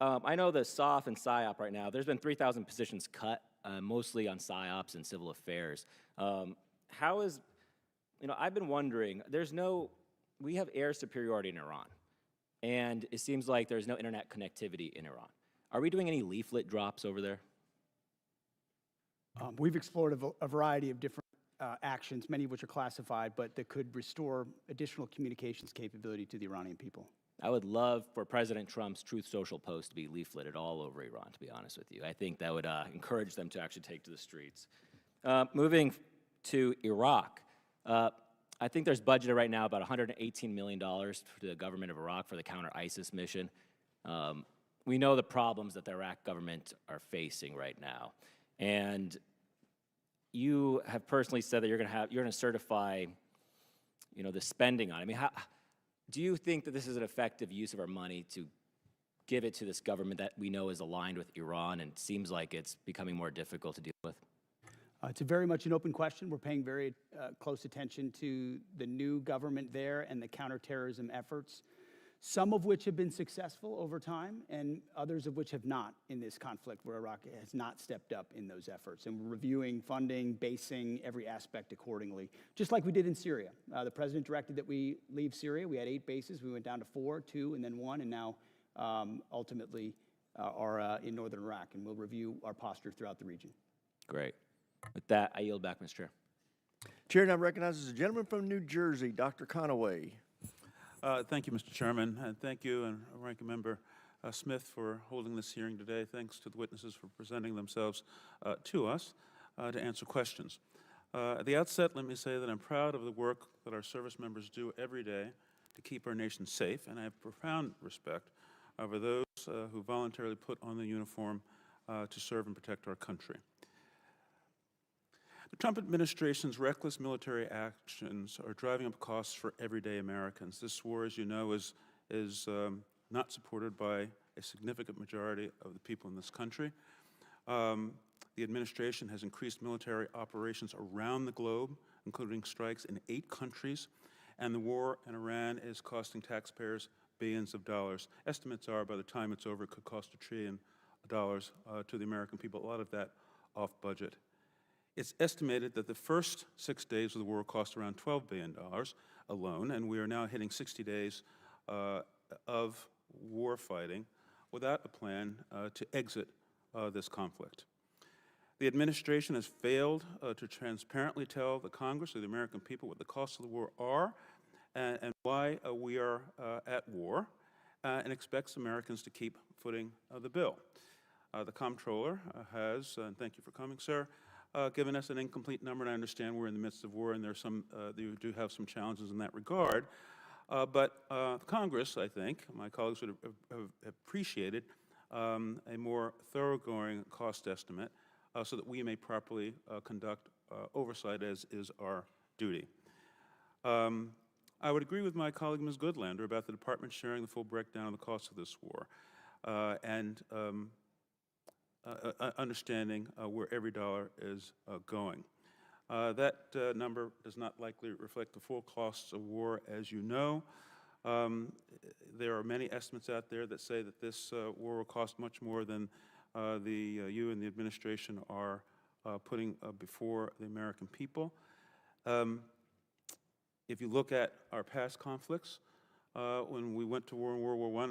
I know the SOF and PSYOP right now, there's been 3,000 positions cut, mostly on PSYOPs and civil affairs. How is, you know, I've been wondering, we have air superiority in Iran, and it seems like there's no internet connectivity in Iran. Are we doing any leaflet drops over there? We've explored a variety of different actions, many of which are classified, but that could restore additional communications capability to the Iranian people. I would love for President Trump's Truth Social post to be leafleted all over Iran, to be honest with you. I think that would encourage them to actually take to the streets. Moving to Iraq, I think there's budgeted right now about $118 million to the government of Iraq for the counter-ISIS mission. We know the problems that the Iraq government are facing right now. And you have personally said that you're going to certify, you know, the spending on it. I mean, do you think that this is an effective use of our money to give it to this government that we know is aligned with Iran and seems like it's becoming more difficult to deal with? It's very much an open question. We're paying very close attention to the new government there and the counterterrorism efforts. some of which have been successful over time, and others of which have not in this conflict where Iraq has not stepped up in those efforts. And we're reviewing funding, basing every aspect accordingly, just like we did in Syria. The president directed that we leave Syria. We had 8 bases. We went down to 4, 2, and then 1, and now ultimately are in northern Iraq. And we'll review our posture throughout the region. Great. With that, I yield back, Mr. Chair. Chair now recognizes the gentleman from New Jersey, Dr. Conaway. Thank you, Mr. Chairman, and thank you and Ranking Member Smith for holding this hearing today. Thanks to the witnesses for presenting themselves to us to answer questions. At the outset, let me say that I'm proud of the work that our service members do every day to keep our nation safe, and I have profound respect for those who voluntarily put on the uniform to serve and protect our country. The Trump administration's reckless military actions are driving up costs for everyday Americans. This war, as you know, is not supported by a significant majority of the people in this country. The administration has increased military operations around the globe, including strikes in 8 countries, and the war in Iran is costing taxpayers billions of dollars. Estimates are by the time it's over, it could cost $1 trillion to the American people, a lot of that off budget. It's estimated that the first 6 days of the war cost around $12 billion alone, and we are now hitting 60 days of war fighting without a plan to exit this conflict. The administration has failed to transparently tell the Congress or the American people what the costs of the war are and why we are at war, and expects Americans to keep footing the bill. The comptroller has, and thank you for coming, sir, given us an incomplete number, and I understand we're in the midst of war and there's some, you do have some challenges in that regard. But Congress, I think, my colleagues would have appreciated a more thoroughgoing cost estimate so that we may properly conduct oversight as is our duty. I would agree with my colleague, Ms. Goodlander, about the department sharing the full breakdown of the costs of this war and understanding where every dollar is going. That number does not likely reflect the full costs of war, as you know. There are many estimates out there that say that this war will cost much more than you and the administration are putting before the American people. If you look at our past conflicts, when we went to war in World War I,